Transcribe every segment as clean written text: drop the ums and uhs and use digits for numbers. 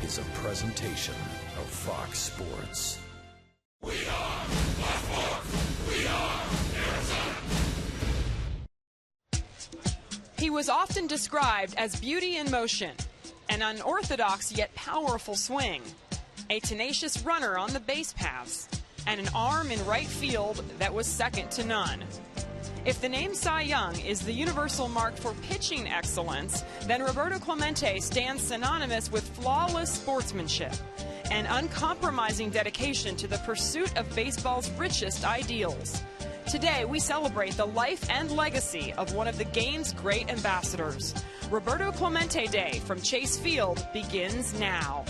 is a presentation of Fox Sports. We are Baltimore. We are Arizona. He was often described as beauty in motion, an unorthodox yet powerful swing, a tenacious runner on the base paths, and an arm in right field that was second to none. If the name Cy Young is the universal mark for pitching excellence, then Roberto Clemente stands synonymous with flawless sportsmanship and uncompromising dedication to the pursuit of baseball's richest ideals. Today, we celebrate the life and legacy of one of the game's great ambassadors. Roberto Clemente Day from Chase Field begins now.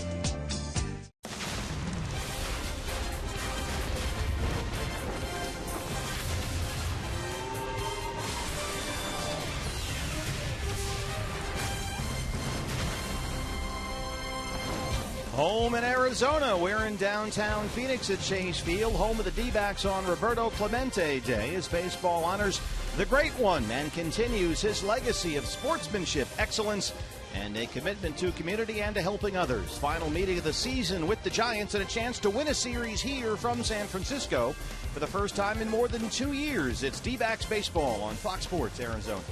Home in Arizona. We're in downtown Phoenix at Chase Field, home of the D-backs on Roberto Clemente Day, as baseball honors the great one and continues his legacy of sportsmanship, excellence, and a commitment to community and to helping others. Final meeting of the season with the Giants and a chance to win a series here from San Francisco for the first time in more than 2 years. It's D-backs baseball on Fox Sports Arizona.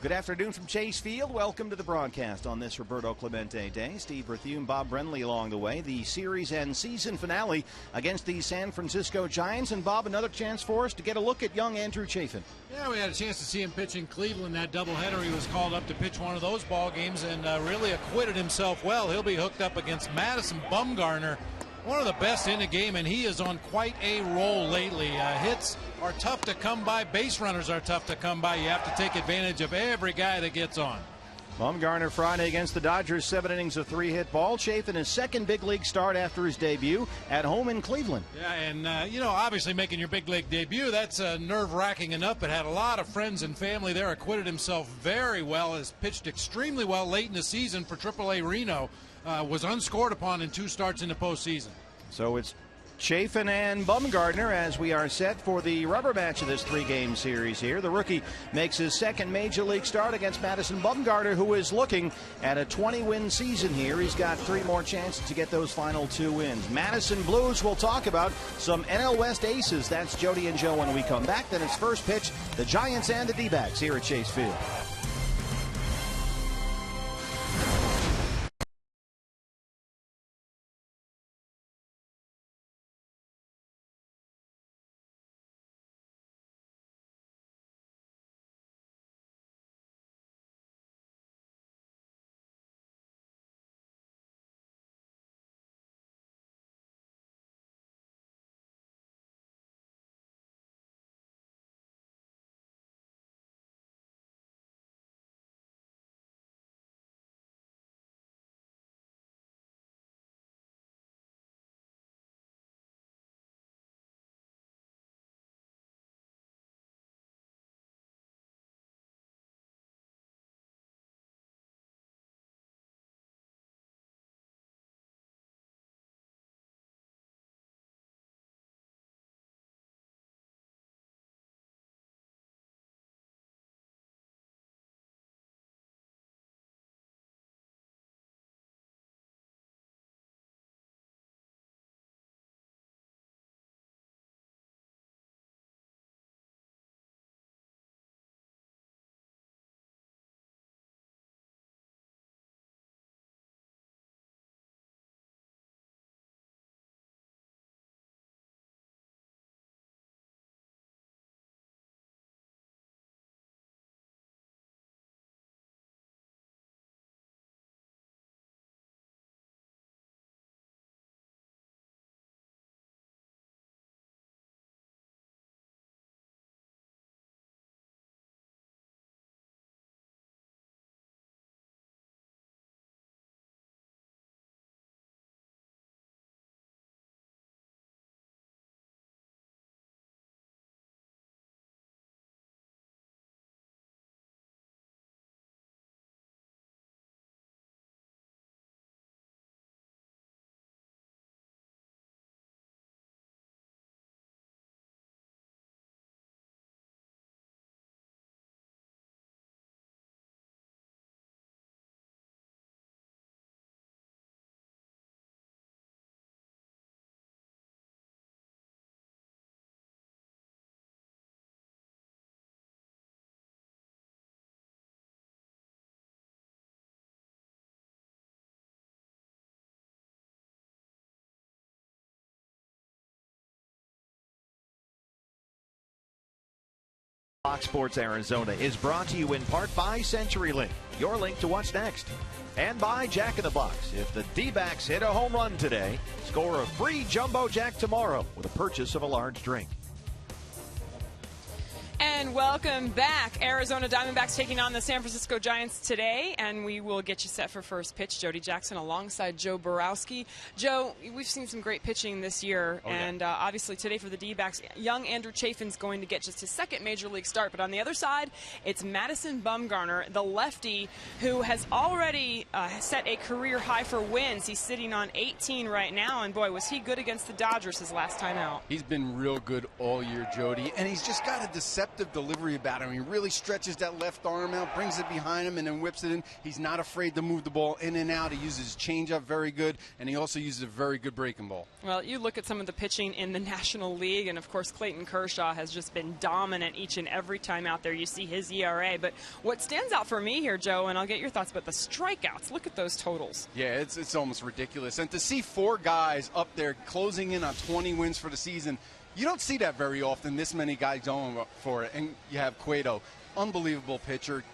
Good afternoon from Chase Field. Welcome to the broadcast on this Roberto Clemente Day. Steve Berthune, Bob Brenly along the way. The series and season finale against the San Francisco Giants. And, Bob, another chance for us to get a look at young Andrew Chafin. Yeah, we had a chance to see him pitch in Cleveland, that doubleheader. He was called up to pitch one of those ball games and really acquitted himself well. He'll be hooked up against Madison Bumgarner, one of the best in the game, and he is on quite a roll lately. Hits are tough to come by. Base runners are tough to come by. You have to take advantage of every guy that gets on. Bumgarner Friday against the Dodgers, 7 innings of 3-hit ball. Chafin his second big league start after his debut at home in Cleveland. Yeah, and, obviously making your big league debut, that's nerve-wracking enough, but had a lot of friends and family there, acquitted himself very well, has pitched extremely well late in the season for AAA Reno. Was unscored upon in 2 starts in the postseason. So it's Chafin and Bumgarner as we are set for the rubber match of this 3-game series here. The rookie makes his second major league start against Madison Bumgarner, who is looking at a 20-win season here. He's got 3 more chances to get those final 2 wins. Madison Blues, we'll talk about some NL West aces. That's Jody and Joe when we come back. Then it's first pitch, the Giants and the D-backs here at Chase Field. Fox Sports Arizona is brought to you in part by CenturyLink, your link to what's next. And by Jack in the Box. If the D-backs hit a home run today, score a free Jumbo Jack tomorrow with a purchase of a large drink. And welcome back. Arizona Diamondbacks taking on the San Francisco Giants today, and we will get you set for first pitch. Jody Jackson alongside Joe Borowski. Joe, we've seen some great pitching this year, and obviously today for the D-backs, young Andrew Chafin's going to get just his second major league start. But on the other side, it's Madison Bumgarner, the lefty, who has already set a career high for wins. He's sitting on 18 right now, and boy, was he good against the Dodgers his last time out. He's been real good all year, Jody, and he's just got a deceptive delivery about him. He really stretches that left arm out, brings it behind him, and then whips it in. He's not afraid to move the ball in and out. He uses his changeup very good, and he also uses a very good breaking ball. Well, you look at some of the pitching in the National League, and of course Clayton Kershaw has just been dominant each and every time out there. You see his ERA, but what stands out for me here, Joe, and I'll get your thoughts, but the strikeouts. Look at those totals. Yeah, it's almost ridiculous. And to see four guys up there closing in on 20 wins for the season, you don't see that very often, this many guys going for it. And you have Cueto, unbelievable pitcher,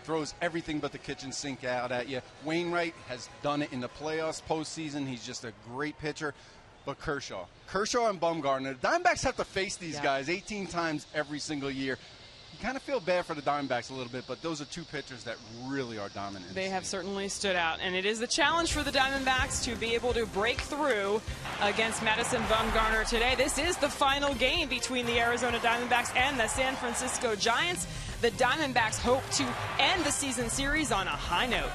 throws everything but the kitchen sink out at you. Wainwright has done it in the playoffs, postseason. He's just a great pitcher. But Kershaw and Bumgarner, the Diamondbacks have to face these guys 18 times every single year. You kind of feel bad for the Diamondbacks a little bit, but those are two pitchers that really are dominant. They have certainly stood out, and it is the challenge for the Diamondbacks to be able to break through against Madison Bumgarner today. This is the final game between the Arizona Diamondbacks and the San Francisco Giants. The Diamondbacks hope to end the season series on a high note.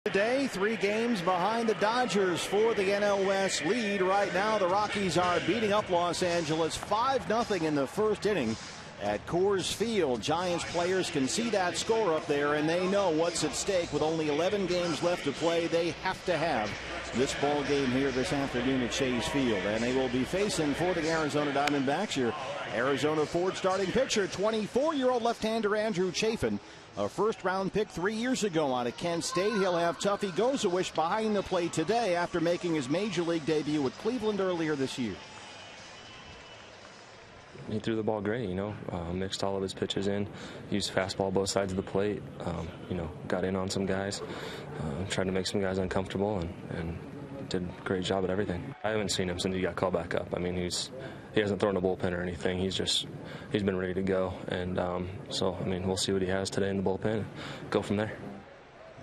Today, 3 games behind the Dodgers for the NL West lead. Right now, the Rockies are beating up Los Angeles 5-0 in the first inning at Coors Field. Giants players can see that score up there, and they know what's at stake. With only 11 games left to play, they have to have this ball game here this afternoon at Chase Field. And they will be facing, for the Arizona Diamondbacks, your Arizona Ford starting pitcher, 24-year-old left-hander Andrew Chafin. A first-round pick 3 years ago out of Kent State. He'll have Tuffy Gozawish behind the plate today after making his major league debut with Cleveland earlier this year. He threw the ball great, mixed all of his pitches in, used fastball both sides of the plate, got in on some guys, tried to make some guys uncomfortable, and did a great job at everything. I haven't seen him since he got called back up. I mean, he hasn't thrown a bullpen or anything. He's been ready to go, and we'll see what he has today in the bullpen, go from there.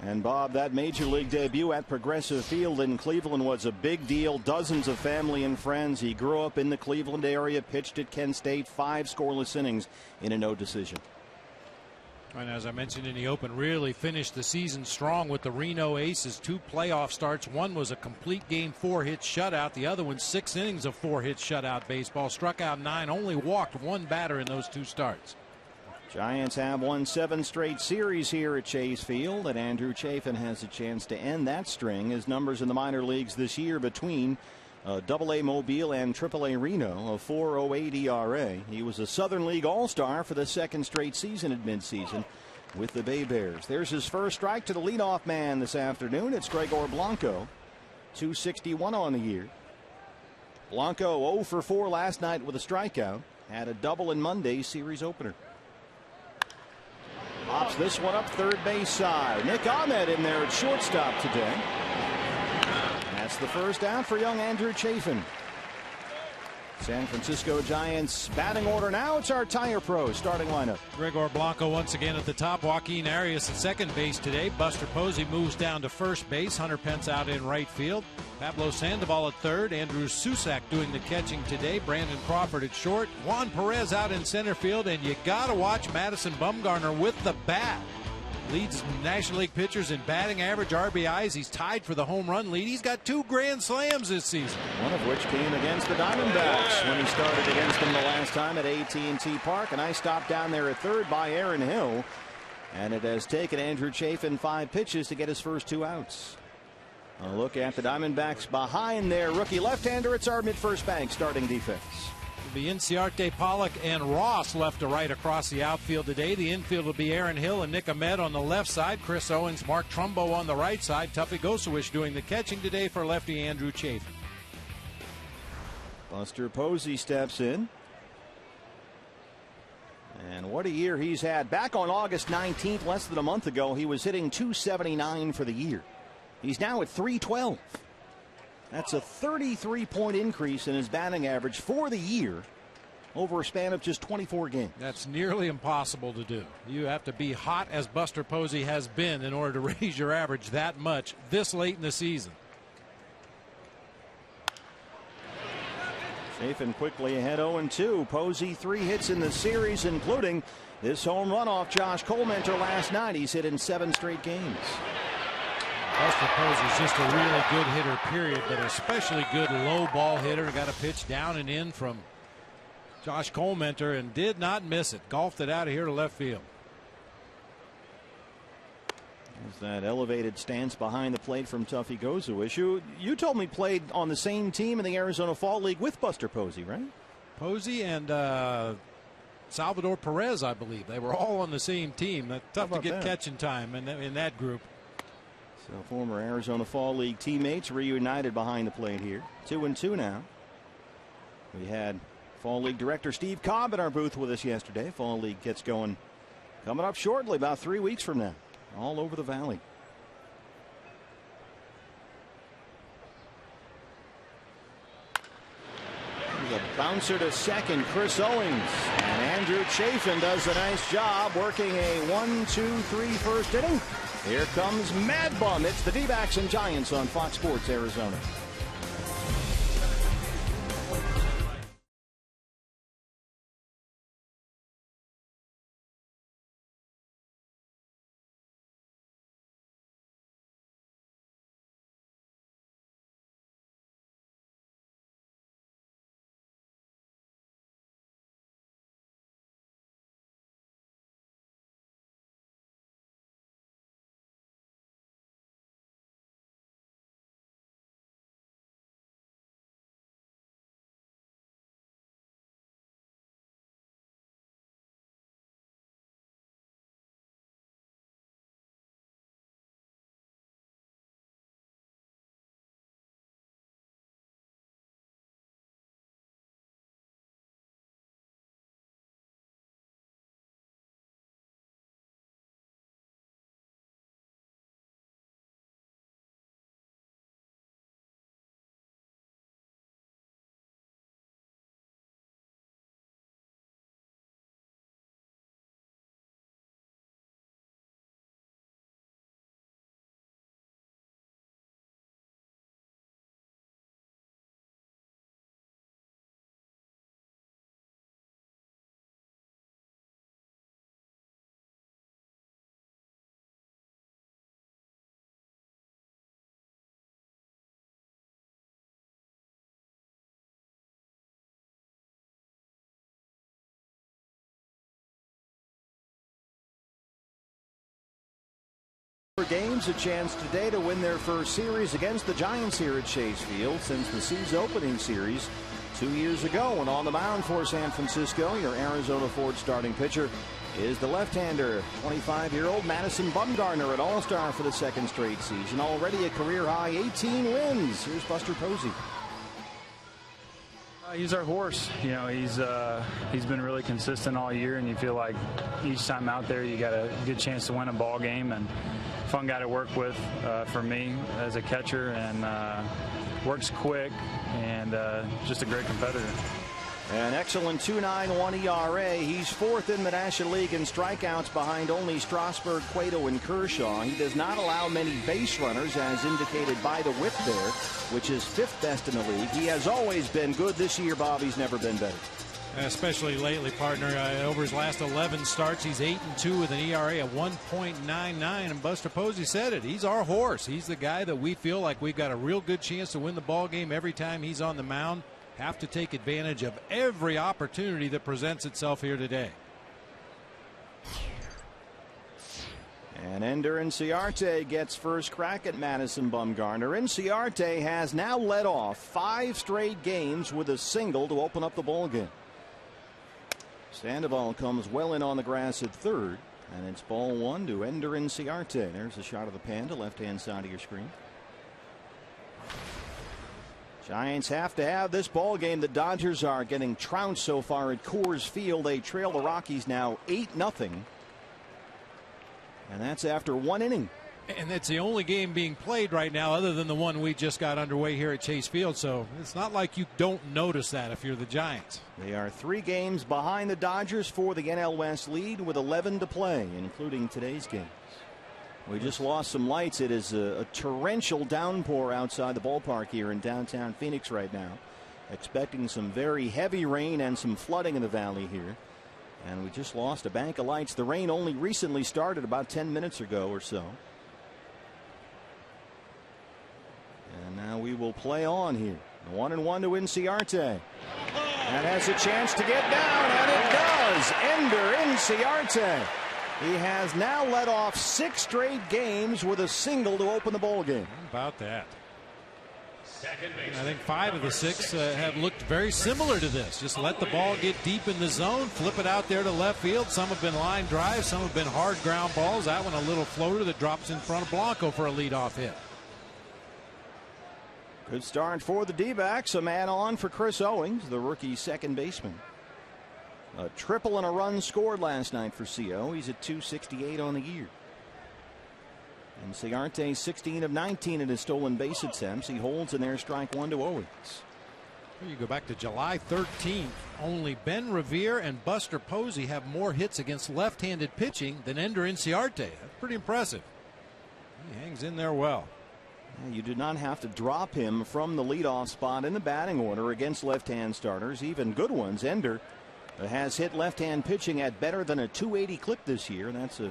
And Bob, that major league debut at Progressive Field in Cleveland was a big deal. Dozens of family and friends. He grew up in the Cleveland area, pitched at Kent State, 5 scoreless innings in a no decision. And as I mentioned in the open, really finished the season strong with the Reno Aces. 2 playoff starts. One was a complete game 4-hit shutout. The other one 6 innings of 4-hit shutout baseball. Struck out 9, only walked 1 batter in those 2 starts. Giants have won 7 straight series here at Chase Field, and Andrew Chafin has a chance to end that string. His numbers in the minor leagues this year between AA Mobile and AAA Reno, a 4.08 ERA. He was a Southern League All-Star for the 2nd straight season at midseason with the Bay Bears. There's his first strike to the leadoff man this afternoon. It's Gregor Blanco, 261 on the year. Blanco 0 for 4 last night with a strikeout. Had a double in Monday's series opener. Pops this one up third base side. Nick Ahmed in there at shortstop today. That's the first out for young Andrew Chafin. San Francisco Giants batting order now. It's our Tire Pro starting lineup. Gregor Blanco once again at the top. Joaquin Arias at second base today. Buster Posey moves down to first base. Hunter Pence out in right field. Pablo Sandoval at third. Andrew Susac doing the catching today. Brandon Crawford at short. Juan Perez out in center field. And you got to watch Madison Bumgarner with the bat. Leads National League pitchers in batting average, RBIs. He's tied for the home run lead. He's got 2 grand slams this season. One of which came against the Diamondbacks when he started against them the last time at AT&T Park. And I stopped down there at third by Aaron Hill. And it has taken Andrew Chafin 5 pitches to get his first 2 outs. A look at the Diamondbacks behind their rookie left-hander. It's our mid-first bank starting defense. It'll be Inciarte, Pollock, and Ross left to right across the outfield today. The infield will be Aaron Hill and Nick Ahmed on the left side. Chris Owens, Mark Trumbo on the right side. Tuffy Gosewich doing the catching today for lefty Andrew Chafin. Buster Posey steps in. And what a year he's had. Back on August 19th, less than a month ago, he was hitting .279 for the year. He's now at .312. That's a 33-point increase in his batting average for the year over a span of just 24 games. That's nearly impossible to do. You have to be hot as Buster Posey has been in order to raise your average that much this late in the season. Chafin quickly ahead 0-2. Posey 3 hits in the series, including this home run off Josh Colmenter last night. He's hit in 7 straight games. Buster Posey's just a really good hitter, period, but especially good low ball hitter. Got a pitch down and in from Josh Colmenter and did not miss it. Golfed it out of here to left field. There's that elevated stance behind the plate from Tuffy Gosewich. You told me played on the same team in the Arizona Fall League with Buster Posey, right? Posey and Salvador Perez, I believe. They were all on the same team. That's tough to get catching time in that group. So former Arizona Fall League teammates reunited behind the plate here. 2-2 now. We had Fall League Director Steve Cobb in our booth with us yesterday. Fall League gets going coming up shortly, about 3 weeks from now, all over the valley. There's a bouncer to second, Chris Owens. And Andrew Chafin does a nice job working a 1-2-3 first inning. Here comes Mad Bum. It's the D-backs and Giants on Fox Sports Arizona. 4 games, a chance today to win their first series against the Giants here at Chase Field since the season opening series 2 years ago. And on the mound for San Francisco, your Arizona Ford starting pitcher is the left-hander, 25-year-old Madison Bumgarner, an all-star for the 2nd straight season. Already a career-high 18 wins. Here's Buster Posey. He's our horse. You know, he's been really consistent all year, and you feel like each time out there you got a good chance to win a ball game. And fun guy to work with for me as a catcher, and works quick, and just a great competitor. An excellent 2.91 ERA. He's 4th in the National League in strikeouts behind only Strasburg, Cueto, and Kershaw. He does not allow many base runners, as indicated by the whip there, which is 5th best in the league. He has always been good. This year, Bob, he's never been better. Especially lately, partner. Over his last 11 starts, he's 8-2 with an ERA of 1.99. And Buster Posey said it. He's our horse. He's the guy that we feel like we've got a real good chance to win the ball game every time he's on the mound. Have to take advantage of every opportunity that presents itself here today. And Ender Inciarte gets first crack at Madison Bumgarner. Inciarte has now led off 5 straight games with a single to open up the ball game. Sandoval comes well in on the grass at 3rd, and it's ball 1 to Ender Inciarte. There's a shot of the Panda, left-hand side of your screen. Giants have to have this ball game. The Dodgers are getting trounced so far at Coors Field. They trail the Rockies now 8-0. And that's after 1 inning. And that's the only game being played right now other than the one we just got underway here at Chase Field. So it's not like you don't notice that if you're the Giants. They are 3 games behind the Dodgers for the NL West lead with 11 to play, including today's game. We just lost some lights. It is a torrential downpour outside the ballpark here in downtown Phoenix right now. Expecting some very heavy rain and some flooding in the valley here. And we just lost a bank of lights. The rain only recently started about 10 minutes ago or so. And now we will play on here. 1-1 to Inciarte. That has a chance to get down, and it does. Ender Inciarte. He has now led off 6 straight games with a single to open the ball game. How about that? I think 5 of the 6 have looked very similar to this. Just let the ball get deep in the zone, flip it out there to left field. Some have been line drives, some have been hard ground balls. That one a little floater that drops in front of Blanco for a leadoff hit. Good start for the D-backs. A man on for Chris Owings, the rookie second baseman. A triple and a run scored last night for CO. He's at .268 on the year. And Inciarte 16 of 19 in his stolen base attempts. He holds in there strike 1 to Owings. You go back to July 13th. Only Ben Revere and Buster Posey have more hits against left-handed pitching than Ender Inciarte. That's pretty impressive. He hangs in there well. You did not have to drop him from the leadoff spot in the batting order against left-hand starters, even good ones. Ender has hit left-hand pitching at better than a .280 clip this year. That's a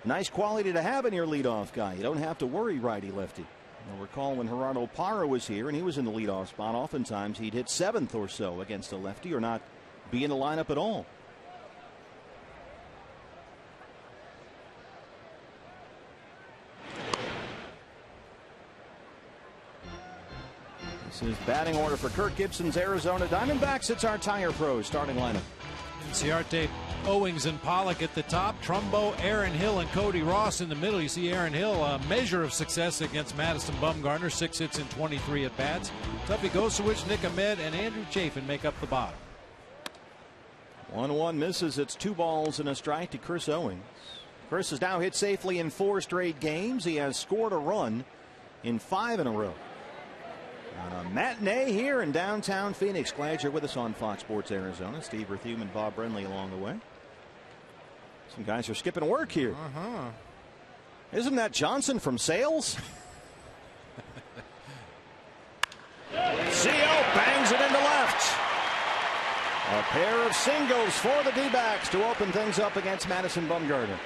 nice quality to have in your leadoff guy. You don't have to worry righty-lefty. You'll recall when Gerardo Parra was here and he was in the leadoff spot, oftentimes he'd hit 7th or so against a lefty or not be in the lineup at all. This is batting order for Kirk Gibson's Arizona Diamondbacks. It's our Tire Pros starting lineup. Inciarte, Owings, and Pollock at the top. Trumbo, Aaron Hill, and Cody Ross in the middle. You see Aaron Hill, a measure of success against Madison Bumgarner. 6 hits in 23 at bats. Tuffy Gosewich, Nick Ahmed, and Andrew Chafin make up the bottom. 1-1 misses. It's 2 balls and a strike to Chris Owings. Chris has now hit safely in 4 straight games. He has scored a run in 5 in a row. A matinee here in downtown Phoenix. Glad you're with us on Fox Sports Arizona. Steve Berthume and Bob Brenly along the way. Some guys are skipping work here. Isn't that Johnson from Sales? CO bangs it into left. A pair of singles for the D-backs to open things up against Madison Bumgarner.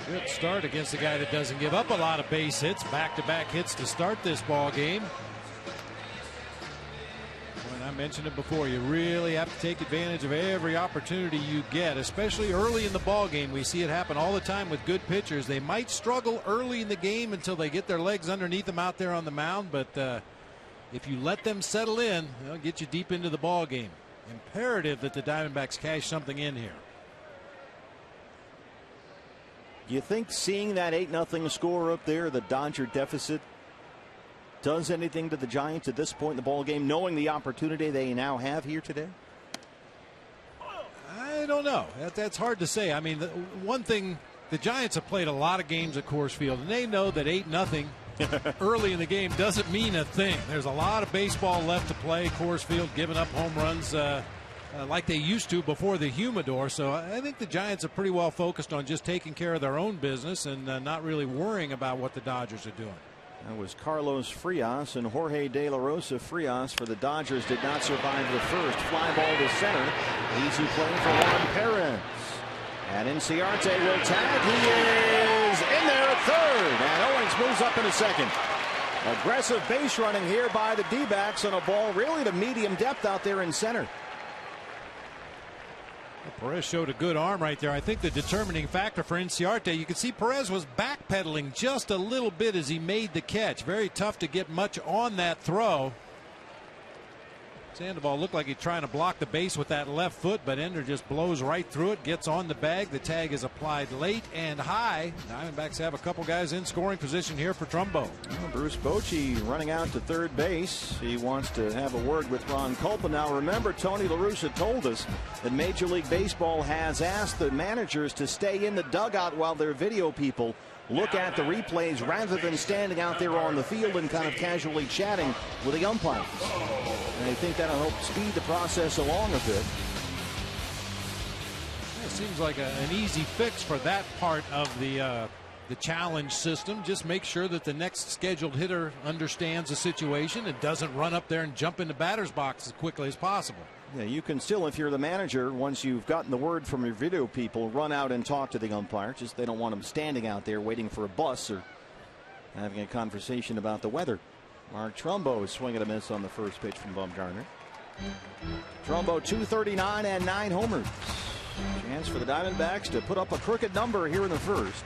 Good start against a guy that doesn't give up a lot of base hits. Back-to-back hits to start this ball game. Boy, not mentioned it before. You really have to take advantage of every opportunity you get, especially early in the ball game. We see it happen all the time with good pitchers. They might struggle early in the game until they get their legs underneath them out there on the mound, but if you let them settle in, they'll get you deep into the ball game. Imperative that the Diamondbacks cash something in here. Do you think seeing that 8-0 score up there, the Dodger deficit, does anything to the Giants at this point in the ball game, knowing the opportunity they now have here today? I don't know. That's hard to say. I mean, one thing, the Giants have played a lot of games at Coors Field, and they know that 8-0 early in the game doesn't mean a thing. There's a lot of baseball left to play. Coors Field giving up home runs like they used to before the humidor. So I think the Giants are pretty well focused on just taking care of their own business and not really worrying about what the Dodgers are doing. That was Carlos Frias, and Jorge De La Rosa. Frias for the Dodgers did not survive the first. Fly ball to center. Easy play for Juan Perez. And Inciarte will tag. He is in there at third. And Owens moves up into second. Aggressive base running here by the D-backs on a ball really to medium depth out there in center. Perez showed a good arm right there. I think the determining factor for Inciarte, you could see Perez was backpedaling just a little bit as he made the catch. Very tough to get much on that throw. Sandoval looked like he's trying to block the base with that left foot, but Ender just blows right through it, gets on the bag. The tag is applied late and high. Diamondbacks have a couple guys in scoring position here for Trumbo. Well, Bruce Bochy running out to third base. He wants to have a word with Ron Culpa. Now remember, Tony La Russa told us that Major League Baseball has asked the managers to stay in the dugout while their video people look at the replays rather than standing out there on the field and kind of casually chatting with the umpires. And I think that'll help speed the process along a bit. It seems like an easy fix for that part of the challenge system. Just make sure that the next scheduled hitter understands the situation and doesn't run up there and jump in the batter's box as quickly as possible. Yeah, you can still, if you're the manager, once you've gotten the word from your video people, run out and talk to the umpire. Just they don't want them standing out there waiting for a bus or having a conversation about the weather. Mark Trumbo is swinging a miss on the first pitch from Bumgarner. Trumbo 239 and 9 homers. Chance for the Diamondbacks to put up a crooked number here in the first.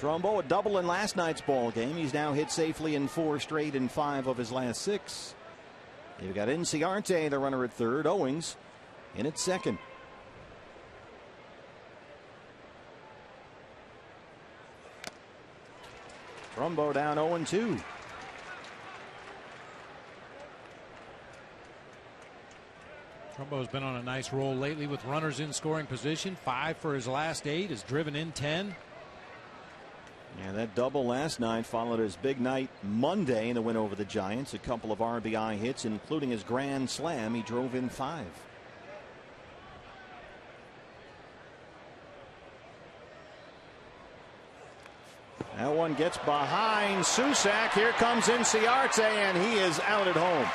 Trumbo a double in last night's ball game. He's now hit safely in 4 straight in 5 of his last 6. You've got Inciarte, the runner at third. Owings in at second. Trumbo down 0-2. Trumbo's been on a nice roll lately with runners in scoring position. 5 for his last 8. Has driven in 10. Yeah, that double last night followed his big night Monday in the win over the Giants. A couple of RBI hits, including his grand slam. He drove in 5. That one gets behind Susac. Here comes Inciarte, and he is out at home.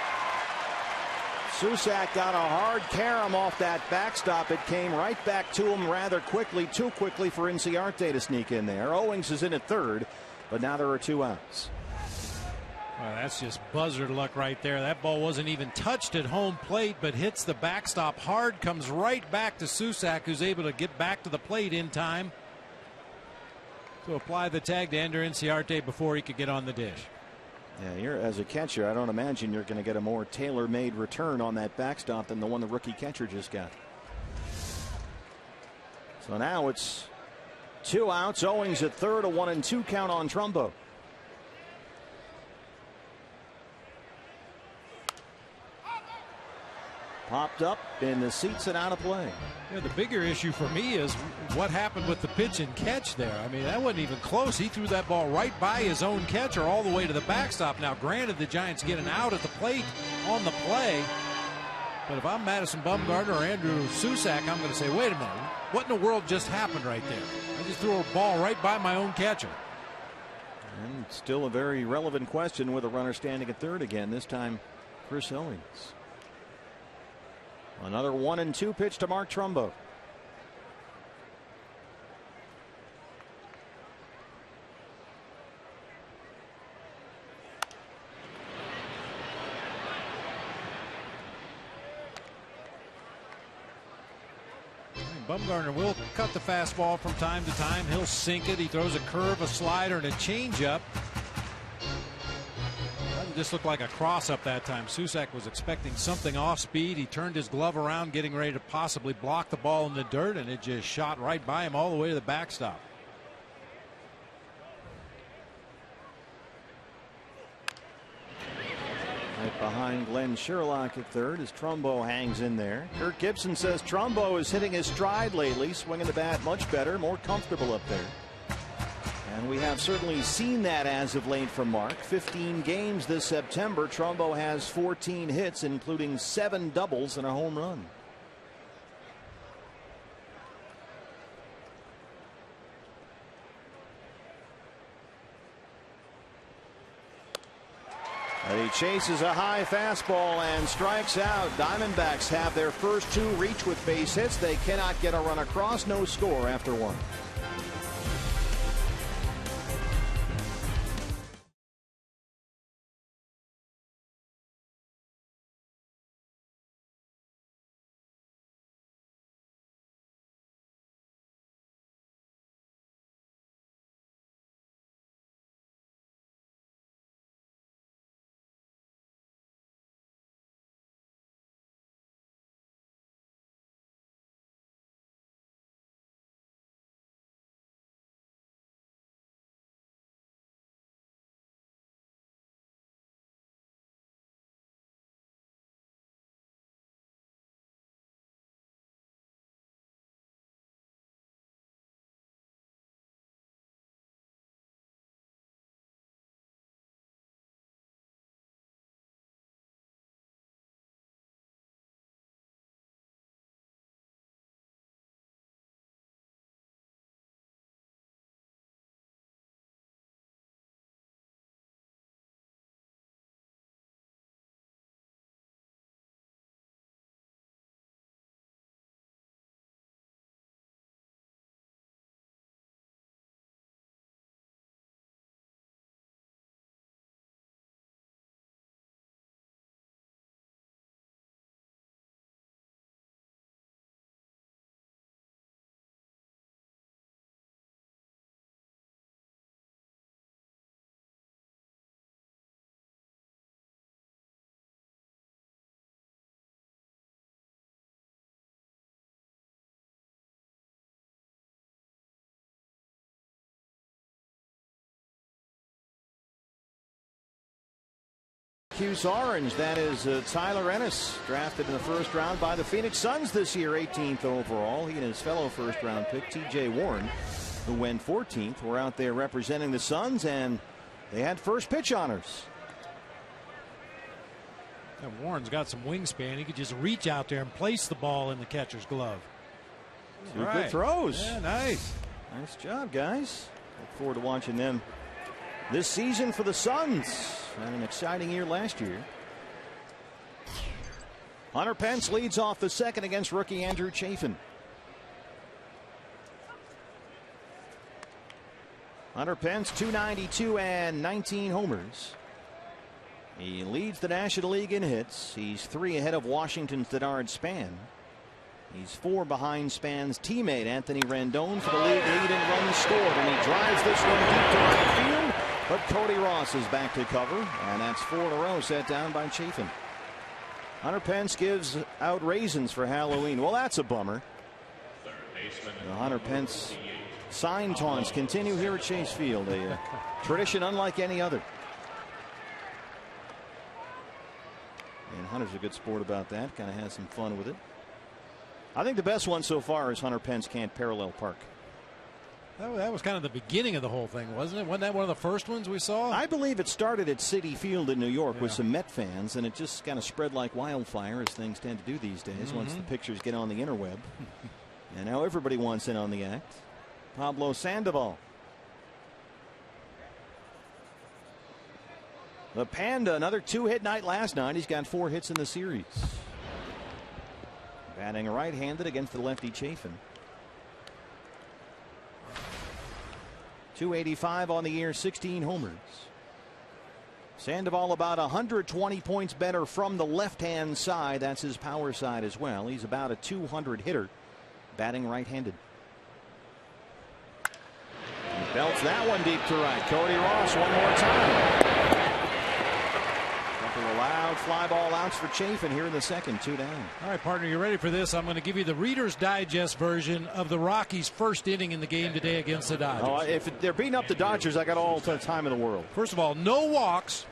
Susac got a hard carom off that backstop. It came right back to him rather quickly, too quickly for Inciarte to sneak in there. Owings is in at third, but now there are 2 outs. Well, that's just buzzard luck right there. That ball wasn't even touched at home plate, but hits the backstop hard, comes right back to Susac, who's able to get back to the plate in time to apply the tag to Ender Inciarte before he could get on the dish. Yeah, you're, as a catcher, I don't imagine you're going to get a more tailor-made return on that backstop than the one the rookie catcher just got. So now it's 2 outs. Owings at third, a 1-2 count on Trumbo. Popped up in the seats and out of play. Yeah, the bigger issue for me is what happened with the pitch and catch there. I mean, that wasn't even close. He threw that ball right by his own catcher all the way to the backstop. Now, granted, the Giants get an out at the plate on the play. But if I'm Madison Bumgarner or Andrew Susac, I'm going to say, wait a minute. What in the world just happened right there? I just threw a ball right by my own catcher. And still a very relevant question with a runner standing at third again. This time, Chris Owings. Another 1-2 pitch to Mark Trumbo. Bumgarner will cut the fastball from time to time. He'll sink it. He throws a curve, a slider, and a changeup. Doesn't just look like a cross-up that time. Susac was expecting something off speed. He turned his glove around, getting ready to possibly block the ball in the dirt, and it just shot right by him all the way to the backstop. Right behind Glenn Sherlock at third as Trumbo hangs in there. Kirk Gibson says Trumbo is hitting his stride lately, swinging the bat much better, more comfortable up there. And we have certainly seen that as of late from Mark. 15 games this September. Trumbo has 14 hits, including 7 doubles and a home run. He chases a high fastball and strikes out. Diamondbacks have their first 2 reach with base hits. They cannot get a run across. No score after 1. Hughes orange. That is Tyler Ennis, drafted in the first round by the Phoenix Suns this year, 18th overall. He and his fellow first round pick TJ Warren, who went 14th, were out there representing the Suns, and they had first pitch honors. And Warren's got some wingspan. He could just reach out there and place the ball in the catcher's glove. 2 good throws. Yeah, nice. Nice job, guys. Look forward to watching them this season for the Suns. Had an exciting year last year. Hunter Pence leads off the second against rookie Andrew Chafin. Hunter Pence, 292 and 19 homers. He leads the National League in hits. He's 3 ahead of Washington's Denard Span. He's 4 behind Span's teammate Anthony Rendon for the league lead in runs scored, and he drives this one deep to right field. But Cody Ross is back to cover, and that's 4 in a row set down by Chafin. Hunter Pence gives out raisins for Halloween. Well, that's a bummer. The Hunter Pence sign taunts continue here at Chase Field, a tradition unlike any other. And Hunter's a good sport about that, kind of has some fun with it. I think the best one so far is Hunter Pence can't parallel park. That was kind of the beginning of the whole thing, wasn't it? Wasn't that one of the first ones we saw? I believe it started at Citi Field in New York with some Met fans, and it just kind of spread like wildfire, as things tend to do these days once the pictures get on the interweb. And now everybody wants in on the act. Pablo Sandoval. The Panda, another 2-hit night last night. He's got 4 hits in the series. Batting right-handed against the lefty Chafin. 285 on the year, 16 homers. Sandoval about 120 points better from the left-hand side. That's his power side as well. He's about a 200 hitter. batting right-handed. He belts that one deep to right. Cody Ross one more time. Couple of loud fly ball outs for Chafin here in the second. 2 down. All right, partner, you ready for this? I'm going to give you the Reader's Digest version of the Rockies' first inning in the game today against the Dodgers. Oh, if they're beating up the Dodgers, I got all the time in the world. First of all, no walks.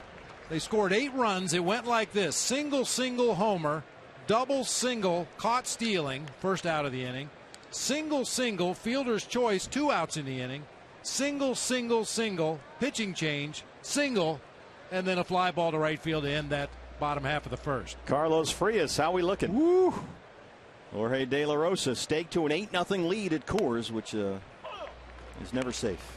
They scored 8 runs. It went like this: single, homer, double, single, caught stealing, first out of the inning, single, fielder's choice, 2 outs in the inning, single, pitching change, single, and then a fly ball to right field to end that bottom half of the first. Carlos Frias, how we looking? Woo! Jorge De La Rosa staked to an 8-0 lead at Coors, which is never safe.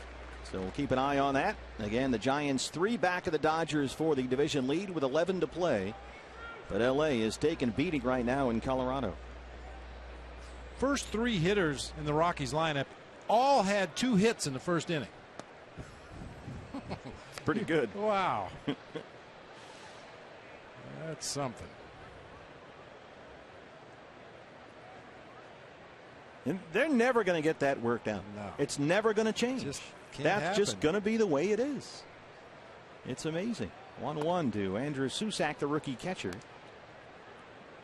So we'll keep an eye on that. Again, the Giants 3 back of the Dodgers for the division lead with 11 to play. But L.A. is taking beating right now in Colorado. First 3 hitters in the Rockies lineup all had 2 hits in the first inning. It's pretty good. Wow. That's something. And they're never going to get that worked out. No. It's never going to change. That's just going to be the way it is. It's amazing. 1-1 to Andrew Susak, the rookie catcher.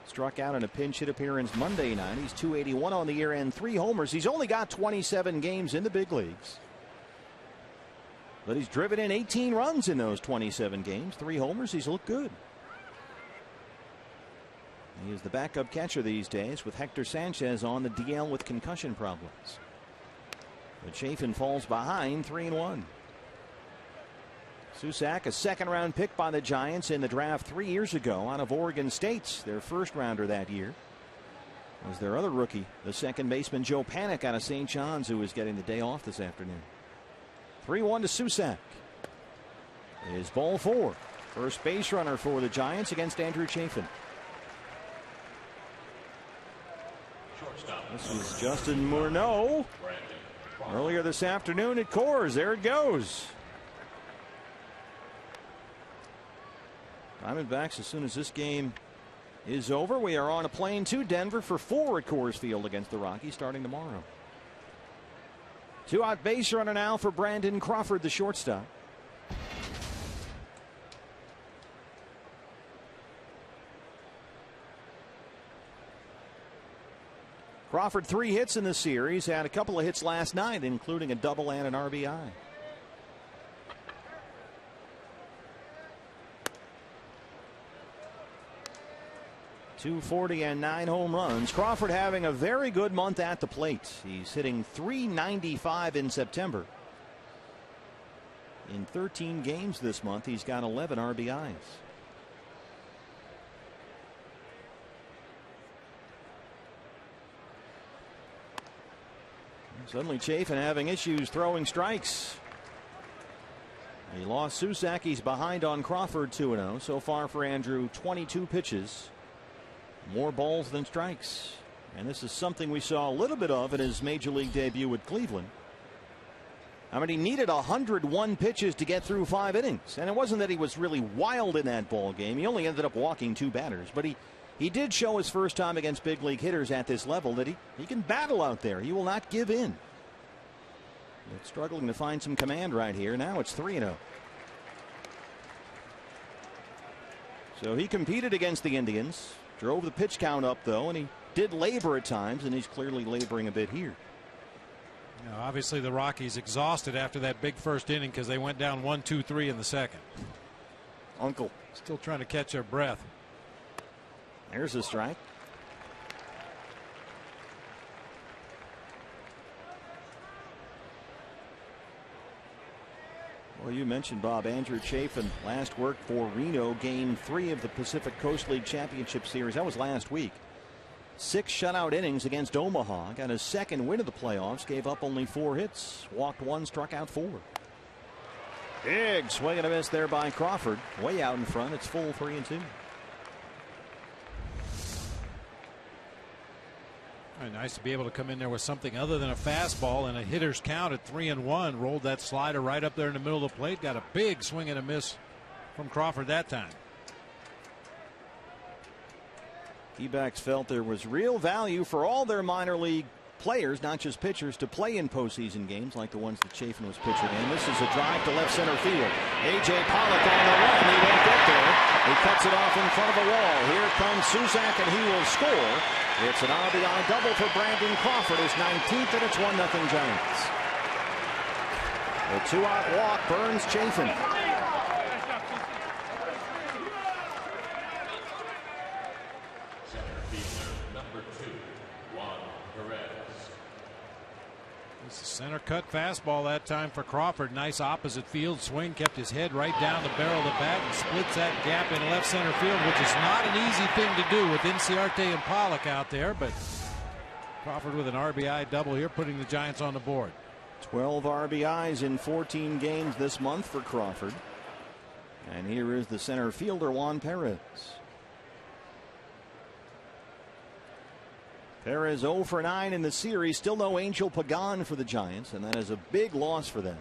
Struck out in a pinch hit appearance Monday night. He's .281 on the year and 3 homers. He's only got 27 games in the big leagues. But he's driven in 18 runs in those 27 games. 3 homers. He's looked good. He is the backup catcher these days with Hector Sanchez on the DL with concussion problems. But Chafin falls behind 3-1. Susak, a second-round pick by the Giants in the draft 3 years ago out of Oregon State, their first rounder that year. Was their other rookie, the second baseman Joe Panik out of St. John's, who is getting the day off this afternoon. 3-1 to Susak. It is ball 4. First base runner for the Giants against Andrew Chafin. This was Justin Morneau earlier this afternoon at Coors. There it goes. Diamondbacks, as soon as this game is over, we are on a plane to Denver for 4 at Coors Field against the Rockies starting tomorrow. 2-out base runner now for Brandon Crawford, the shortstop. Crawford 3 hits in the series, had a couple of hits last night, including a double and an RBI. .240 and 9 home runs. Crawford having a very good month at the plate. He's hitting .395 in September. In 13 games this month, he's got 11 RBIs. Suddenly Chafin having issues throwing strikes. He lost Susak. He's behind on Crawford 2-0. So far for Andrew, 22 pitches. More balls than strikes. And this is something we saw a little bit of in his major league debut with Cleveland. I mean, he needed 101 pitches to get through 5 innings. And it wasn't that he was really wild in that ball game. He only ended up walking 2 batters. But he did show his first time against big league hitters at this level that he can battle out there. He will not give in. But struggling to find some command right here. Now it's 3-0. So he competed against the Indians. Drove the pitch count up, though, and he did labor at times, and he's clearly laboring a bit here. You know, obviously, the Rockies exhausted after that big first inning because they went down 1-2-3 in the second. Uncle. Still trying to catch their breath. There's a strike. Well, you mentioned, Bob, Andrew Chafin last worked for Reno, game 3 of the Pacific Coast League Championship Series. That was last week. 6 shutout innings against Omaha. Got his second win of the playoffs. Gave up only 4 hits. Walked 1, struck out 4. Big swing and a miss there by Crawford. Way out in front. It's full 3-2. Nice to be able to come in there with something other than a fastball and a hitter's count at 3-1. Rolled that slider right up there in the middle of the plate. Got a big swing and a miss from Crawford that time. D-backs felt there was real value for all their minor league players, not just pitchers, to play in postseason games like the ones that Chafin was pitching in. This is a drive to left center field. A.J. Pollock on the run. He won't get there. He cuts it off in front of the wall. Here comes Suzak, and he will score. It's an RBI double for Brandon Crawford, his 19th, and it's 1-0 Giants. A 2-out walk burns Chafin. It's a center cut fastball that time for Crawford. Nice opposite field swing. Kept his head right down the barrel of the bat and splits that gap in left center field, which is not an easy thing to do with Inciarte and Pollock out there. But Crawford with an RBI double here, putting the Giants on the board. 12 RBIs in 14 games this month for Crawford. And here is the center fielder, Juan Perez. Perez 0 for 9 in the series. Still no Angel Pagan for the Giants, and that is a big loss for them.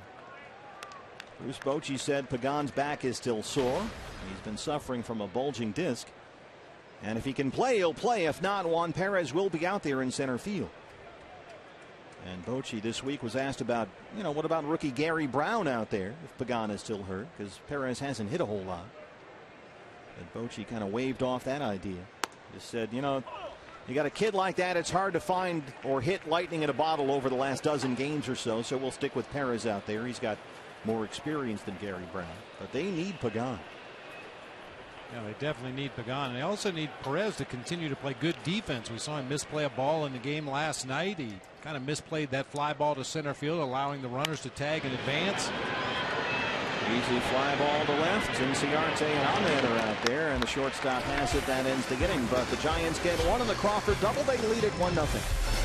Bruce Bochy said Pagan's back is still sore. He's been suffering from a bulging disc. And if he can play, he'll play. If not, Juan Perez will be out there in center field. And Bochy this week was asked about, what about rookie Gary Brown out there if Pagan is still hurt, because Perez hasn't hit a whole lot. And Bochy kind of waved off that idea. Just said, you got a kid like that, it's hard to find or hit lightning in a bottle over the last dozen games or so we'll stick with Perez out there. He's got more experience than Gary Brown, but they need Pagan. Yeah, they definitely need Pagan. And they also need Perez to continue to play good defense. We saw him misplay a ball in the game last night. He kind of misplayed that fly ball to center field, allowing the runners to tag in advance. Easy fly ball to left. Inciarte and Ahmed are out there, and the shortstop has it. That ends the inning, but the Giants get one on the Crawford double. They lead it 1-0.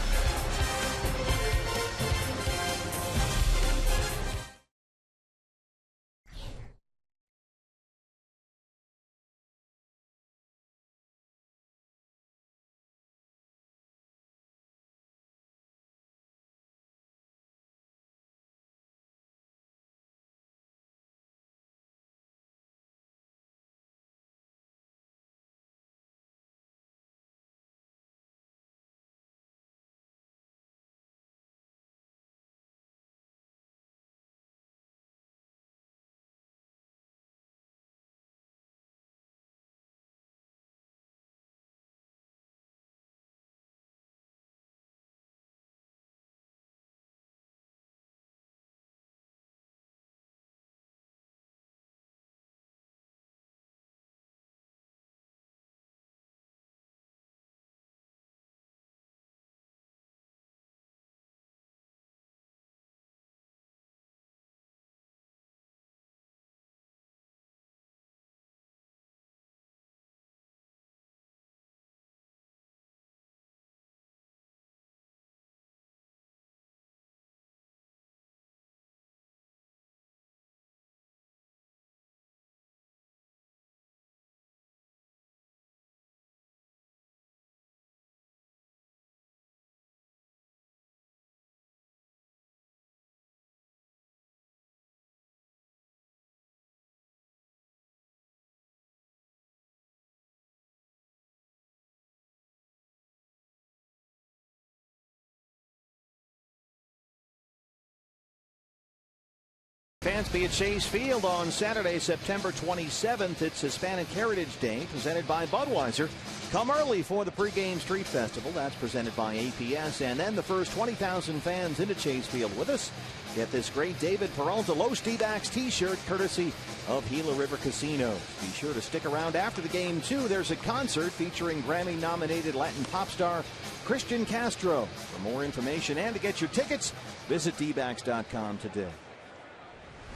Fans be at Chase Field on Saturday, September 27th. It's Hispanic Heritage Day, presented by Budweiser. Come early for the pregame street festival. That's presented by APS. And then the first 20,000 fans into Chase Field with us get this great David Peralta Los D-backs t-shirt courtesy of Gila River Casinos. Be sure to stick around after the game, too. There's a concert featuring Grammy-nominated Latin pop star Christian Castro. For more information and to get your tickets, visit dbacks.com today.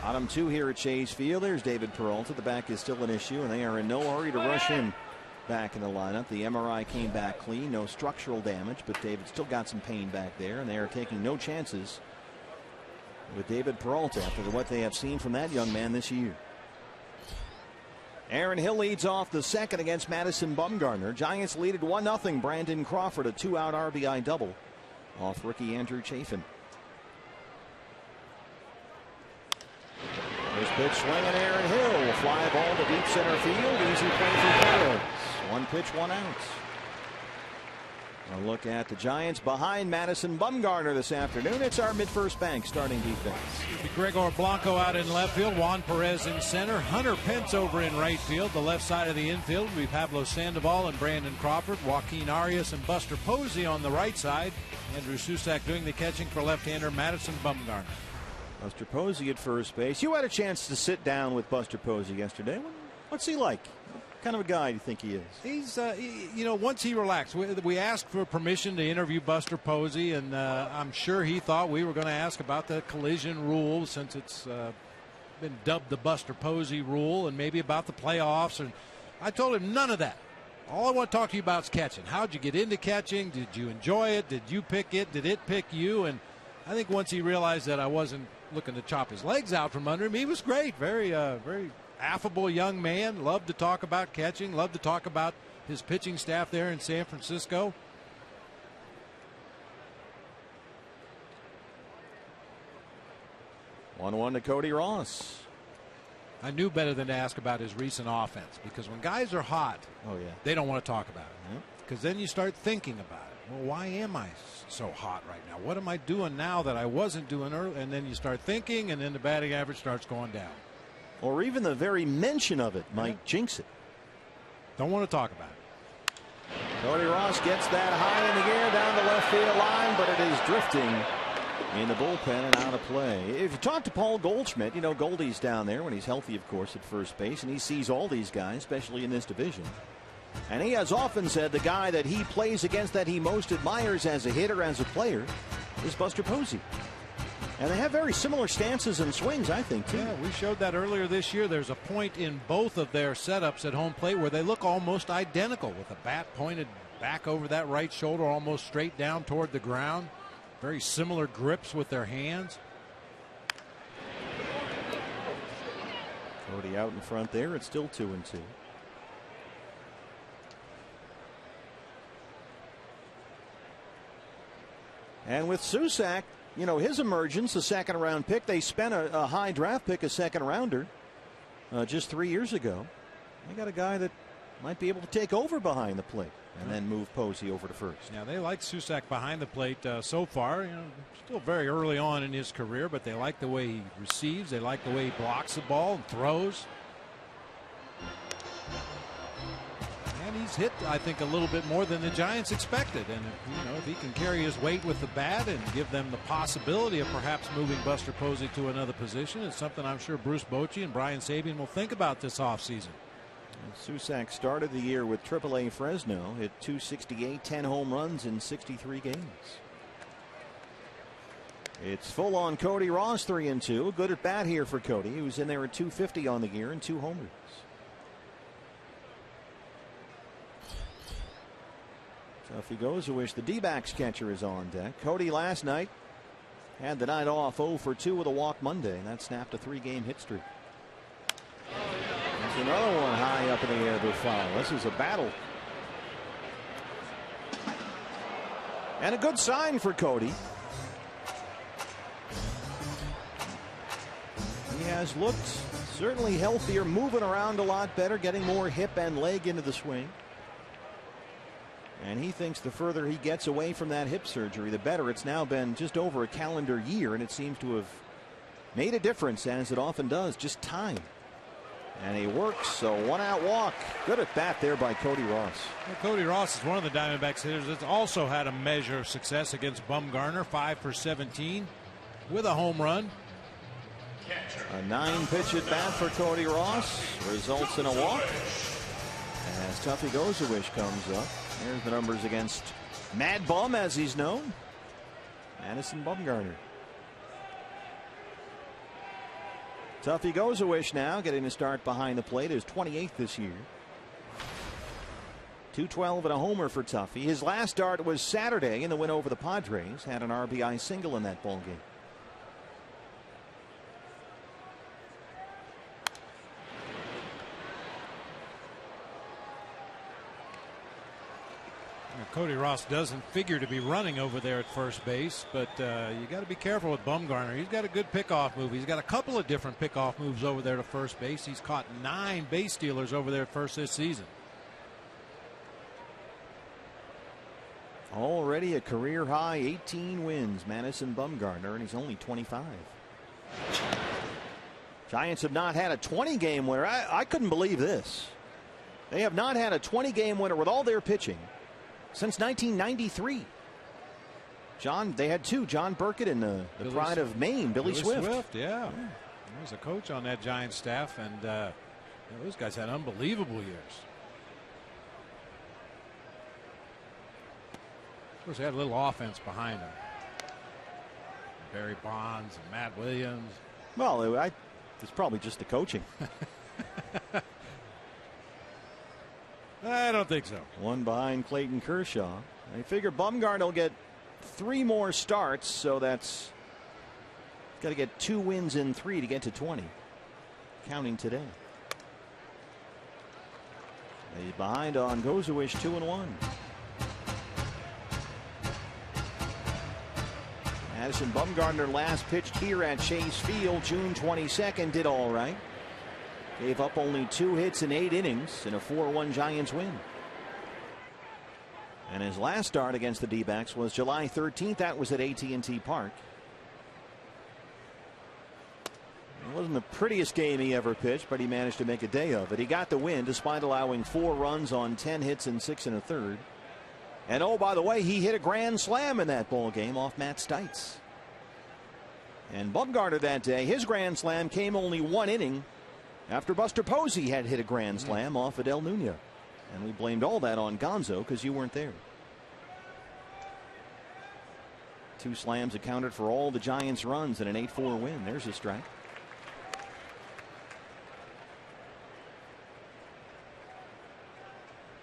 Bottom two here at Chase Field. There's David Peralta. The back is still an issue, and they are in no hurry to rush him back in the lineup. The MRI came back clean. No structural damage, but David still got some pain back there, and they are taking no chances with David Peralta after what they have seen from that young man this year. Aaron Hill leads off the second against Madison Bumgarner. Giants lead at 1-0. Brandon Crawford, a 2-out RBI double off rookie Andrew Chafin. This pitch swinging Aaron Hill. Fly ball to deep center field. Easy play for Perez. One pitch, 1 out. A look at the Giants behind Madison Bumgarner this afternoon. It's our Mid-First Bank starting defense. Gregor Blanco out in left field. Juan Perez in center. Hunter Pence over in right field. The left side of the infield, we have Pablo Sandoval and Brandon Crawford. Joaquin Arias and Buster Posey on the right side. Andrew Susac doing the catching for left-hander Madison Bumgarner. Buster Posey at first base. You had a chance to sit down with Buster Posey yesterday. What's he like? What kind of a guy do you think he is? He's, once he relaxed, we asked for permission to interview Buster Posey, and I'm sure he thought we were going to ask about the collision rule, since it's been dubbed the Buster Posey rule, and maybe about the playoffs. And I told him none of that. All I want to talk to you about is catching. How'd you get into catching? Did you enjoy it? Did you pick it? Did it pick you? And I think once he realized that I wasn't looking to chop his legs out from under him, he was great. Very affable young man. Loved to talk about catching. Loved to talk about his pitching staff there in San Francisco. One to Cody Ross. I knew better than to ask about his recent offense, because when guys are hot, they don't want to talk about it. Because then you start thinking about it. Well, why am I so hot right now? What am I doing now that I wasn't doing earlier? And then you start thinking, and then the batting average starts going down. Or even the very mention of it might jinx it. Don't want to talk about it. Cody Ross gets that high in the air down the left field line, but it is drifting in the bullpen and out of play. If you talk to Paul Goldschmidt, Goldie's down there when he's healthy, of course, at first base, and he sees all these guys, especially in this division. And he has often said the guy that he plays against, that he most admires as a hitter, as a player, is Buster Posey. And they have very similar stances and swings, I think, too. Yeah, we showed that earlier this year. There's a point in both of their setups at home plate where they look almost identical, with the bat pointed back over that right shoulder, almost straight down toward the ground. Very similar grips with their hands. Cody out in front there. It's still 2-2. And with Susac, his emergence, a second-round pick, they spent a high draft pick, a second-rounder, just 3 years ago. They got a guy that might be able to take over behind the plate and then move Posey over to first. Yeah, they like Susac behind the plate so far. Still very early on in his career, but they like the way he receives. They like the way he blocks the ball and throws. And he's hit, I think, a little bit more than the Giants expected. And if he can carry his weight with the bat and give them the possibility of perhaps moving Buster Posey to another position, it's something I'm sure Bruce Bochy and Brian Sabian will think about this offseason. Susac started the year with AAA Fresno, hit .268, 10 home runs in 63 games. It's full on Cody Ross, 3-2. Good at bat here for Cody. He was in there at .250 on the year and 2 homers. So if he goes, I wish the D-backs catcher is on deck. Cody last night had the night off, 0 for 2 with a walk Monday, and that snapped a 3-game hit streak. There's another one high up in the air to foul. This is a battle. And a good sign for Cody. He has looked certainly healthier, moving around a lot better, getting more hip and leg into the swing. And he thinks the further he gets away from that hip surgery, the better. It's now been just over a calendar year, and it seems to have made a difference, as it often does, just time. And he works, so 1-out walk. Good at bat there by Cody Ross. Well, Cody Ross is one of the Diamondbacks hitters that's also had a measure of success against Bumgarner, 5 for 17 with a home run. A 9-pitch at bat for Cody Ross results in a walk. As Tuffy Gozawish comes up. Here's the numbers against Mad Bum, as he's known, Madison Bumgarner. Tuffy Gozawish now getting to start behind the plate, his 28th this year. 212 and a homer for Tuffy. His last start was Saturday in the win over the Padres. Had an RBI single in that ball game. Cody Ross doesn't figure to be running over there at first base, but you got to be careful with Bumgarner. He's got a good pickoff move. He's got a couple of different pickoff moves over there to first base. He's caught 9 base stealers over there at first this season. Already a career high 18 wins, Madison Bumgarner, and he's only 25. Giants have not had a 20-game winner. I couldn't believe this. They have not had a 20-game winner with all their pitching since 1993. They had two, John Burkett and the pride of Maine, Billy Swift. Yeah. He was a coach on that Giants staff, and those guys had unbelievable years. Of course, they had a little offense behind them. Barry Bonds and Matt Williams. Well, it's probably just the coaching. I don't think so. One behind Clayton Kershaw. I figure Bumgarner will get 3 more starts, so that's got to get 2 wins in 3 to get to 20. Counting today. He's behind on Gozuish 2-1. Madison Bumgarner last pitched here at Chase Field June 22nd, did all right. Gave up only 2 hits in 8 innings in a 4-1 Giants win. And his last start against the D-backs was July 13th. That was at AT&T Park. It wasn't the prettiest game he ever pitched, but he managed to make a day of it. He got the win despite allowing 4 runs on 10 hits and 6 1/3. And oh, by the way, he hit a grand slam in that ball game off Matt Stites. And Bumgarner that day, his grand slam came only 1 inning after Buster Posey had hit a grand slam off Adel Nunez. And we blamed all that on Gonzo because you weren't there. 2 slams accounted for all the Giants' runs in an 8-4 win. There's a strike.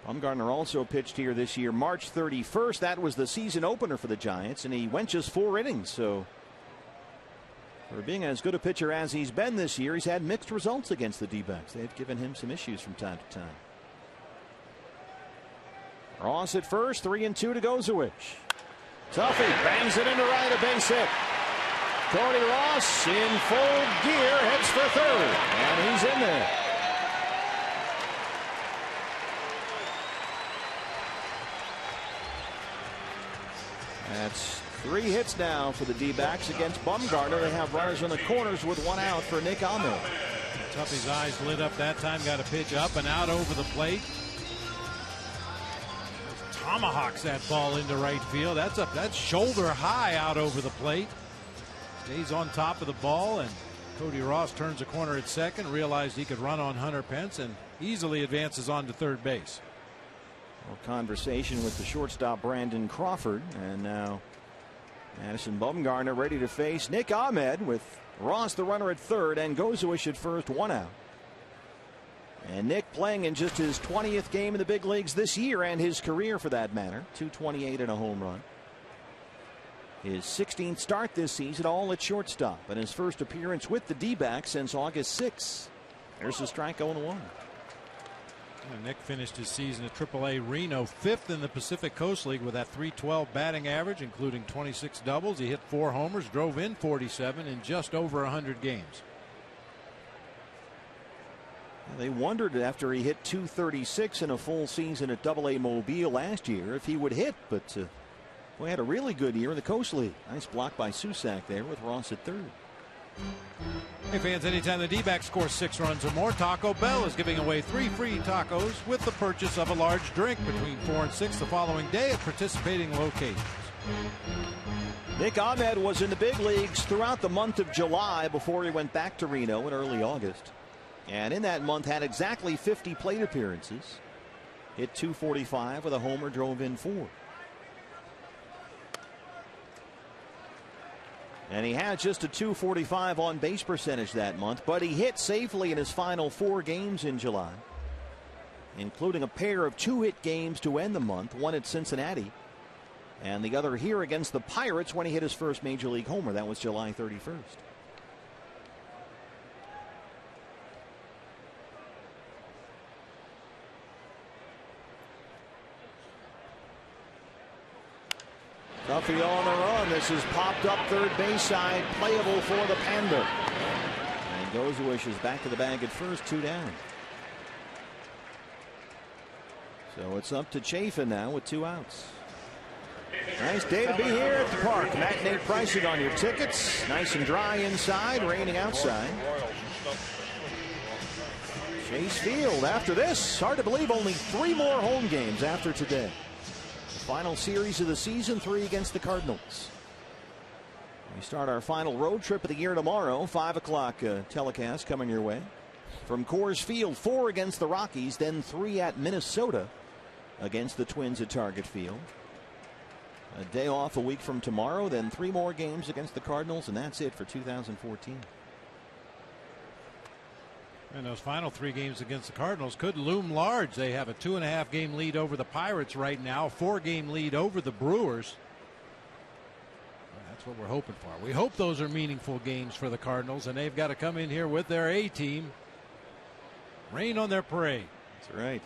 Bumgarner also pitched here this year March 31st. That was the season opener for the Giants, and he went just 4 innings. So for being as good a pitcher as he's been this year, he's had mixed results against the D-backs. They've given him some issues from time to time. Ross at first, 3-2 to Gozuish. Tuffy bangs it into right, a base hit. Cody Ross in full gear, heads for third, and he's in there. That's 3 hits now for the D-backs against Bumgarner. They have runners in the corners with 1 out for Nick Ahmed. Tuffy's eyes lit up that time, got a pitch up and out over the plate. Tomahawks that ball into right field. That's shoulder high out over the plate. Stays on top of the ball, and Cody Ross turns a corner at second, realized he could run on Hunter Pence, and easily advances on to third base. Well, conversation with the shortstop Brandon Crawford, and now Madison Bumgarner ready to face Nick Ahmed with Ross the runner at third and Gozuish at first, 1 out. And Nick playing in just his 20th game in the big leagues this year, and his career for that matter. 228 and a home run. His 16th start this season, all at shortstop, and his first appearance with the D-backs since August 6th. There's a strike, 0-1. Nick finished his season at AAA Reno, 5th in the Pacific Coast League with that .312 batting average, including 26 doubles. He hit 4 homers, drove in 47 in just over 100 games. They wondered after he hit .236 in a full season at AA Mobile last year if he would hit, but we had a really good year in the Coast League. Nice block by Susac there with Ross at third. Hey fans, anytime the D-backs score 6 runs or more, Taco Bell is giving away 3 free tacos with the purchase of a large drink between 4 and 6 the following day at participating locations. Nick Ahmed was in the big leagues throughout the month of July before he went back to Reno in early August. And in that month had exactly 50 plate appearances. Hit .245 with a homer, drove in 4. And he had just a .245 on base percentage that month, but he hit safely in his final 4 games in July, including a pair of 2-hit games to end the month, one at Cincinnati and the other here against the Pirates when he hit his first major league homer. That was July 31st. Tuffy on the run. This is popped up third base side, playable for the Panda. And Gozuish is back to the bag at first, 2 down. So it's up to Chafin now with 2 outs. Nice day to be here at the park. Matinee pricing on your tickets. Nice and dry inside, raining outside. Chase Field after this. Hard to believe only 3 more home games after today. The final series of the season, 3 against the Cardinals. We start our final road trip of the year tomorrow. 5 o'clock telecast coming your way. From Coors Field, 4 against the Rockies, then 3 at Minnesota against the Twins at Target Field. A day off a week from tomorrow, then 3 more games against the Cardinals, and that's it for 2014. And those final 3 games against the Cardinals could loom large. They have a 2.5 game lead over the Pirates right now, 4 game lead over the Brewers. That's what we're hoping for. We hope those are meaningful games for the Cardinals, and they've got to come in here with their A team. Rain on their parade. That's right.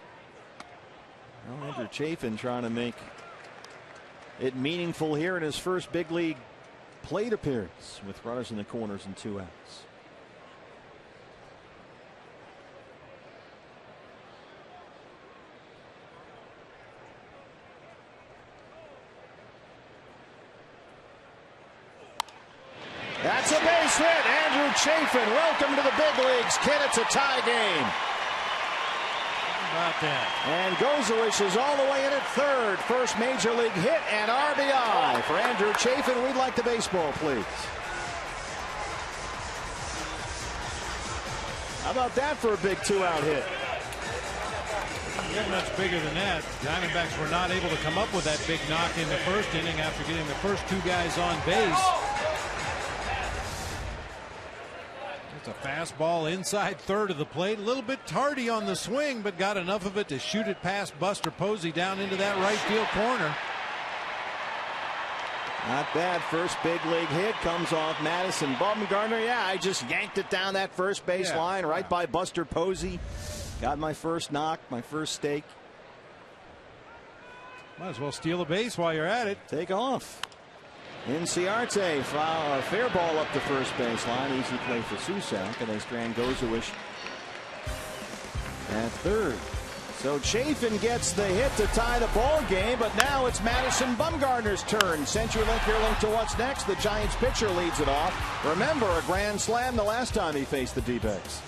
Well, Andrew Chafin trying to make it meaningful here in his first big league plate appearance with runners in the corners and 2 outs. That's a base hit. Andrew Chafin, welcome to the big leagues, kid. It's a tie game. About that. And Gozowish is all the way in at third. First major league hit and RBI for Andrew Chafin. We'd like the baseball, please. How about that for a big 2-out hit? Not much bigger than that. Diamondbacks were not able to come up with that big knock in the first inning after getting the first 2 guys on base. A fastball inside third of the plate, a little bit tardy on the swing, but got enough of it to shoot it past Buster Posey down into that right field corner. Not bad. First big league hit comes off Madison Bumgarner. Yeah, I just yanked it down that first base line right by Buster Posey. Got my first knock, my first stake. Might as well steal a base while you're at it. Take off. Inciarte, foul, fair ball up the first baseline. Easy play for Susak, and they strand Gozowish at third. So Chafin gets the hit to tie the ball game, but now it's Madison Bumgarner's turn. CenturyLink, your link to what's next. The Giants pitcher leads it off. Remember, a grand slam the last time he faced the D-backs.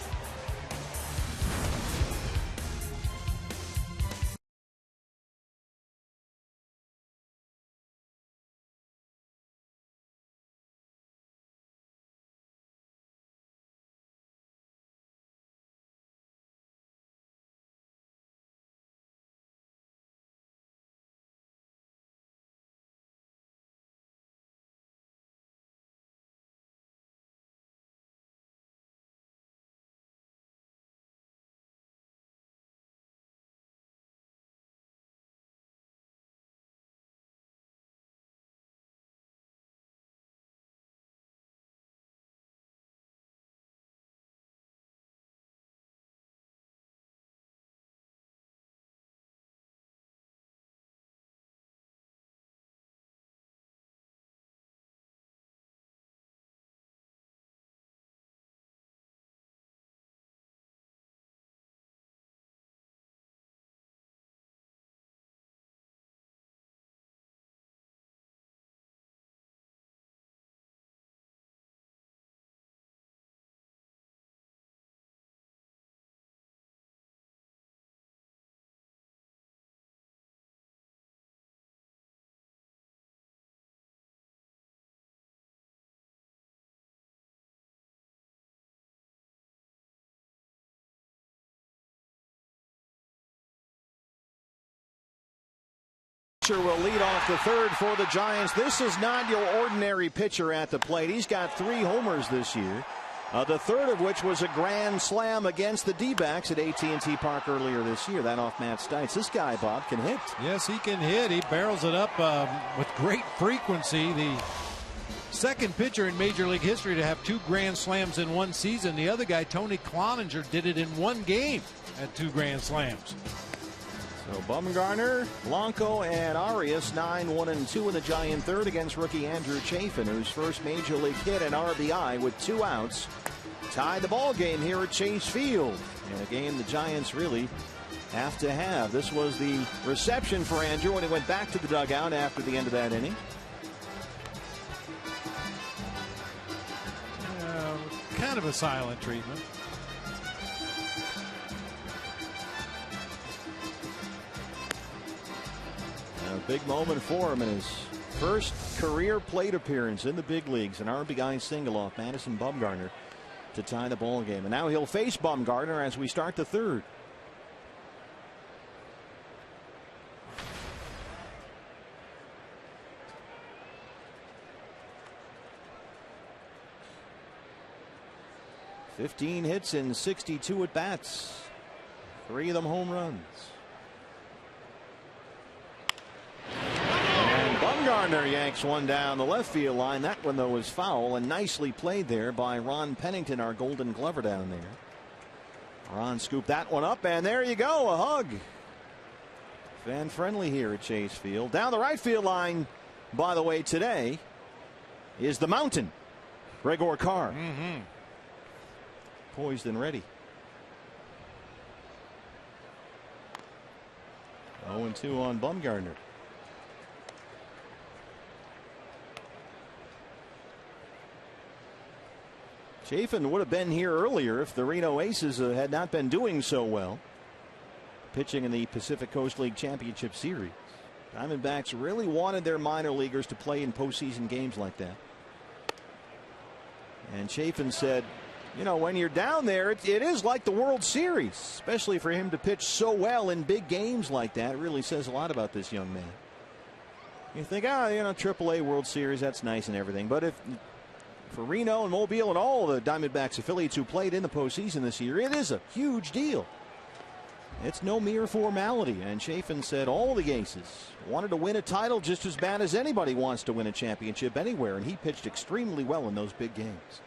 Will lead off the third for the Giants. This is not your ordinary pitcher at the plate. He's got 3 homers this year. The third of which was a grand slam against the D-backs at AT&T Park earlier this year. That off Matt Stites. This guy, Bob, can hit. Yes, he can hit. He barrels it up with great frequency. The second pitcher in Major League history to have 2 grand slams in one season. The other guy, Tony Cloninger, did it in 1 game at 2 grand slams. So Bumgarner, Blanco, and Arias 9-1-2 in the Giant third against rookie Andrew Chafin, whose first major league hit and RBI with 2 outs tied the ball game here at Chase Field. In a game the Giants really have to have. This was the reception for Andrew when he went back to the dugout after the end of that inning. Kind of a silent treatment. A big moment for him in his first career plate appearance in the big leagues. An RBI single off Madison Bumgarner to tie the ball game. And now he'll face Bumgarner as we start the third. "15 hits in 62 at bats. 3 of them home runs." And Bumgarner yanks one down the left field line. That one, though, was foul and nicely played there by Ron Pennington, our Golden Glover down there. Ron scooped that one up, and there you go, a hug. Fan friendly here at Chase Field. Down the right field line, by the way, today is the Mountain, Gregor Carr. Poised and ready. 0-2 on Bumgarner. Chafin would have been here earlier if the Reno Aces had not been doing so well, pitching in the Pacific Coast League Championship Series. Diamondbacks really wanted their minor leaguers to play in postseason games like that. And Chafin said, you know, when you're down there, it is like the World Series, especially for him to pitch so well in big games like that. It really says a lot about this young man. You think, you know, AAA World Series, that's nice and everything. But if for Reno and Mobile and all the Diamondbacks affiliates who played in the postseason this year, it is a huge deal. It's no mere formality. And Chafin said all the Aces wanted to win a title just as bad as anybody wants to win a championship anywhere. And he pitched extremely well in those big games.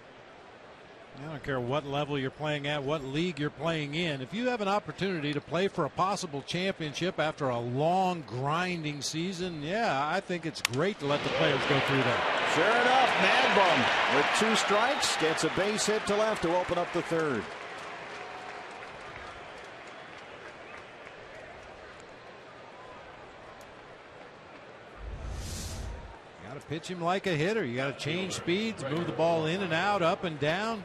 I don't care what level you're playing at, what league you're playing in. If you have an opportunity to play for a possible championship after a long grinding season, yeah, I think it's great to let the players go through that. Sure enough, Mad Bum with 2 strikes gets a base hit to left to open up the third. Got to pitch him like a hitter. You got to change speeds, move the ball in and out, up and down.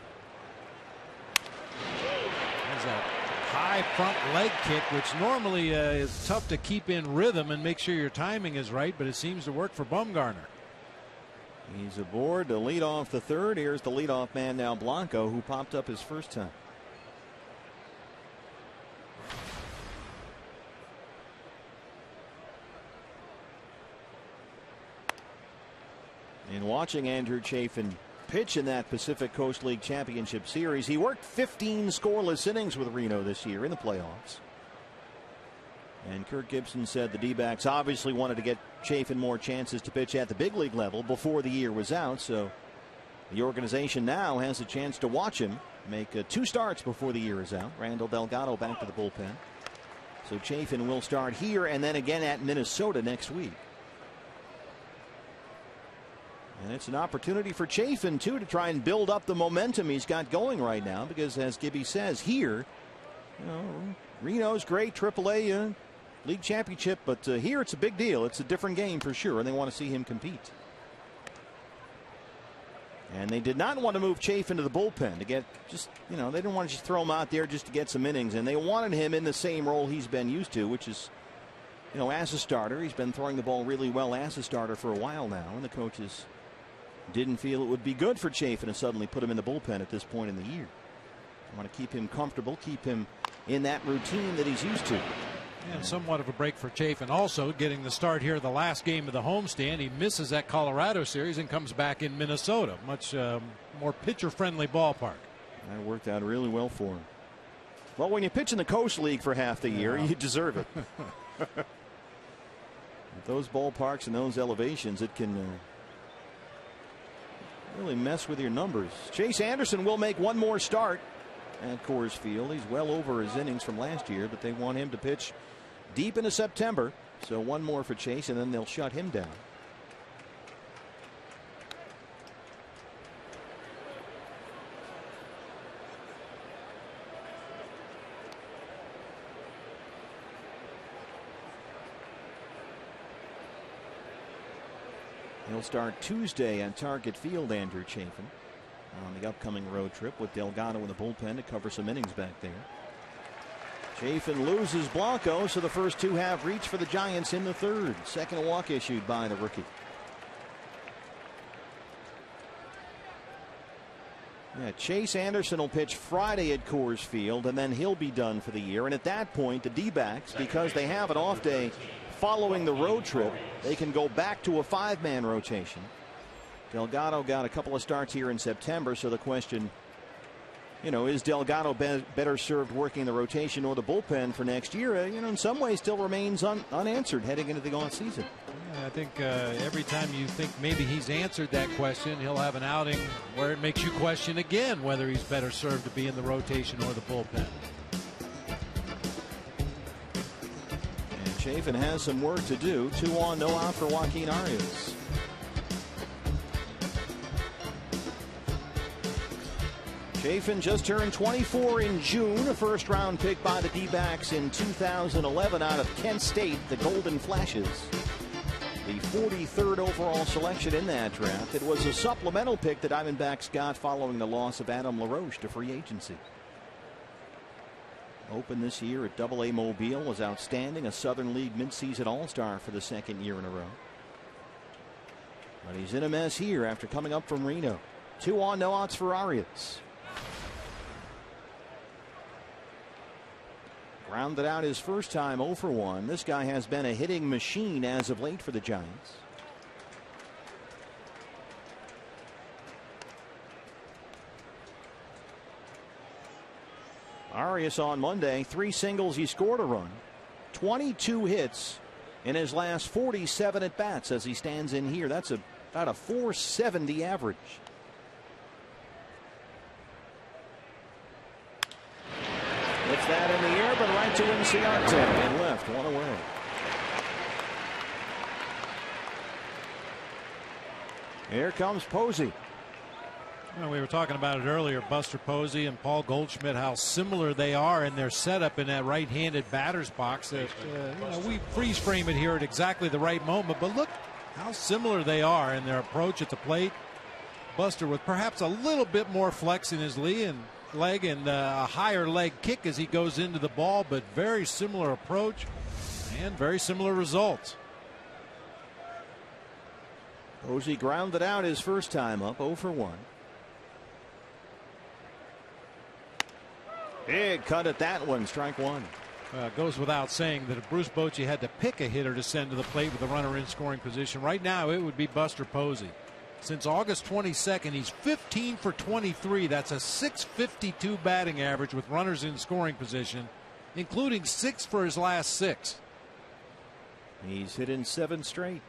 There's a high front leg kick, which normally is tough to keep in rhythm and make sure your timing is right, but it seems to work for Bumgarner. He's aboard to lead off the third. Here's the leadoff man now, Blanco, who popped up his first time. In watching Andrew Chafin pitch in that Pacific Coast League Championship Series, he worked 15 scoreless innings with Reno this year in the playoffs. And Kirk Gibson said the D-backs obviously wanted to get Chafin more chances to pitch at the big league level before the year was out. So the organization now has a chance to watch him make 2 starts before the year is out. Randall Delgado back to the bullpen. So Chafin will start here and then again at Minnesota next week. And it's an opportunity for Chafin, too, to try and build up the momentum he's got going right now, because as Gibby says here, you know, Reno's great, AAA league championship, but here it's a big deal. It's a different game for sure, and they want to see him compete. And they did not want to move Chafin to the bullpen to get just, you know, they didn't want to just throw him out there just to get some innings, and they wanted him in the same role he's been used to, which is, you know, as a starter. He's been throwing the ball really well as a starter for a while now, and the coaches didn't feel it would be good for Chafin to suddenly put him in the bullpen at this point in the year. I want to keep him comfortable, keep him in that routine that he's used to. And somewhat of a break for Chafin, also getting the start here the last game of the homestand. He misses that Colorado series and comes back in Minnesota, much more pitcher friendly ballpark. That worked out really well for him. Well, when you pitch in the Coast League for half the year, you deserve it. With those ballparks and those elevations, it can really mess with your numbers. Chase Anderson will make one more start at Coors Field. He's well over his innings from last year, but they want him to pitch deep into September. So one more for Chase, and then they'll shut him down. He'll start Tuesday at Target Field, Andrew Chafin, on the upcoming road trip with Delgado in the bullpen to cover some innings back there. Chafin loses Blanco, so the first two have reached for the Giants in the third. Second walk issued by the rookie. Yeah, Chase Anderson will pitch Friday at Coors Field, and then he'll be done for the year. And at that point, the D-backs, because they have an off day following the road trip, they can go back to a 5-man rotation. Delgado got a couple of starts here in September, so the question, is Delgado better served working the rotation or the bullpen for next year? In some ways still remains unanswered heading into the offseason. I think every time you think maybe he's answered that question, he'll have an outing where it makes you question again whether he's better served to be in the rotation or the bullpen. And Chafin has some work to do. 2 on, no out for Joaquin Arias. Chafin just turned 24 in June, a first-round pick by the D-backs in 2011 out of Kent State, the Golden Flashes. The 43rd overall selection in that draft. It was a supplemental pick the Diamondbacks got following the loss of Adam LaRoche to free agency. Opened this year at AA Mobile, was outstanding, a Southern League midseason All-Star for the second year in a row. But he's in a mess here after coming up from Reno. 2 on, no outs for Arias. Grounded out his first time 0 for 1. This guy has been a hitting machine as of late for the Giants. Arias on Monday, 3 singles, he scored a run. 22 hits in his last 47 at bats as he stands in here. That's about a .470 average. It's that in the air, but right to Inciarte and left, 1 away. Here comes Posey. We were talking about it earlier, Buster Posey and Paul Goldschmidt, how similar they are in their setup in that right-handed batter's box. That we freeze frame it here at exactly the right moment, but look how similar they are in their approach at the plate. Buster with perhaps a little bit more flex in his leg and a higher leg kick as he goes into the ball, but very similar approach and very similar results. Posey grounded out his first time up, 0 for 1. Big cut at that one, strike 1. It goes without saying that if Bruce Bochy had to pick a hitter to send to the plate with a runner in scoring position, right now it would be Buster Posey. Since August 22nd, he's 15 for 23. That's a .652 batting average with runners in scoring position, including 6 for his last 6. He's hit in 7 straight.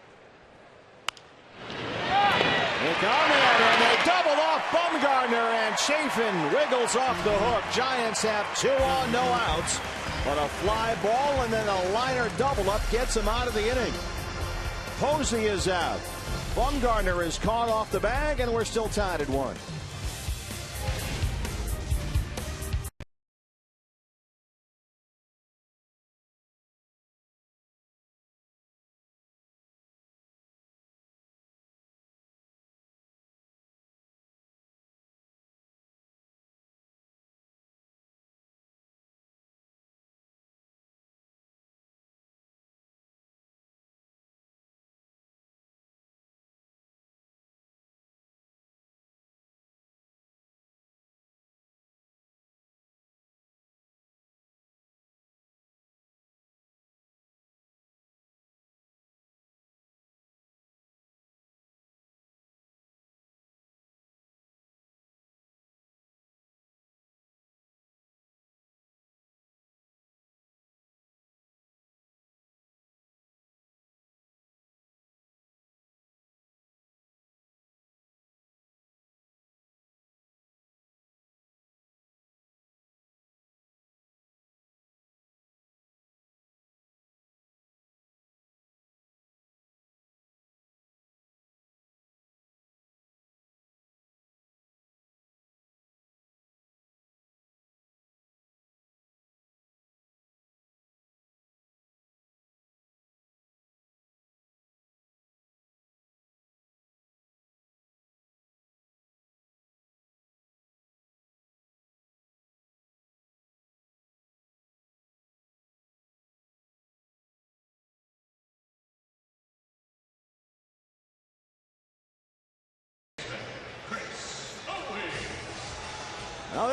Look on there, and they doubled off Bumgarner, and Chafin wiggles off the hook. Giants have 2 on, no outs, but a fly ball and then a liner double up gets him out of the inning. Posey is out. Bumgarner is caught off the bag, and we're still tied at 1.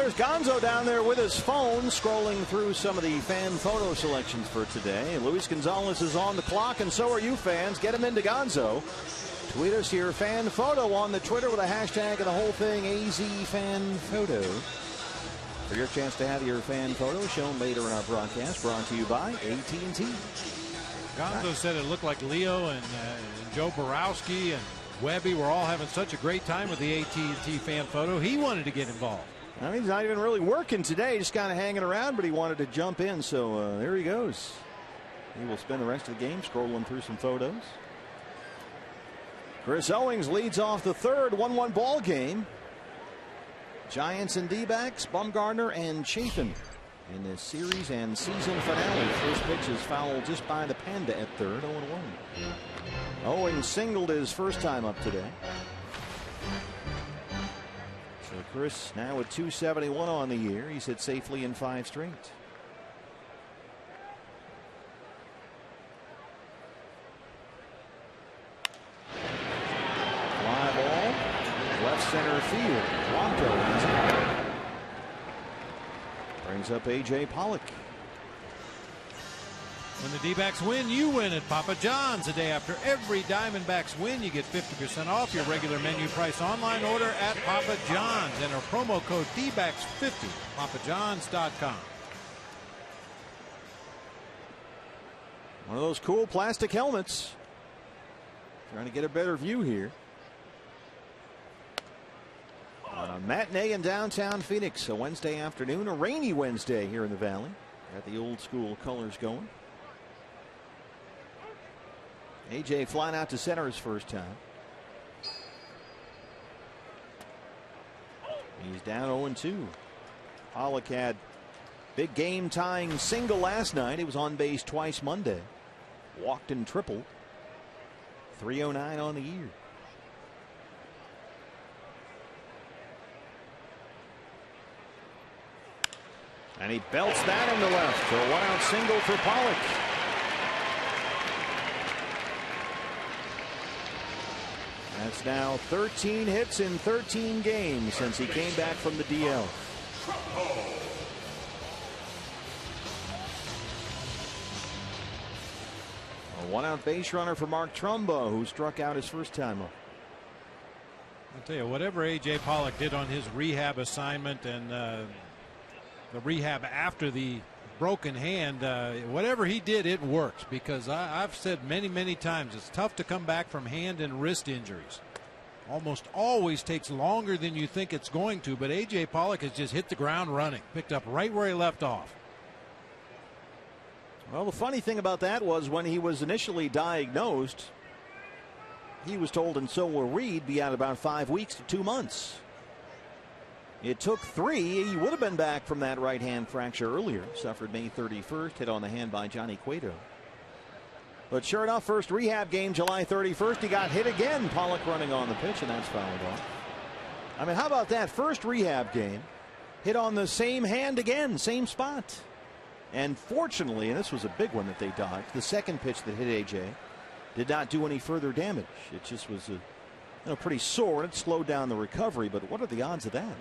there's Gonzo down there with his phone, scrolling through some of the fan photo selections for today. Luis Gonzalez is on the clock, and so are you fans. Get him into Gonzo. Tweet us your fan photo on the Twitter with a hashtag and the whole thing, AZFanPhoto. For your chance to have your fan photo shown later in our broadcast, brought to you by AT&T. Gonzo said it looked like Leo and Joe Borowski and Webby were all having such a great time with the AT&T fan photo. He wanted to get involved. I mean, he's not even really working today, just kind of hanging around, but he wanted to jump in, so there he goes. He will spend the rest of the game scrolling through some photos. Chris Owings leads off the third, 1-1 ball game. Giants and D-backs, Bumgarner and Chapin in this series and season finale. First pitch is fouled just by the Panda at third, 0-1. Owings singled his first time up today. So Chris now with 271 on the year. He's hit safely in 5 straight. Fly ball, left center field. Toronto has it. Brings up A.J. Pollock. When the D-backs win, you win at Papa John's. The day after every Diamondbacks win, you get 50% off your regular menu price online order at Papa John's. Enter promo code D-backs50, papajohns.com. One of those cool plastic helmets. Trying to get a better view here. A matinee in downtown Phoenix, a Wednesday afternoon, a rainy Wednesday here in the Valley. Got the old school colors going. AJ flying out to center his first time. He's down 0-2. Pollock had big game tying single last night. He was on base twice Monday. Walked and tripled. 309 on the year. And he belts that into left. So a 1-out single for Pollock. That's now 13 hits in 13 games since he came back from the DL. A 1-out base runner for Mark Trumbo, who struck out his first time up. I'll tell you, whatever A.J. Pollock did on his rehab assignment and the rehab after the broken hand, whatever he did, it works, because I've said many times it's tough to come back from hand and wrist injuries. Almost always takes longer than you think it's going to, but A.J. Pollock has just hit the ground running, picked up right where he left off. Well, the funny thing about that was when he was initially diagnosed, he was told, and so were we, he'd be out about 5 weeks to 2 months. It took 3. He would have been back from that right hand fracture earlier. Suffered May 31st, hit on the hand by Johnny Cueto. But sure enough, first rehab game July 31st, he got hit again. Pollock running on the pitch, and that's fouled off. I mean, how about that? First rehab game, hit on the same hand again, same spot. And fortunately, and this was a big one that they dodged, the second pitch that hit AJ did not do any further damage. It just was pretty sore, and it slowed down the recovery. But what are the odds of that?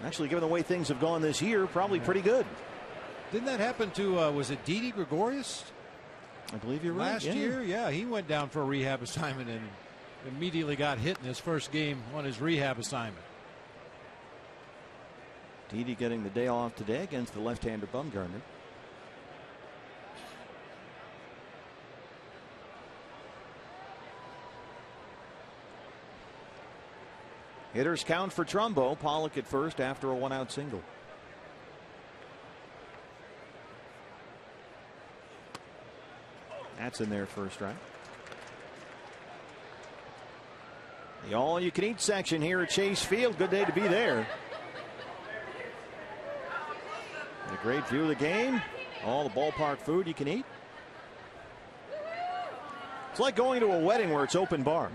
Actually, given the way things have gone this year, probably pretty good. Didn't that happen to, was it Didi Gregorius? I believe you're right. Last year, yeah, he went down for a rehab assignment and immediately got hit in his first game on his rehab assignment. Didi getting the day off today against the left-hander Bumgarner. Hitters count for Trumbo. Pollock at first after a 1-out single. That's in there for a strike. The all-you-can-eat section here at Chase Field. Good day to be there. A great view of the game. All the ballpark food you can eat. It's like going to a wedding where it's open bar.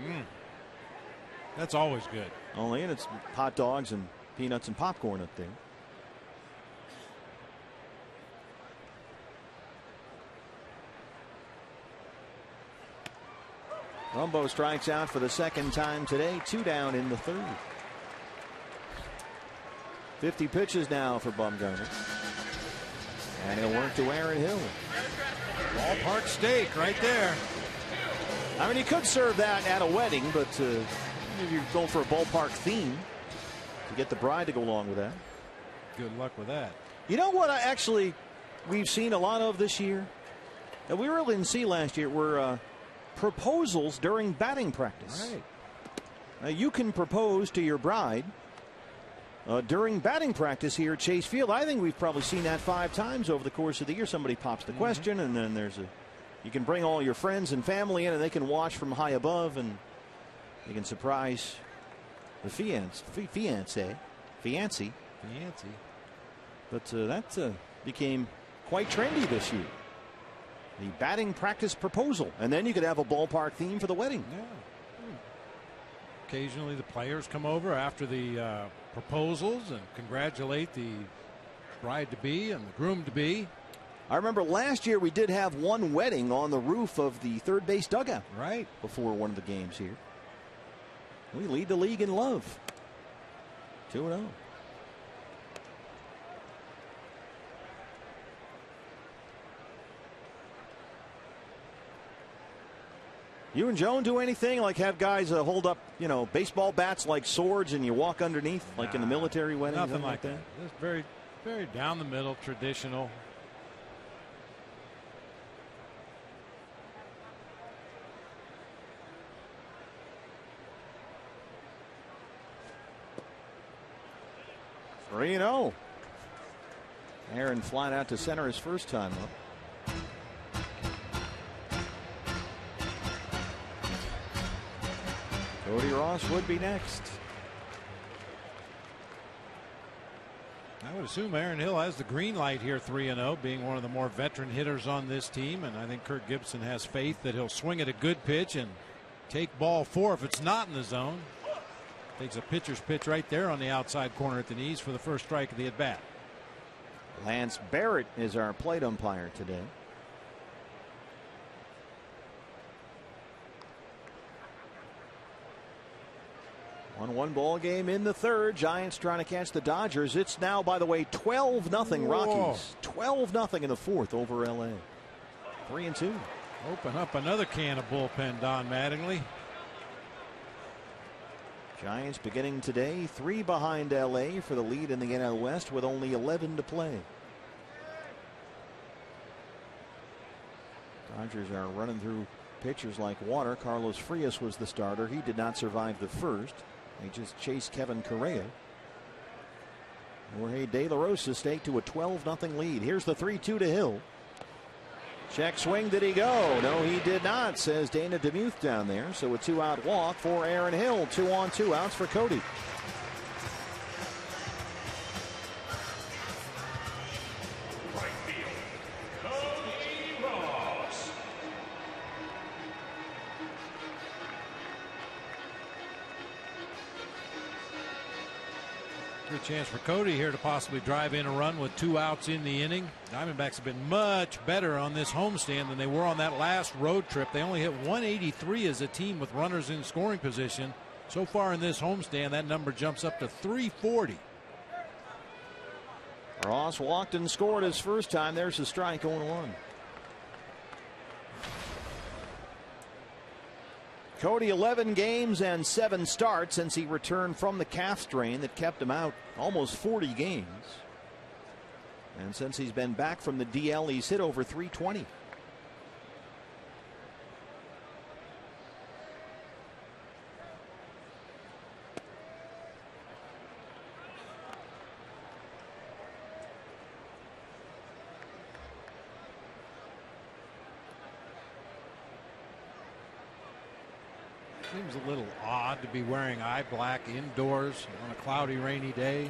That's always good. Only, and it's hot dogs and peanuts and popcorn up there. Trumbo strikes out for the second time today. 2 down in the third. 50 pitches now for Bumgarner. And he'll work to Aaron Hill. Ballpark steak right there. I mean, you could serve that at a wedding, but maybe you're going for a ballpark theme to get the bride to go along with that. Good luck with that. You know what we've seen a lot of this year that we really didn't see last year were proposals during batting practice. Right. Now, you can propose to your bride during batting practice here at Chase Field. I think we've probably seen that 5 times over the course of the year. Somebody pops the question, and then you can bring all your friends and family in, and they can watch from high above, and you can surprise the fiancé. But that became quite trendy this year. The batting practice proposal, and then you could have a ballpark theme for the wedding. Yeah. Occasionally the players come over after the proposals and congratulate the bride-to-be and the groom-to-be. I remember last year we did have one wedding on the roof of the third base dugout. Right. Before one of the games here. We lead the league in love. 2-0. You and Joan do anything like have guys hold up, baseball bats like swords and you walk underneath like in the military weddings? Nothing like that. It's very, very down the middle, traditional. Aaron flying out to center his first time up. Cody Ross would be next. I would assume Aaron Hill has the green light here, 3-0, being one of the more veteran hitters on this team. And I think Kirk Gibson has faith that he'll swing at a good pitch and take ball 4 if it's not in the zone. Takes a pitcher's pitch right there on the outside corner at the knees for the first strike of the at-bat. Lance Barrett is our plate umpire today. 1-1 ball game in the third. Giants trying to catch the Dodgers. It's now, by the way, 12-0 Rockies. 12-0 in the fourth over LA. 3-2. Open up another can of bullpen, Don Mattingly. Giants beginning today 3 behind LA for the lead in the NL West with only 11 to play. Dodgers are running through pitchers like water. Carlos Frias was the starter. He did not survive the first. They just chased Kevin Correa. Jorge De La Rosa staked to a 12-0 lead. Here's the 3-2 to Hill. Check swing. Did he go? No, he did not, says Dana DeMuth down there. So a 2-out walk for Aaron Hill. 2 on 2 outs for Cody. Right field, Cody Ross. Good chance for Cody here to possibly drive in a run with 2 outs in the inning. Diamondbacks have been much better on this homestand than they were on that last road trip. They only hit 183 as a team with runners in scoring position. So far in this homestand, that number jumps up to 340. Ross walked and scored his first time. There's a strike, 0-1. Cody 11 games and 7 starts since he returned from the calf strain that kept him out almost 40 games. And since he's been back from the DL, he's hit over 320. Seems a little odd to be wearing eye black indoors on a cloudy, rainy day.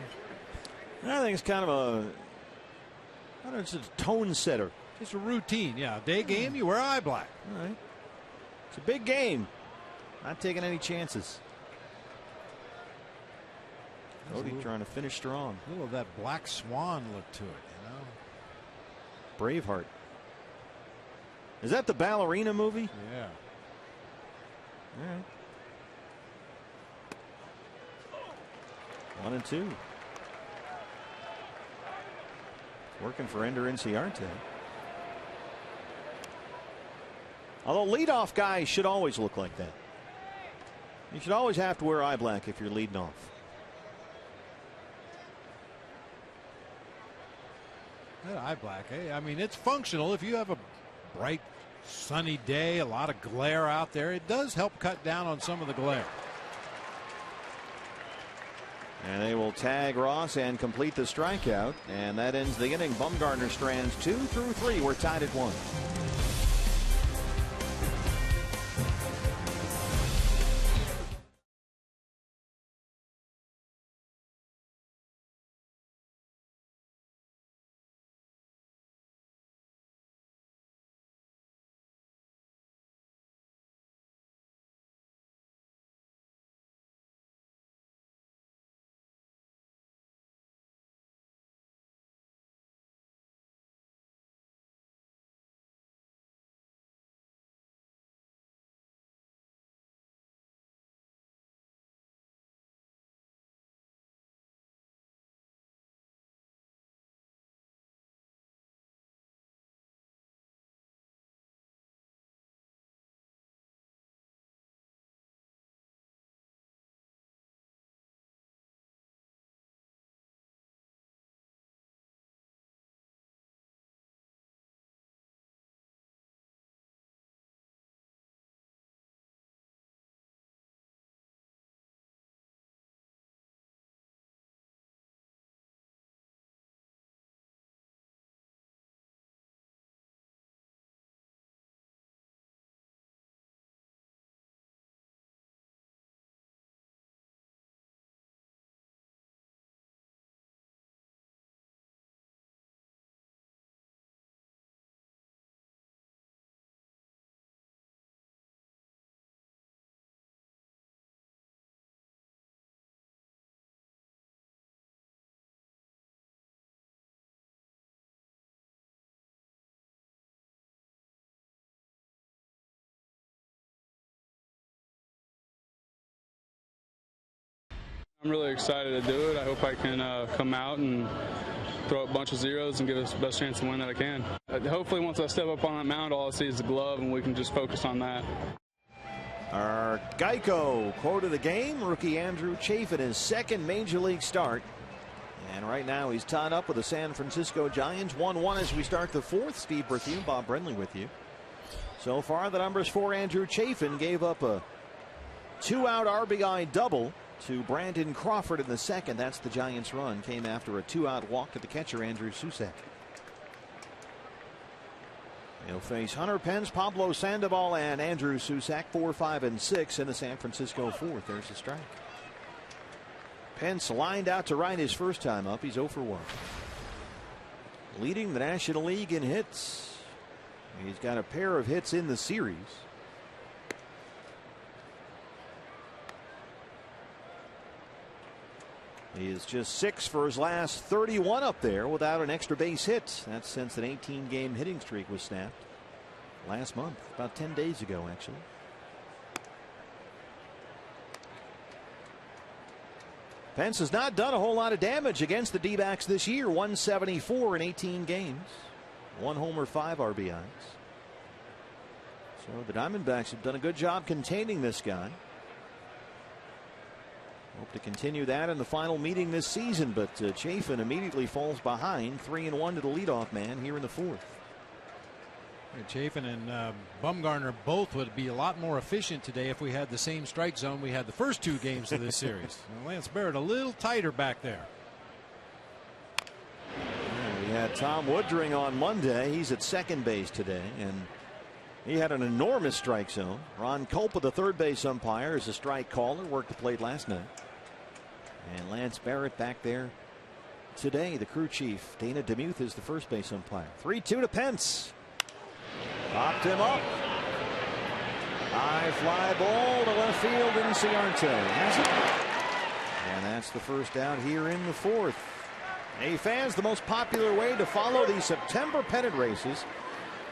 I think it's kind of I don't know, it's a tone setter. It's a routine. Yeah, day game, you wear eye black. All right. It's a big game. Not taking any chances. Cody trying to finish strong. A little of that Black Swan look to it, Braveheart. Is that the ballerina movie? Yeah. All right. 1-2. working for Ender Inciarte. Although leadoff guys should always look like that. You should always have to wear eye black if you're leading off. That eye black, hey, I mean, it's functional. If you have a bright, sunny day, a lot of glare out there, it does help cut down on some of the glare. And they will tag Ross and complete the strikeout, and that ends the inning. Bumgarner strands 2 through 3. We're tied at 1. I'm really excited to do it. I hope I can come out and throw a bunch of zeros and give us the best chance to win that I can. Hopefully once I step up on that mound, all I see is the glove and we can just focus on that. Our Geico quote of the game, rookie Andrew Chafin, his second major league start. And right now he's tied up with the San Francisco Giants. 1-1 as we start the fourth. Steve Berthune, Bob Brenly with you. So far the numbers for Andrew Chafin: gave up a 2-out RBI double to Brandon Crawford in the second. That's the Giants' run. Came after a 2-out walk to the catcher, Andrew Susac. He'll face Hunter Pence, Pablo Sandoval, and Andrew Susac. 4, 5, and 6 in the San Francisco fourth. There's a strike. Pence lined out to right his first time up. He's 0 for 1. Leading the National League in hits. He's got a pair of hits in the series. He is just 6 for his last 31 up there without an extra base hit. That's since an 18-game hitting streak was snapped last month, about 10 days ago, actually. Pence has not done a whole lot of damage against the D-backs this year. 174 in 18 games. 1 homer, 5 RBIs. So the Diamondbacks have done a good job containing this guy. Hope to continue that in the final meeting this season, but Chafin immediately falls behind. 3-1 to the leadoff man here in the fourth. Chafin and Bumgarner both would be a lot more efficient today if we had the same strike zone we had the first 2 games of this series. Lance Barrett a little tighter back there. Yeah, we had Tom Woodring on Monday. He's at second base today, and he had an enormous strike zone. Ron Culpa, the third base umpire, is a strike caller. Worked the plate last night. And Lance Barrett back there today. The crew chief, Dana DeMuth, is the first base umpire. 3-2 to Pence. Popped him up. High fly ball to left field. Inciarte has it. And that's the first out here in the fourth. Hey fans, the most popular way to follow the September pennant races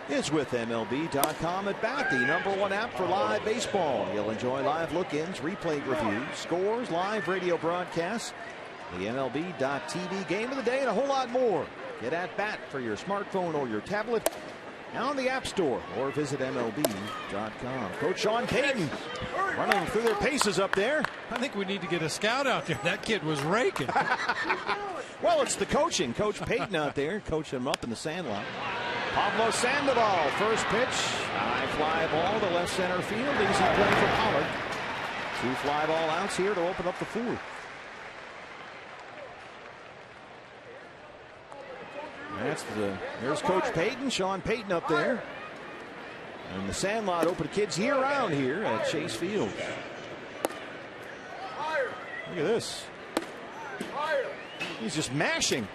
is with MLB.com at Bat, the #1 app for live baseball. You'll enjoy live look-ins, replay reviews, scores, live radio broadcasts, the MLB.TV game of the day, and a whole lot more. Get at bat for your smartphone or your tablet on the App Store or visit MLB.com. Coach Sean Payton running through their paces up there. I think we need to get a scout out there. That kid was raking. Well, it's the coaching. Coach Payton out there coaching him up in the sandlot. Pablo Sandoval, first pitch. High fly ball to left center field. Easy play for Pollock. 2 fly ball outs here to open up the 4th. There's Coach Payton, Sean Payton up there. And the sandlot open to kids year-round here at Chase Field. Look at this. He's just mashing.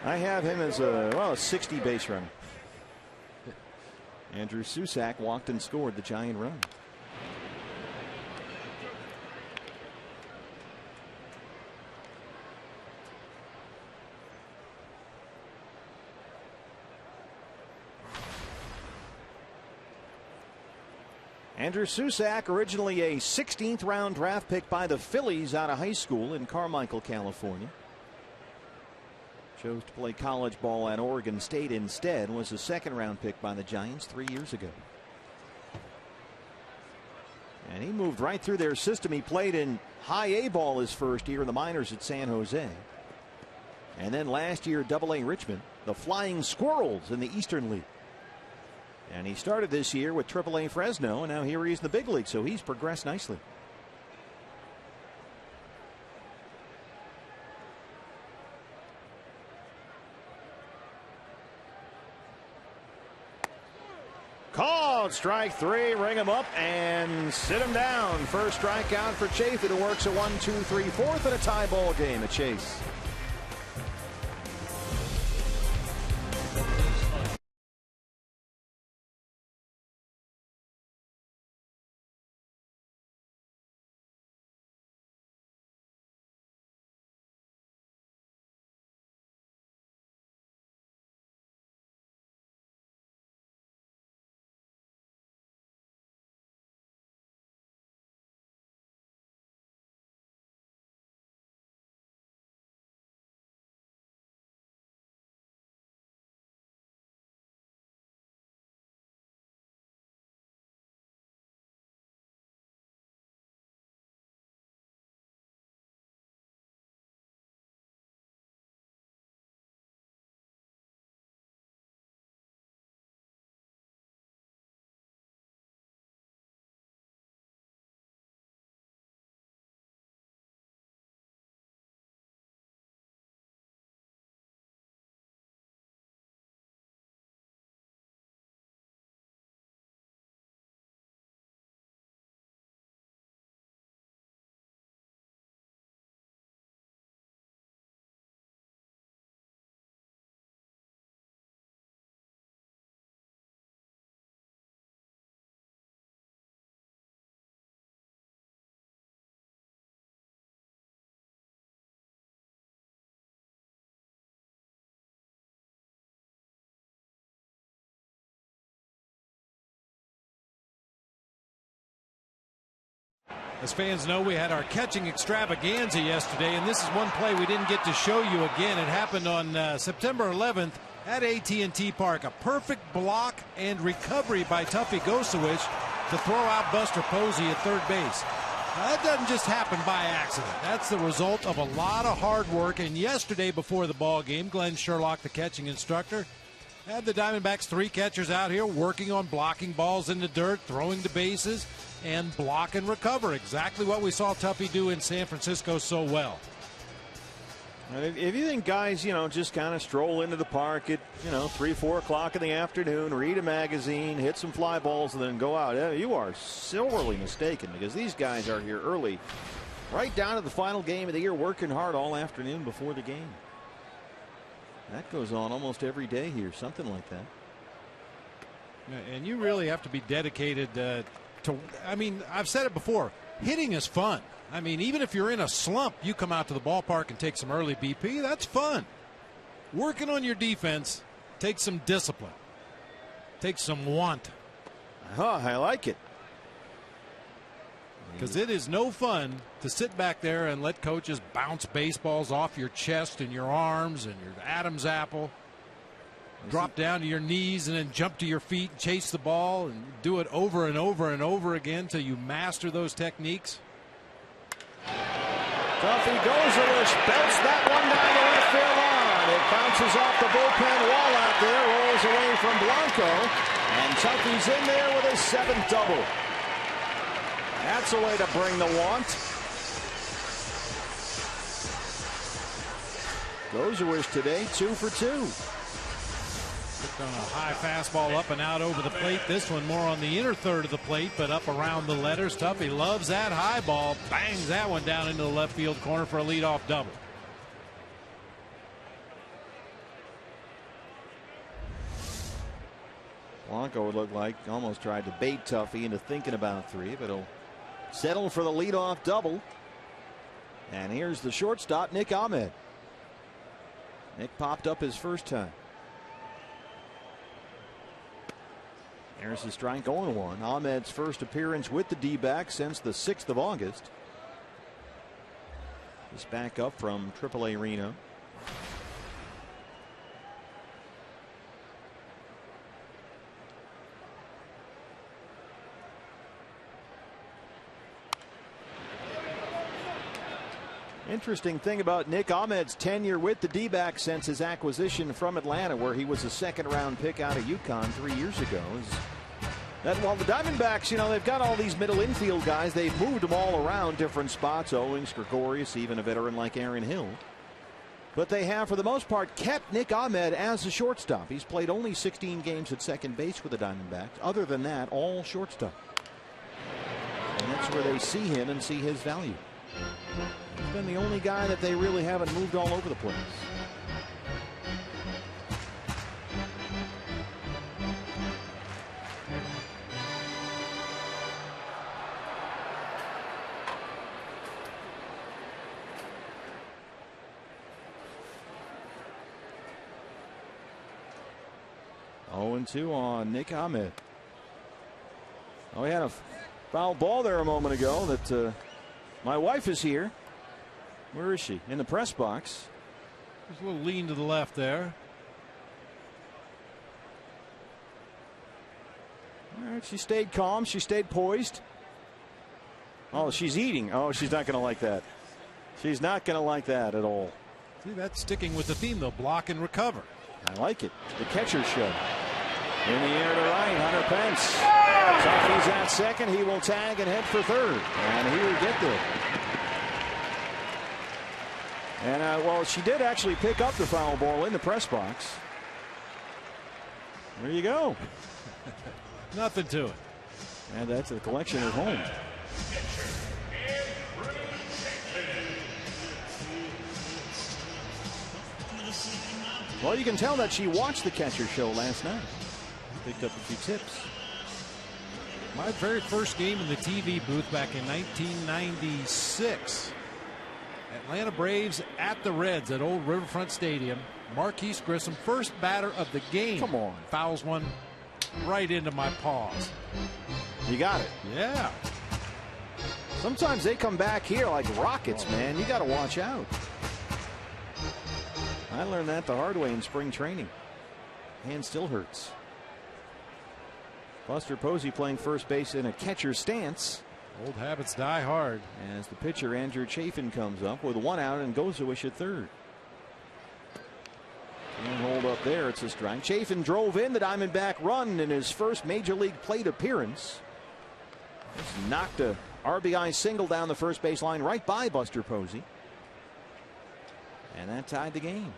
I have him as a 60 base runner. Andrew Susac walked and scored the Giant run. Andrew Susac, originally a 16th round draft pick by the Phillies out of high school in Carmichael, California. Chose to play college ball at Oregon State instead. Was a 2nd round pick by the Giants 3 years ago. And he moved right through their system. He played in high A ball his first year in the minors at San Jose. And then last year AA Richmond, the Flying Squirrels in the Eastern League. And he started this year with AAA Fresno, and now here he is in the big league, so he's progressed nicely. Called strike 3, ring him up and sit him down. First strikeout for Chafin, who works a 1-2-3-4th in a tie ball game at Chase. As fans know, we had our catching extravaganza yesterday, and this is one play we didn't get to show you again. It happened on September 11th at AT&T Park. A perfect block and recovery by Tuffy Gosewich to throw out Buster Posey at third base. Now, that doesn't just happen by accident. That's the result of a lot of hard work. And yesterday before the ball game, Glenn Sherlock, the catching instructor, had the Diamondbacks 3 catchers out here working on blocking balls in the dirt, throwing the bases, and block and recover. Exactly what we saw Tuffy do in San Francisco so well. If you think guys, just kind of stroll into the park at, 3, 4 o'clock in the afternoon, read a magazine, hit some fly balls, and then go out, you are sorely mistaken, because these guys are here early, right down to the final game of the year, working hard all afternoon before the game. That goes on almost every day here, something like that. And you really have to be dedicated to, I've said it before, hitting is fun. Even if you're in a slump, you come out to the ballpark and take some early BP, that's fun. Working on your defense takes some discipline, takes some want, I like it. Because it is no fun to sit back there and let coaches bounce baseballs off your chest and your arms and your Adam's apple. Drop down to your knees and then jump to your feet and chase the ball and do it over and over and over again until you master those techniques. Duffy Gozawish belts that one down the left field line. It bounces off the bullpen wall out there, rolls away from Blanco, and Tuffy's in there with his 7th double. That's a way to bring the want. Gozawish today 2 for 2. Looked on a high fastball up and out over the plate. This one more on the inner third of the plate, but up around the letters. Tuffy loves that high ball. Bangs that one down into the left field corner for a leadoff double. Blanco would look like almost tried to bait Tuffy into thinking about 3, but he'll settle for the leadoff double. And here's the shortstop, Nick Ahmed. Nick popped up his first time. There's the strike, 0-1. Ahmed's first appearance with the D-backs since the 6th of August. He's back up from AAA Reno. Interesting thing about Nick Ahmed's tenure with the D-backs since his acquisition from Atlanta, where he was a 2nd-round pick out of UConn 3 years ago, is that while the Diamondbacks, you know, they've got all these middle infield guys, they've moved them all around different spots, Owings, Gregorius, even a veteran like Aaron Hill. But they have, for the most part, kept Nick Ahmed as a shortstop. He's played only 16 games at second base with the Diamondbacks. Other than that, all shortstop. And that's where they see him and see his value. He's been the only guy that they really haven't moved all over the place. Oh, 0-2 on Nick Ahmed. Oh, he had a foul ball there a moment ago that my wife is here. Where is she? In the press box. There's a little lean to the left there. All right, she stayed calm. She stayed poised. Oh, she's eating. Oh, she's not going to like that. She's not going to like that at all. See, that's sticking with the theme, though. Block and recover. I like it. The catcher show. In the air to right, Hunter Pence. Tuffy's at second. He will tag and head for third. And he will get there. And, well, she did actually pick up the foul ball in the press box. There you go. Nothing to it. And that's a collection at home. Well, you can tell that she watched the catcher show last night. Picked up a few tips. My very first game in the TV booth back in 1996. Atlanta Braves at the Reds at Old Riverfront Stadium. Marquise Grissom, first batter of the game. Come on. Fouls one right into my paws. You got it. Yeah. Sometimes they come back here like rockets, man. You got to watch out. I learned that the hard way in spring training. Hand still hurts. Buster Posey playing first base in a catcher stance. Old habits die hard. As the pitcher Andrew Chafin comes up with 1 out and Gozawish at third. And hold up there. It's a strike. Chafin drove in the Diamondback run in his first major league plate appearance. Just knocked a RBI single down the first base line right by Buster Posey. And that tied the game.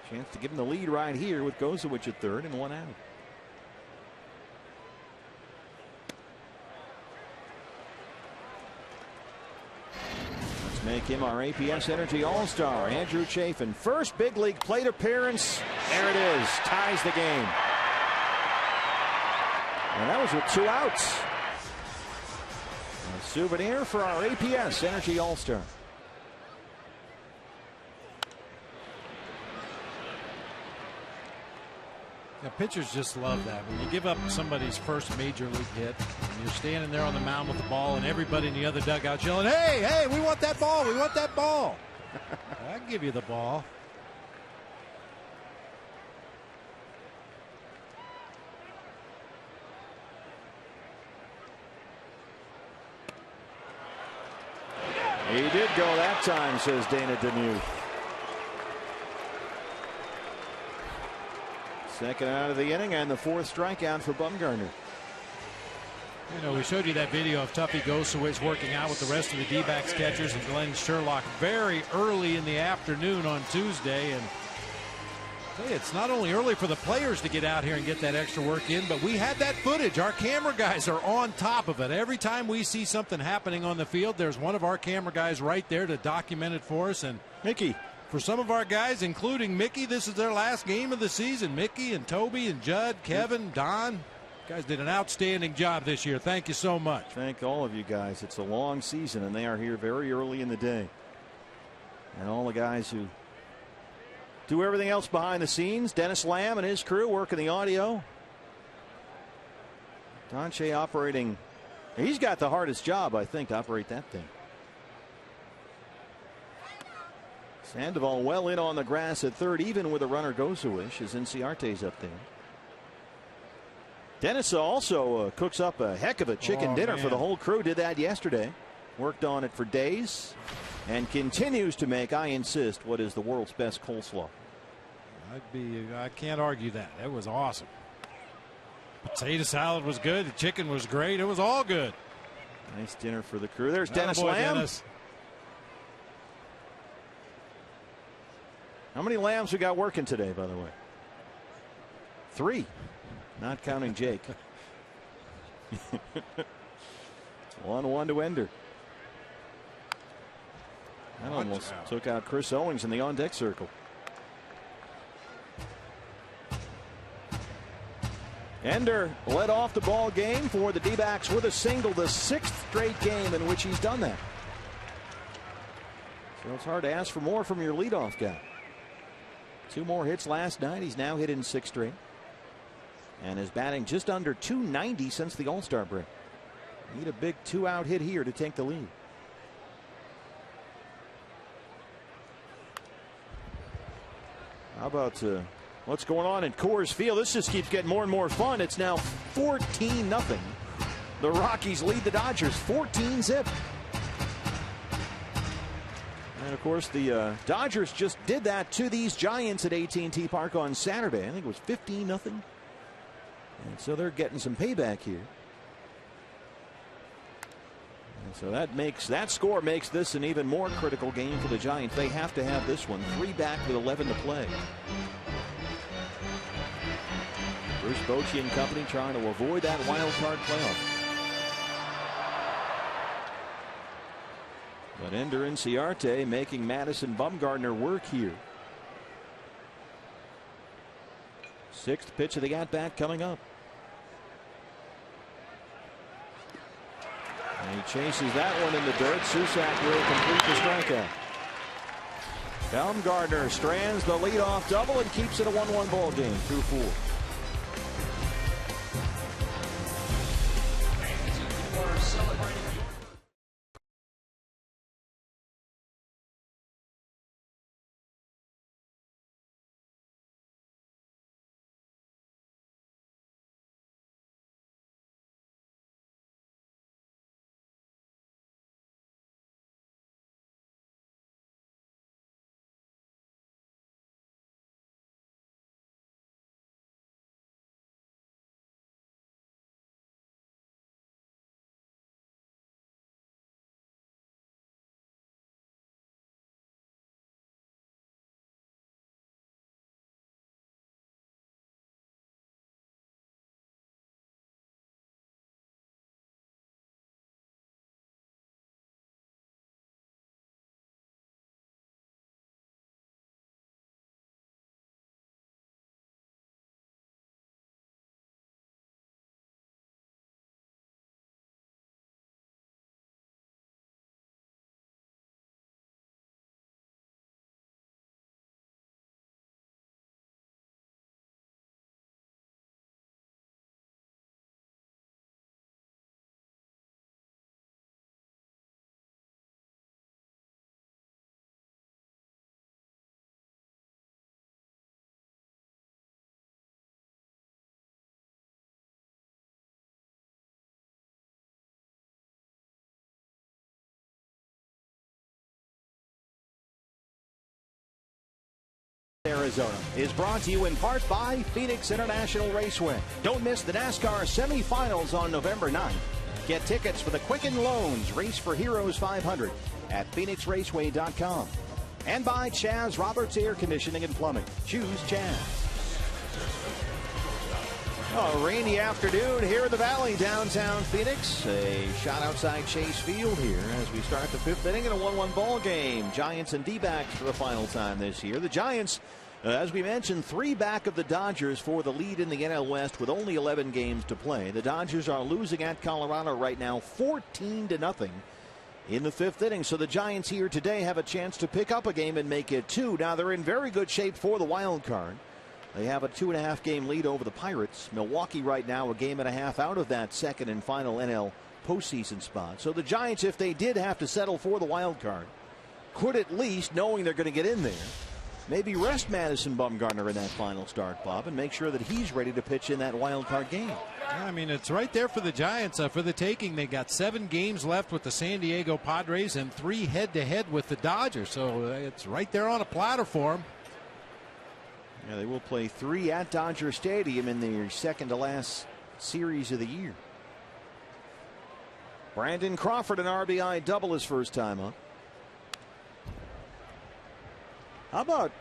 Chance to give him the lead right here with Gozawish at third and 1 out. Let's make him our APS Energy All-Star, Andrew Chafin. First big league plate appearance. There it is. Ties the game. And that was with 2 outs. A souvenir for our APS Energy All-Star. Yeah, pitchers just love that. When you give up somebody's first major league hit, and you're standing there on the mound with the ball, and everybody in the other dugout yelling, "Hey, hey, we want that ball! We want that ball!" I'll give you the ball. He did go that time, says Dana Demuth. Second out of the inning and the fourth strikeout for Bumgarner. You know, we showed you that video of Tuffy Gosewich working out with the rest of the D-backs catchers and Glenn Sherlock very early in the afternoon on Tuesday. And hey, it's not only early for the players to get out here and get that extra work in, but we had that footage. Our camera guys are on top of it. Every time we see something happening on the field, there's one of our camera guys right there to document it for us. And Mickey. For some of our guys, including Mickey, this is their last game of the season. Mickey and Toby and Judd, Kevin, Don. You guys did an outstanding job this year. Thank you so much. Thank all of you guys. It's a long season, and they are here very early in the day. And all the guys who do everything else behind the scenes. Dennis Lamb and his crew working the audio. Don Shea operating. He's got the hardest job, I think, to operate that thing. Sandoval well in on the grass at third, even with a runner Gosewich, as Inciarte's up there. Dennis also cooks up a heck of a chicken dinner for the whole crew. Did that yesterday. Worked on it for days and continues to make, I insist, what is the world's best coleslaw. I can't argue that. That was awesome. Potato salad was good. The chicken was great. It was all good. Nice dinner for the crew. There's Dennis Lamb. Dennis. How many lambs we got working today, by the way? 3, not counting Jake. 1-1 to Ender. That almost took out Chris Owings in the on-deck circle. Ender led off the ball game for the D-backs with a single, the 6th straight game in which he's done that. So it's hard to ask for more from your leadoff guy. 2 more hits last night. He's now hit in 6 straight. And is batting just under .290 since the All-Star break. Need a big 2-out hit here to take the lead. How about what's going on in Coors Field? This just keeps getting more and more fun. It's now 14-0. The Rockies lead the Dodgers 14-zip. And of course, the Dodgers just did that to these Giants at AT&T Park on Saturday. I think it was 15-0. And so they're getting some payback here. And so that score makes this an even more critical game for the Giants. They have to have this one 3 back with 11 to play. Bruce Bochy and company trying to avoid that wild card playoff. But Ender Inciarte making Madison Bumgarner work here. 6th pitch of the at-bat coming up. And he chases that one in the dirt. Susak will complete the strikeout. Bumgarner strands the leadoff double and keeps it a 1-1 ball game through 4. Arizona is brought to you in part by Phoenix International Raceway. Don't miss the NASCAR semifinals on November 9th. Get tickets for the Quicken Loans Race for Heroes 500 at PhoenixRaceway.com. And by Chaz Roberts Air Conditioning and Plumbing. Choose Chaz. A rainy afternoon here in the Valley, downtown Phoenix. A shot outside Chase Field here as we start the fifth inning in a 1-1 ball game. Giants and D-backs for the final time this year. The Giants, as we mentioned, 3 back of the Dodgers for the lead in the NL West with only 11 games to play. The Dodgers are losing at Colorado right now 14-0 in the fifth inning. So the Giants here today have a chance to pick up a game and make it 2. Now they're in very good shape for the wild card. They have a 2.5 game lead over the Pirates. Milwaukee right now a game and a half out of that second and final NL postseason spot. So the Giants, if they did have to settle for the wild card, could at least, knowing they're going to get in there, maybe rest Madison Bumgarner in that final start, Bob, and make sure that he's ready to pitch in that wild card game. Yeah, I mean, it's right there for the Giants for the taking. They got 7 games left with the San Diego Padres and 3 head-to-head with the Dodgers. So it's right there on a platter for them. Yeah, they will play 3 at Dodger Stadium in their second to last series of the year. Brandon Crawford, an RBI double his first time up. How about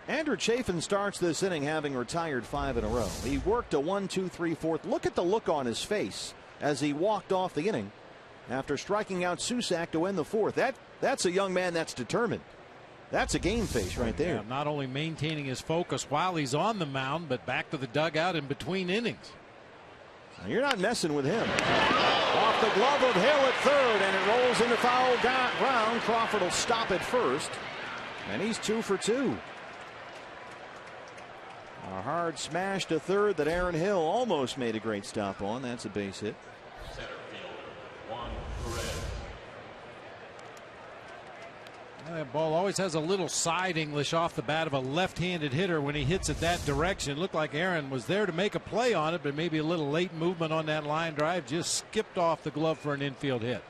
Andrew Chafin starts this inning having retired 5 in a row. He worked a 1-2-3-4. Look at the look on his face as he walked off the inning after striking out Susac to win the 4th. That's a young man that's determined. That's a game face right there. Yeah, not only maintaining his focus while he's on the mound, but back to the dugout in between innings. Now you're not messing with him. Off the glove of Hill at third, and it rolls into foul ground. Crawford will stop at first, and he's 2 for 2. A hard smash to third that Aaron Hill almost made a great stop on. That's a base hit. Center fielder, Juan Perez. That ball always has a little side English off the bat of a left-handed hitter when he hits it that direction. It looked like Aaron was there to make a play on it, but maybe a little late movement on that line drive just skipped off the glove for an infield hit.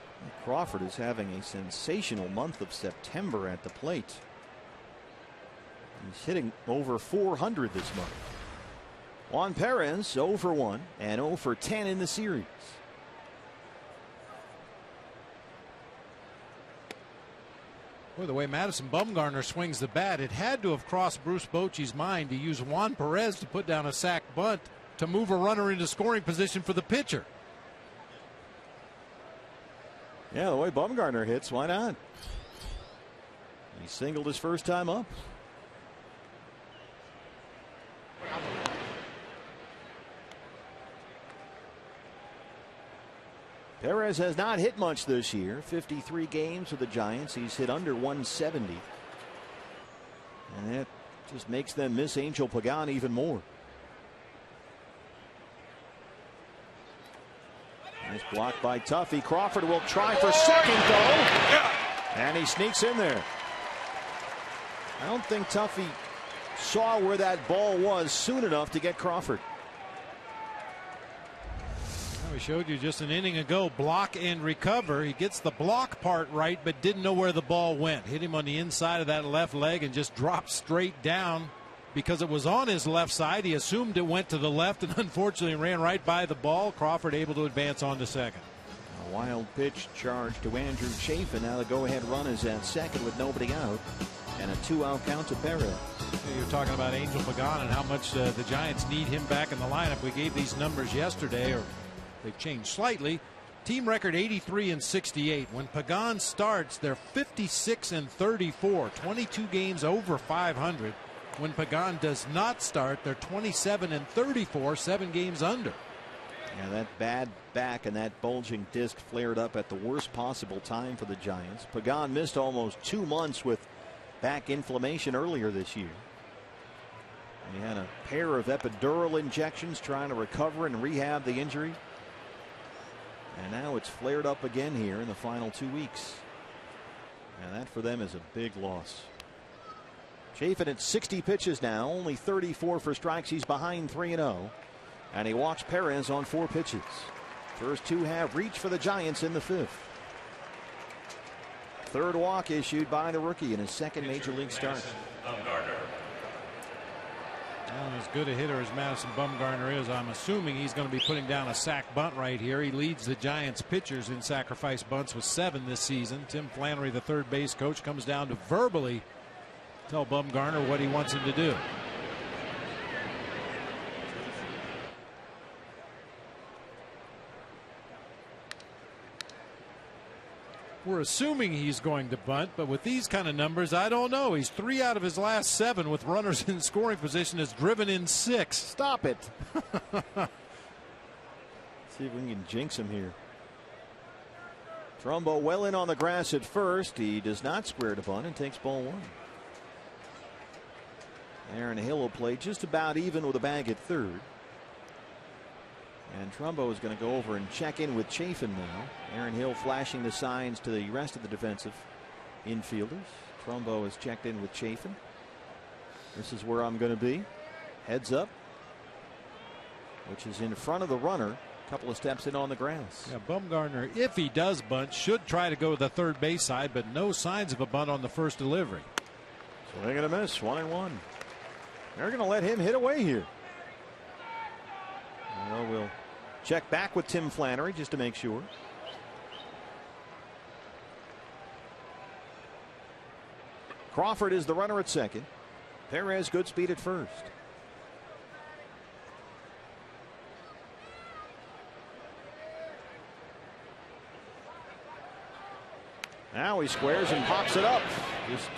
Crawford is having a sensational month of September at the plate. He's hitting over 400 this month. Juan Perez 0 for 1 and 0 for 10 in the series. Boy, the way Madison Bumgarner swings the bat, it had to have crossed Bruce Bochy's mind to use Juan Perez to put down a sac bunt to move a runner into scoring position for the pitcher. Yeah, the way Bumgarner hits, why not? He singled his first time up. Perez has not hit much this year. 53 games with the Giants. He's hit under 170. And that just makes them miss Angel Pagan even more. Nice block by Tuffy. Crawford will try for second though. And he sneaks in there. I don't think Tuffy saw where that ball was soon enough to get Crawford. We showed you just an inning ago, block and recover. He gets the block part right, but didn't know where the ball went. Hit him on the inside of that left leg and just dropped straight down because it was on his left side. He assumed it went to the left and unfortunately ran right by the ball. Crawford able to advance on to second. A wild pitch charge to Andrew Chafin. Now the go-ahead run is at second with nobody out, and a 2-out count to Perez. You're talking about Angel Pagan and how much the Giants need him back in the lineup. We gave these numbers yesterday, or they've changed slightly. Team record 83-68. When Pagan starts, they're 56-34, 22 games over 500. When Pagan does not start, they're 27-34, 7 games under. Yeah, that bad back and that bulging disc flared up at the worst possible time for the Giants. Pagan missed almost 2 months with back inflammation earlier this year. He had a pair of epidural injections trying to recover and rehab the injury. And now it's flared up again here in the final 2 weeks. And that for them is a big loss. Chafin at 60 pitches now, only 34 for strikes. He's behind 3-0. And he walks Perez on 4 pitches. First 2 have reached for the Giants in the 5th. Third walk issued by the rookie in his second major league start. Well, as good a hitter as Madison Bumgarner is, I'm assuming he's going to be putting down a sac bunt right here. He leads the Giants pitchers in sacrifice bunts with 7 this season. Tim Flannery, the third base coach, comes down to verbally tell Bumgarner what he wants him to do. We're assuming he's going to bunt, but with these kind of numbers, I don't know. He's 3 out of his last 7 with runners in scoring position, has driven in 6. Stop it. See if we can jinx him here. Trumbo well in on the grass at first. He does not square to bunt and takes ball 1. Aaron Hill will play just about even with a bag at third. And Trumbo is going to go over and check in with Chafin now. Aaron Hill flashing the signs to the rest of the defensive infielders. Trumbo has checked in with Chafin. This is where I'm going to be. Heads up, which is in front of the runner. A couple of steps in on the grass. Yeah, Bumgarner, if he does bunt, should try to go to the third base side, but no signs of a bunt on the first delivery. So they're going to miss 1-1. They're going to let him hit away here. Well, we'll check back with Tim Flannery just to make sure. Crawford is the runner at second. Perez good speed at first. Now he squares and pops it up. Just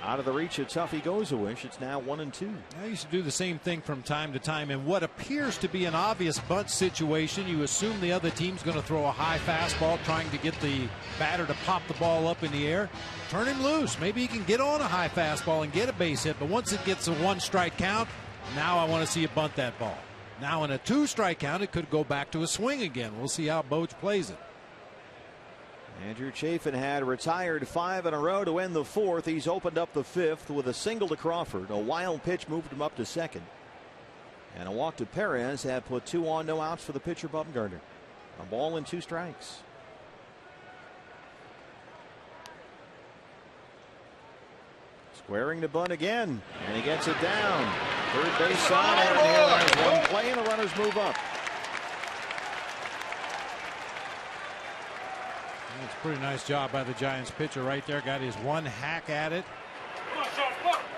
out of the reach of Tuffy Gozawish. It's now 1-2. I used to do the same thing from time to time. In what appears to be an obvious bunt situation, you assume the other team's going to throw a high fastball trying to get the batter to pop the ball up in the air. Turn him loose. Maybe he can get on a high fastball and get a base hit. But once it gets a 1-strike count, now I want to see you bunt that ball. Now in a 2-strike count, it could go back to a swing again. We'll see how Boch plays it. Andrew Chafin had retired 5 in a row to end the 4th. He's opened up the 5th with a single to Crawford. A wild pitch moved him up to second. And a walk to Perez had put 2 on, no outs for the pitcher Bumgarner. A ball and 2 strikes. Squaring to bunt again. And he gets it down. Third base side. Aaron Hill has one play and the runners move up. It's a pretty nice job by the Giants pitcher right there. Got his one hack at it.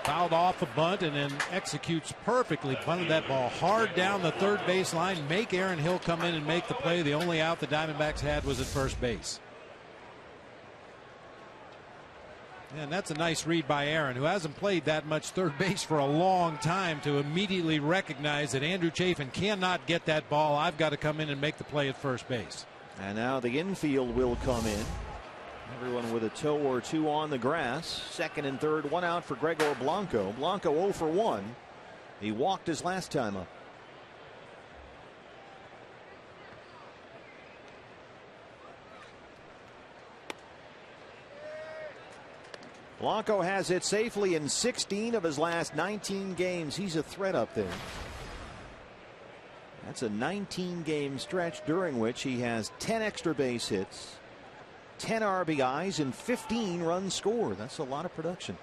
Fouled off a bunt and then executes perfectly. Bunted that ball hard down the third base line. Make Aaron Hill come in and make the play. The only out the Diamondbacks had was at first base. And that's a nice read by Aaron, who hasn't played that much third base for a long time, to immediately recognize that Andrew Chafin cannot get that ball. I've got to come in and make the play at first base. And now the infield will come in. Everyone with a toe or 2 on the grass. Second and third, 1 out for Gregor Blanco. Blanco 0 for 1. He walked his last time up. Blanco has hit safely in 16 of his last 19 games. He's a threat up there. That's a 19-game stretch during which he has 10 extra base hits, 10 RBIs, and 15 runs scored. That's a lot of production.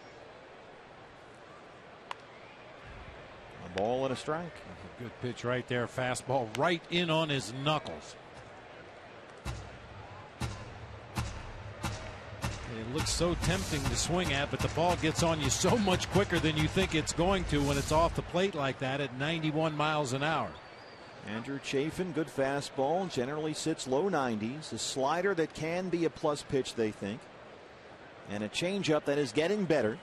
A ball and a strike. That's a good pitch right there. Fastball right in on his knuckles. It looks so tempting to swing at, but the ball gets on you so much quicker than you think it's going to when it's off the plate like that at 91 miles an hour. Andrew Chafin, good fastball, generally sits low 90s. A slider that can be a plus pitch, they think. And a changeup that is getting better.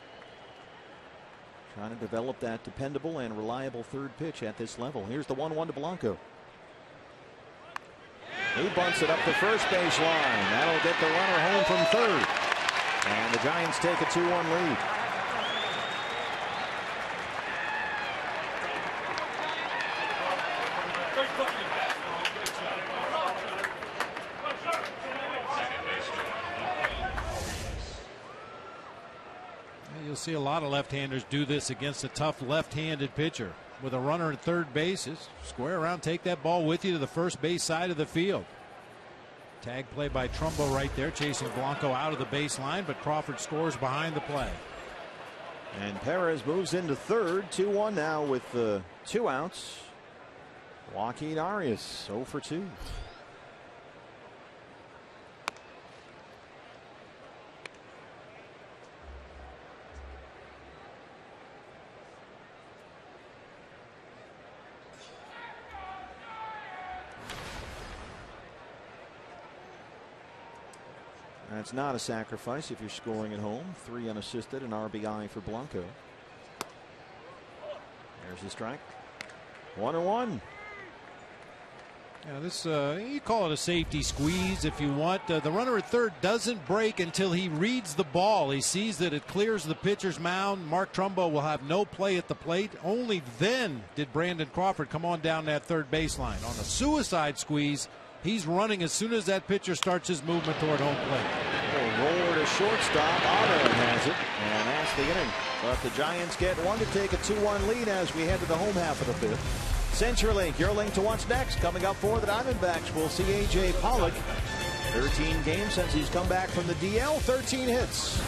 Trying to develop that dependable and reliable third pitch at this level. Here's the 1-1 to Blanco. He bunts it up the first base line. That'll get the runner home from third. And the Giants take a 2-1 lead. You'll see a lot of left-handers do this against a tough left-handed pitcher. With a runner at third base, square around, take that ball with you to the first base side of the field. Tag play by Trumbo right there, chasing Blanco out of the baseline, but Crawford scores behind the play. And Perez moves into third. 2-1 now with 2 outs. Joaquin Arias 0 for 2. That's not a sacrifice if you're scoring at home. 3 unassisted, an RBI for Blanco. There's the strike. 1-1. Yeah, this you call it a safety squeeze if you want. The runner at third doesn't break until he reads the ball. He sees that it clears the pitcher's mound. Mark Trumbo will have no play at the plate. Only then did Brandon Crawford come on down that third baseline. On a suicide squeeze, he's running as soon as that pitcher starts his movement toward home plate. Roller to shortstop. Otto has it, and that's the inning. But the Giants get one to take a 2-1 lead as we head to the home half of the 5th. CenturyLink, your link to what's next. Coming up for the Diamondbacks, we'll see A.J. Pollock. 13 games since he's come back from the DL, 13 hits.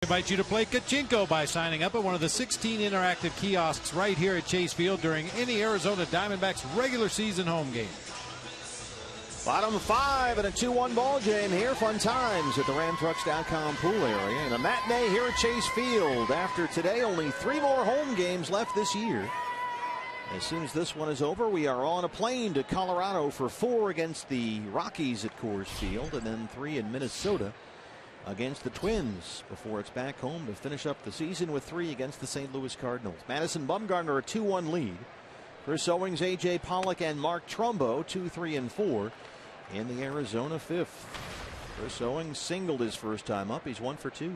I invite you to play Kachinko by signing up at one of the 16 interactive kiosks right here at Chase Field during any Arizona Diamondbacks regular season home game. Bottom 5 in a 2-1 ball game here. Fun times at the RamTrucks.com pool area. And a matinee here at Chase Field. After today, only 3 more home games left this year. As soon as this one is over, we are on a plane to Colorado for 4 against the Rockies at Coors Field, and then 3 in Minnesota against the Twins before it's back home to finish up the season with 3 against the St. Louis Cardinals. Madison Bumgarner a 2-1 lead. Chris Owings, A.J. Pollock, and Mark Trumbo 2, 3, and 4 in the Arizona 5th. Chris Owings singled his first time up. He's 1 for 2.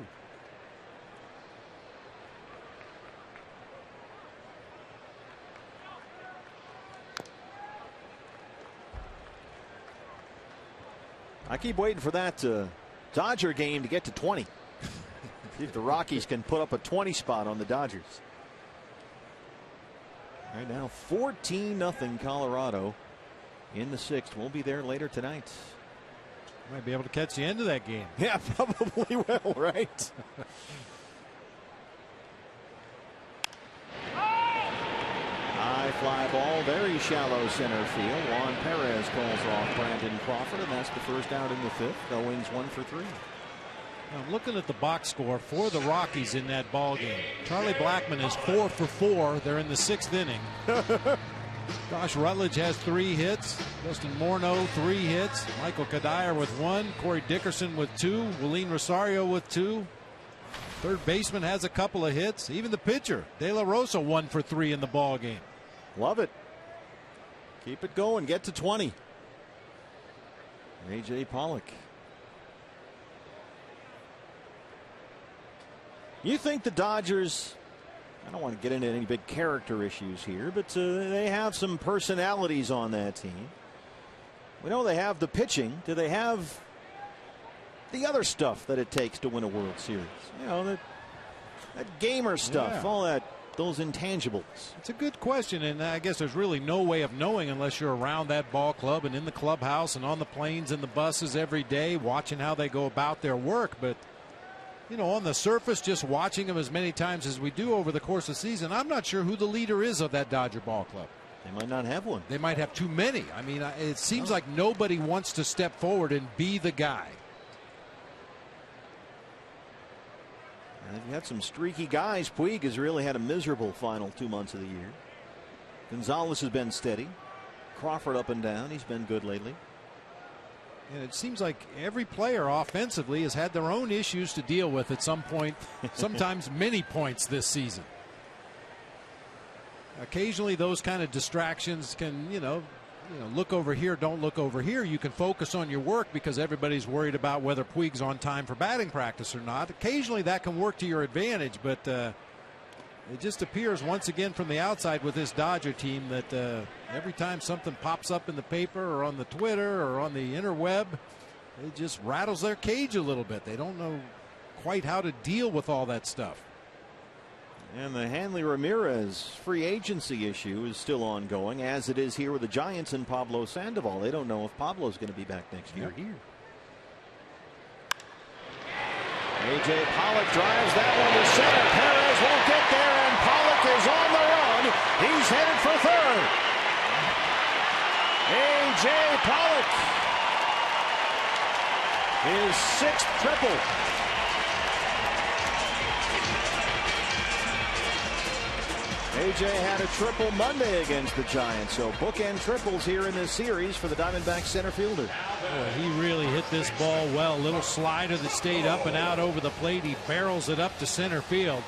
I keep waiting for that Dodger game to get to 20. See if the Rockies can put up a 20 spot on the Dodgers. Right now 14-0 Colorado in the 6th. We'll be there later tonight. Might be able to catch the end of that game. Yeah, probably will, right? High fly ball, very shallow center field. Juan Perez calls off Brandon Crawford, and that's the first out in the 5th. Owings 1 for 3. I'm looking at the box score for the Rockies in that ball game. Charlie Blackmon is 4 for 4. They're in the 6th inning. Josh Rutledge has 3 hits. Justin Morneau 3 hits. Michael Kadire with 1. Corey Dickerson with 2. Willeen Rosario with 2. Third baseman has a couple of hits. Even the pitcher, De La Rosa, 1 for 3 in the ball game. Love it. Keep it going. Get to 20. A.J. Pollock. You think the Dodgers, I don't want to get into any big character issues here, but they have some personalities on that team. We know they have the pitching. Do they have the other stuff that it takes to win a World Series? You know, that gamer stuff, all that, those intangibles. It's a good question, and I guess there's really no way of knowing unless you're around that ball club and in the clubhouse and on the planes and the buses every day, watching how they go about their work. But you know, on the surface, just watching them as many times as we do over the course of the season, I'm not sure who the leader is of that Dodger ball club. They might not have one. They might have too many. I mean, it seems like nobody wants to step forward and be the guy. They've had some streaky guys. Puig has really had a miserable final 2 months of the year. Gonzalez has been steady. Crawford up and down. He's been good lately. And it seems like every player offensively has had their own issues to deal with at some point, sometimes many points this season. Occasionally those kind of distractions can, you know, look over here, don't look over here. You can focus on your work because everybody's worried about whether Puig's on time for batting practice or not. Occasionally that can work to your advantage, but it just appears once again from the outside with this Dodger team that every time something pops up in the paper or on the Twitter or on the interweb, it just rattles their cage a little bit. They don't know quite how to deal with all that stuff. And the Hanley Ramirez free agency issue is still ongoing, as it is here with the Giants and Pablo Sandoval. They don't know if Pablo's going to be back next year. A.J. Pollock drives that one to center. Perez won't get there, and Pollock is on the run. He's headed for third. A.J. Pollock, his sixth triple. A.J. had a triple Monday against the Giants, so bookend triples here in this series for the Diamondbacks center fielder. He really hit this ball well. Little slider that stayed up and out over the plate. He barrels it up to center field.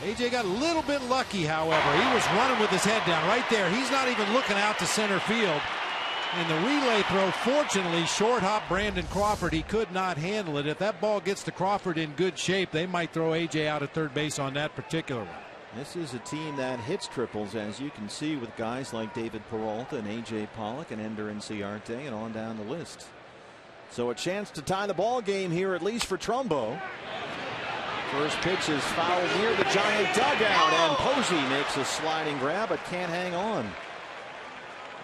A.J. got a little bit lucky, however. He was running with his head down right there. He's not even looking out to center field. And the relay throw, fortunately, short hop Brandon Crawford. He could not handle it. If that ball gets to Crawford in good shape, they might throw A.J. out at third base on that particular one. This is a team that hits triples, as you can see, with guys like David Peralta and A.J. Pollock and Ender Inciarte and on down the list. So a chance to tie the ball game here, at least for Trumbo. First pitch is fouled near the Giant dugout, and Posey makes a sliding grab but can't hang on.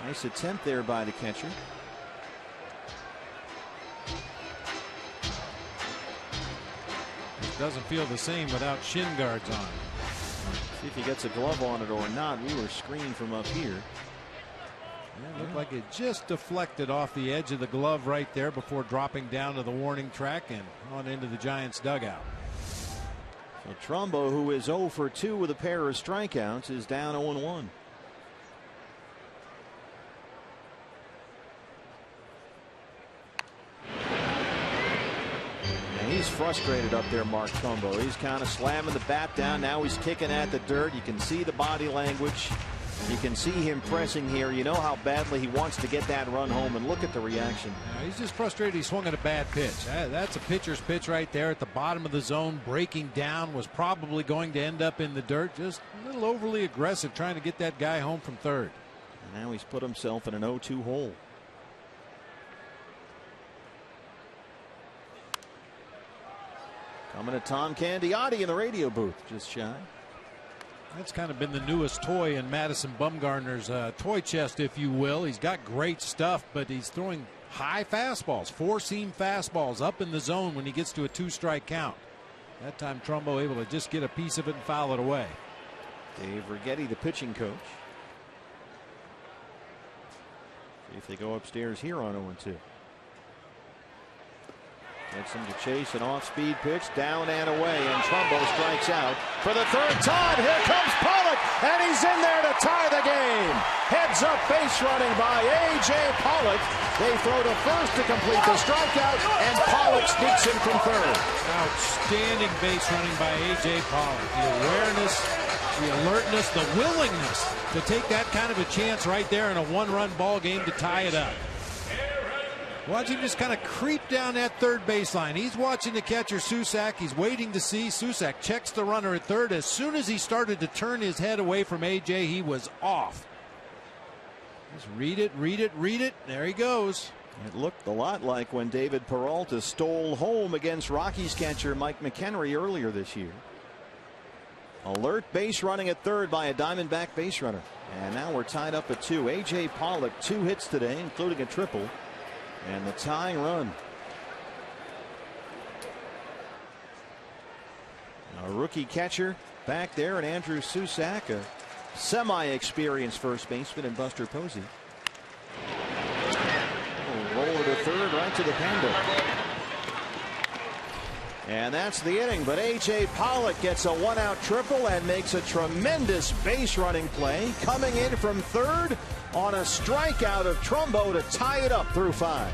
Nice attempt there by the catcher. It doesn't feel the same without shin guards on. See if he gets a glove on it or not. We were screened from up here. Yeah, it looked like it just deflected off the edge of the glove right there before dropping down to the warning track and on into the Giants dugout. So Trumbo, who is 0 for 2 with a pair of strikeouts, is down 0-1. He's frustrated up there, Mark Trumbo. He's kind of slamming the bat down. Now he's kicking at the dirt. You can see the body language. You can see him pressing here. You know how badly he wants to get that run home, and look at the reaction. He's just frustrated. He swung at a bad pitch. That's a pitcher's pitch right there at the bottom of the zone, breaking down, was probably going to end up in the dirt. Just a little overly aggressive trying to get that guy home from third. And now he's put himself in an 0-2 hole. Coming to Tom Candiotti in the radio booth, just shy. That's kind of been the newest toy in Madison Bumgarner's toy chest, if you will. He's got great stuff, but he's throwing high fastballs, four-seam fastballs up in the zone when he gets to a 2-strike count. That time Trumbo able to just get a piece of it and foul it away. Dave Righetti, the pitching coach. See if they go upstairs here on 0-2. Gets him to chase an off-speed pitch, down and away, and Trumbo strikes out for the third time. Here comes Pollock, and he's in there to tie the game. Heads up base running by A.J. Pollock. They throw to first to complete the strikeout, and Pollock sneaks in from third. Outstanding base running by A.J. Pollock. The awareness, the alertness, the willingness to take that kind of a chance right there in a one-run ball game to tie it up. Watch him just kind of creep down that third baseline. He's watching the catcher, Susac. He's waiting to see. Susac checks the runner at third. As soon as he started to turn his head away from A.J., he was off. Just read it, read it, read it. There he goes. It looked a lot like when David Peralta stole home against Rockies catcher Mike McHenry earlier this year. Alert base running at third by a Diamondback base runner. And now we're tied up at 2. A.J. Pollock, 2 hits today, including a triple. And the tying run. A rookie catcher back there, and Andrew Susac, a semi-experienced first baseman, and Buster Posey. Roll to third, right to the Panda. And that's the inning, but A.J. Pollock gets a 1-out triple and makes a tremendous base running play, coming in from third on a strikeout of Trumbo to tie it up through 5.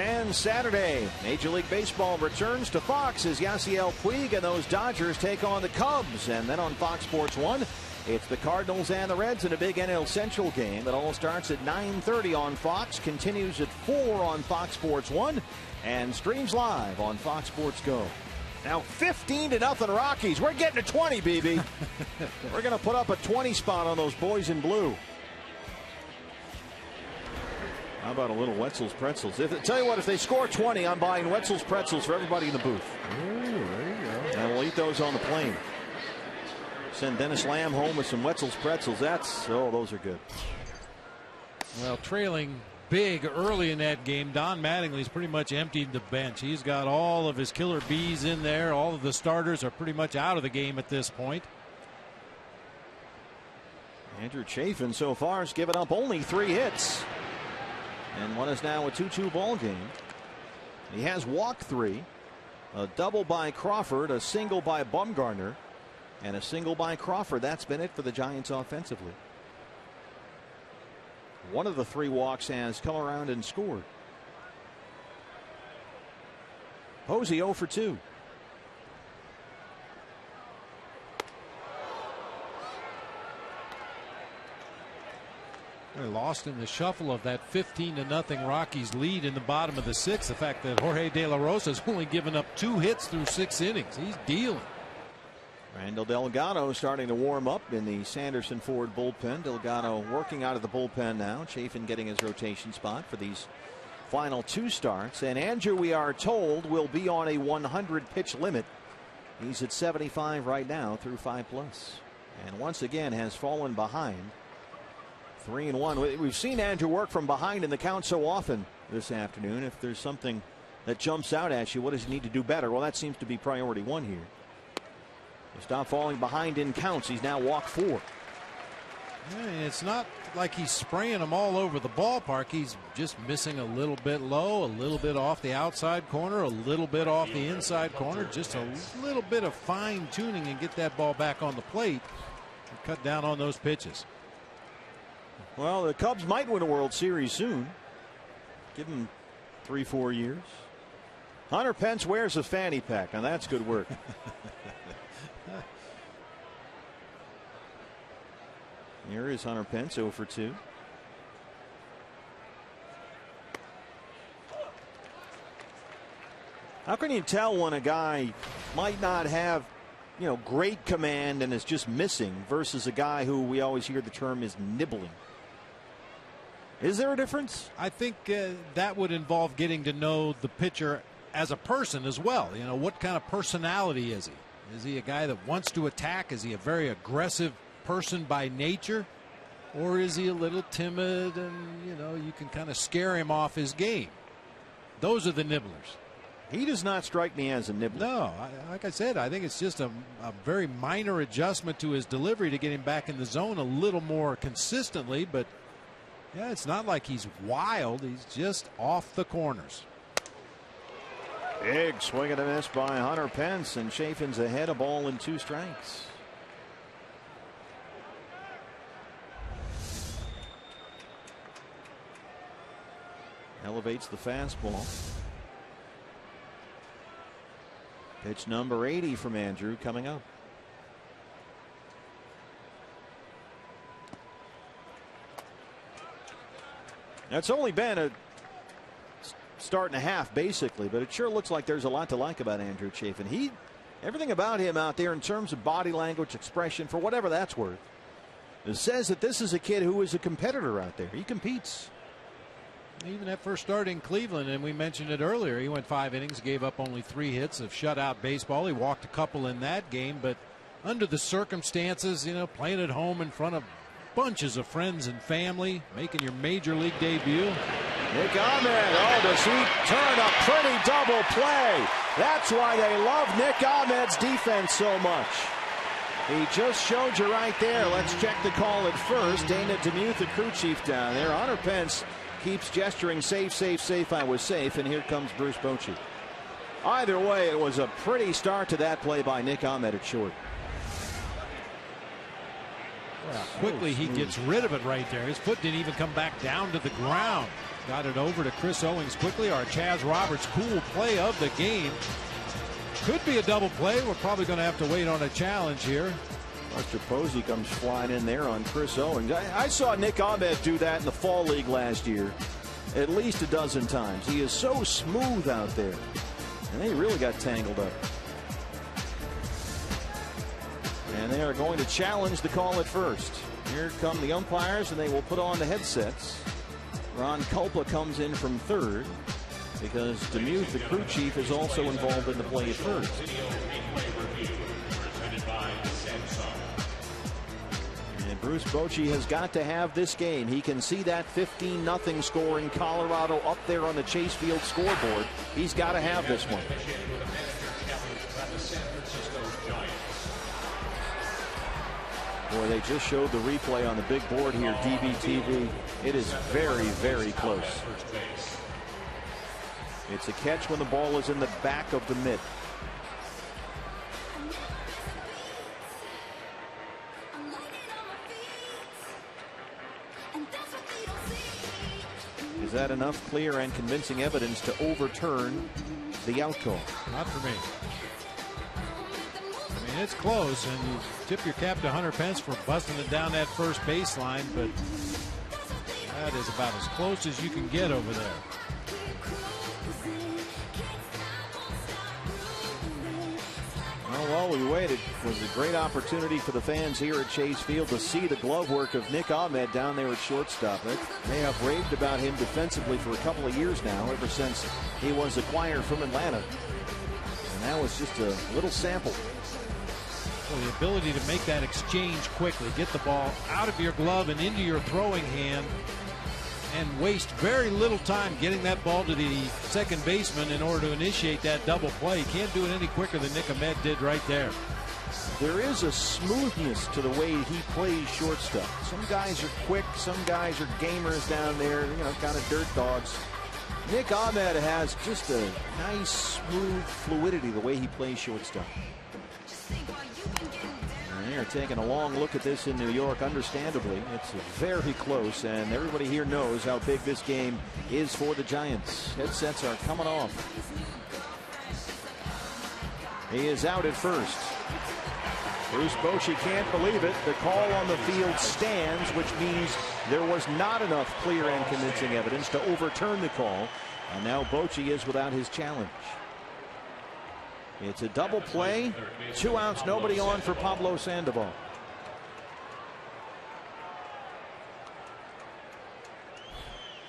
And Saturday, Major League Baseball returns to Fox as Yasiel Puig and those Dodgers take on the Cubs. And then on Fox Sports 1, it's the Cardinals and the Reds in a big NL Central game that all starts at 9:30 on Fox, continues at 4 on Fox Sports 1, and streams live on Fox Sports Go. Now 15-0 Rockies. We're getting to 20, BB. We're going to put up a 20 spot on those boys in blue. How about a little Wetzel's Pretzels? Tell you what, if they score 20, I'm buying Wetzel's Pretzels for everybody in the booth. Ooh, there you go. And we'll eat those on the plane. Send Dennis Lamb home with some Wetzel's Pretzels. Those are good. Well, trailing big early in that game, Don Mattingly's pretty much emptied the bench. He's got all of his killer bees in there. All of the starters are pretty much out of the game at this point. Andrew Chafin so far has given up only 3 hits. And one is now a 2-2 ball game. He has walked 3, a double by Crawford, a single by Bumgarner, and a single by Crawford. That's been it for the Giants offensively. One of the 3 walks has come around and scored. Posey 0 for 2. They're lost in the shuffle of that 15-0 Rockies lead in the bottom of the 6th. The fact that Jorge De La Rosa has only given up 2 hits through 6 innings. He's dealing. Randall Delgado starting to warm up in the Sanderson Ford bullpen. Delgado working out of the bullpen now. Chafin getting his rotation spot for these final 2 starts. And Andrew, we are told, will be on a 100 pitch limit. He's at 75 right now through 5+. And once again has fallen behind. 3-1. We've seen Andrew work from behind in the count so often this afternoon. If there's something that jumps out at you, what does he need to do better? Well, that seems to be priority 1 here. Stop falling behind in counts. He's now walked 4. It's not like he's spraying them all over the ballpark. He's just missing a little bit low, a little bit off the outside corner, a little bit off the inside corner. Just a little bit of fine tuning and get that ball back on the plate and cut down on those pitches. Well, the Cubs might win a World Series soon. Give them 3-4 years. Hunter Pence wears a fanny pack, and that's good work. Here is Hunter Pence, 0 for 2. How can you tell when a guy might not have, great command and is just missing versus a guy who we always hear the term is nibbling? Is there a difference? I think that would involve getting to know the pitcher as a person as well. What kind of personality is he? Is he a guy that wants to attack? Is he a very aggressive person by nature? Or is he a little timid and, you can kind of scare him off his game? Those are the nibblers. He does not strike me as a nibbler. No, like I said, I think it's just a very minor adjustment to his delivery to get him back in the zone a little more consistently. But, yeah, it's not like he's wild. He's just off the corners. Big swing and a miss by Hunter Pence, and Chafin's ahead, a ball and 2 strikes. Elevates the fastball. Pitch number 80 from Andrew coming up. That's only been a start and a half basically, but it sure looks like there's a lot to like about Andrew Chafin. Everything about him out there in terms of body language, expression, for whatever that's worth, it says that this is a kid who is a competitor out there. He competes. Even that first start in Cleveland, and we mentioned it earlier, he went 5 innings, gave up only 3 hits of shutout baseball. He walked a couple in that game, but under the circumstances, playing at home in front of bunches of friends and family, making your major league debut. Nick Ahmed, does he turn a pretty double play? That's why they love Nick Ahmed's defense so much. He just showed you right there. Let's check the call at first. Dana DeMuth, the crew chief down there. Hunter Pence keeps gesturing safe, safe, safe. I was safe. And here comes Bruce Bochy. Either way, it was a pretty start to that play by Nick Ahmed at short. Well, quickly he gets rid of it right there. His foot didn't even come back down to the ground. Got it over to Chris Owings quickly. Our Chaz Roberts cool play of the game. Could be a double play. We're probably going to have to wait on a challenge here. Buster Posey comes flying in there on Chris Owings. I saw Nick Ahmed do that in the fall league last year at least a dozen times. He is so smooth out there. And they really got tangled up. And they are going to challenge the call at first. Here come the umpires, and they will put on the headsets. Ron Culpa comes in from third because DeMuth, the crew chief, is also involved in the play at first. And Bruce Bochy has got to have this game. He can see that 15-0 score in Colorado up there on the Chase Field scoreboard. He's got to have this one. Boy, they just showed the replay on the big board here, DBTV. It is very, very close. It's a catch when the ball is in the back of the mitt. Is that enough clear and convincing evidence to overturn the out call? Not for me. I mean, it's close, and you tip your cap to Hunter Pence for busting it down that first baseline, but that is about as close as you can get over there. Well, while we waited, it was a great opportunity for the fans here at Chase Field to see the glove work of Nick Ahmed down there at shortstop. They have raved about him defensively for a couple of years now, ever since he was acquired from Atlanta. And that was just a little sample. Well, the ability to make that exchange quickly, get the ball out of your glove and into your throwing hand, and waste very little time getting that ball to the second baseman in order to initiate that double play. You can't do it any quicker than Nick Ahmed did right there. there is a smoothness to the way he plays shortstop. Some guys are quick, some guys are gamers down there, kind of dirt dogs. Nick Ahmed has just a nice, smooth fluidity the way he plays shortstop. And they're taking a long look at this in New York. Understandably, it's very close, and everybody here knows how big this game is for the Giants. Headsets are coming off. He is out at first. Bruce Bochy can't believe it. The call on the field stands, which means there was not enough clear and convincing evidence to overturn the call. And now Bochy is without his challenge. It's a double play. 2 outs, nobody on for Pablo Sandoval.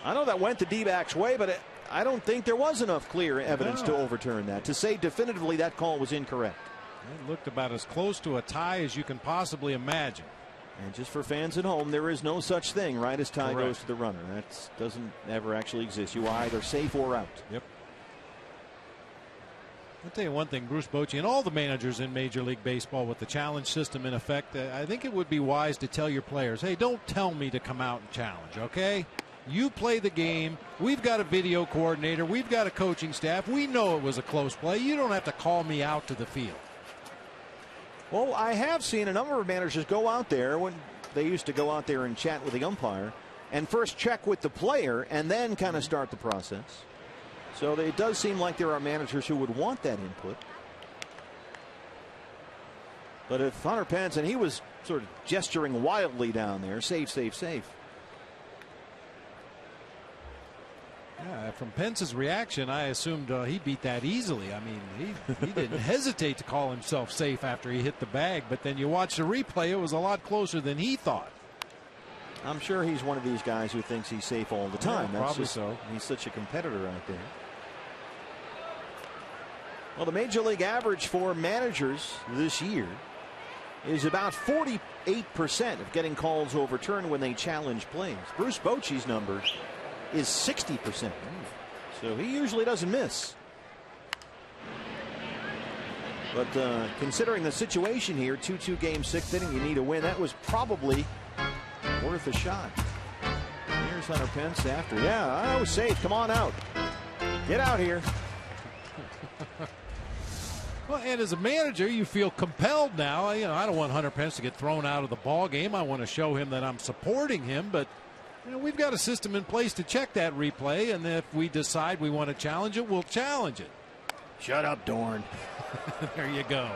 I know that went the D-backs' way, but I don't think there was enough clear evidence to overturn that, to say definitively that call was incorrect. It looked about as close to a tie as you can possibly imagine. And just for fans at home, there is no such thing, right, as tie goes to the runner. That doesn't ever actually exist. You are either safe or out. Yep. I'll tell you one thing, Bruce Bochy and all the managers in Major League Baseball with the challenge system in effect, I think it would be wise to tell your players, hey, don't tell me to come out and challenge, okay? You play the game. We've got a video coordinator. We've got a coaching staff. We know it was a close play. You don't have to call me out to the field. Well, I have seen a number of managers go out there when they used to go out there and chat with the umpire and first check with the player and then kind of start the process. So it does seem like there are managers who would want that input. But if Hunter Pence, and he was sort of gesturing wildly down there, safe, safe, safe. Yeah, from Pence's reaction, I assumed he beat that easily. I mean, he didn't hesitate to call himself safe after he hit the bag. But then you watch the replay, it was a lot closer than he thought. I'm sure he's one of these guys who thinks he's safe all the time. Yeah, probably so. He's such a competitor out there. Well, the Major League average for managers this year is about 48% of getting calls overturned when they challenge plays. Bruce Bochy's number is 60%. So he usually doesn't miss. But considering the situation here, 2-2 game, 6th inning, you need a win. That was probably worth a shot. Here's Hunter Pence after. Yeah, I was safe. Come on out. Get out here. Well, and as a manager, you feel compelled now. I don't want Hunter Pence to get thrown out of the ball game. I want to show him that I'm supporting him, but we've got a system in place to check that replay, and if we decide we want to challenge it, we'll challenge it. Shut up, Dorn. There you go.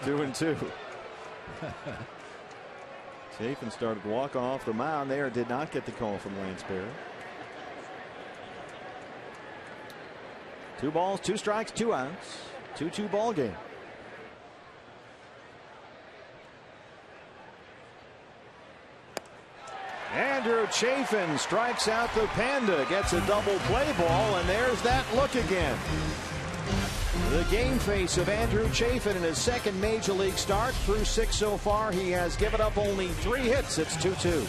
2-2. Chafin started walking off the mound there. Did not get the call from Lance Berry. 2 balls, 2 strikes, 2 outs. 2-2 ball game. Andrew Chafin strikes out the Panda, gets a double play ball, and there's that look again. The game face of Andrew Chafin in his second Major League start. Through 6 so far, he has given up only 3 hits. It's 2-2.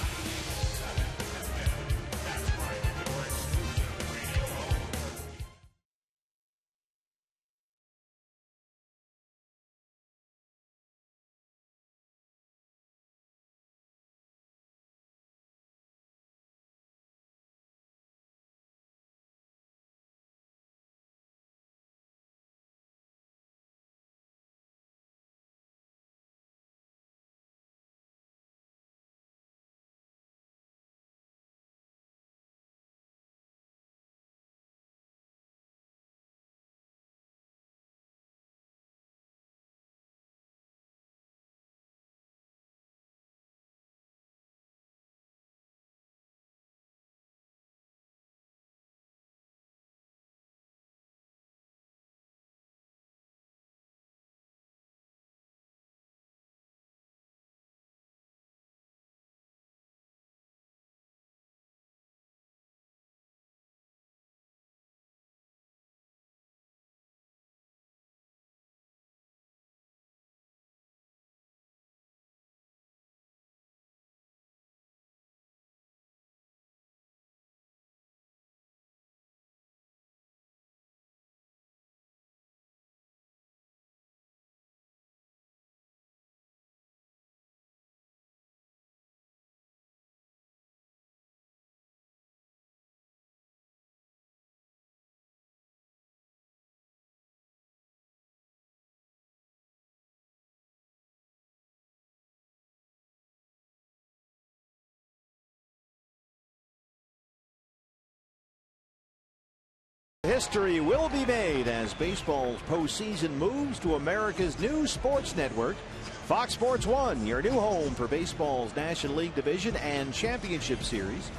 history will be made as baseball's postseason moves to America's new sports network, Fox Sports 1, your new home for baseball's National League Division and Championship Series.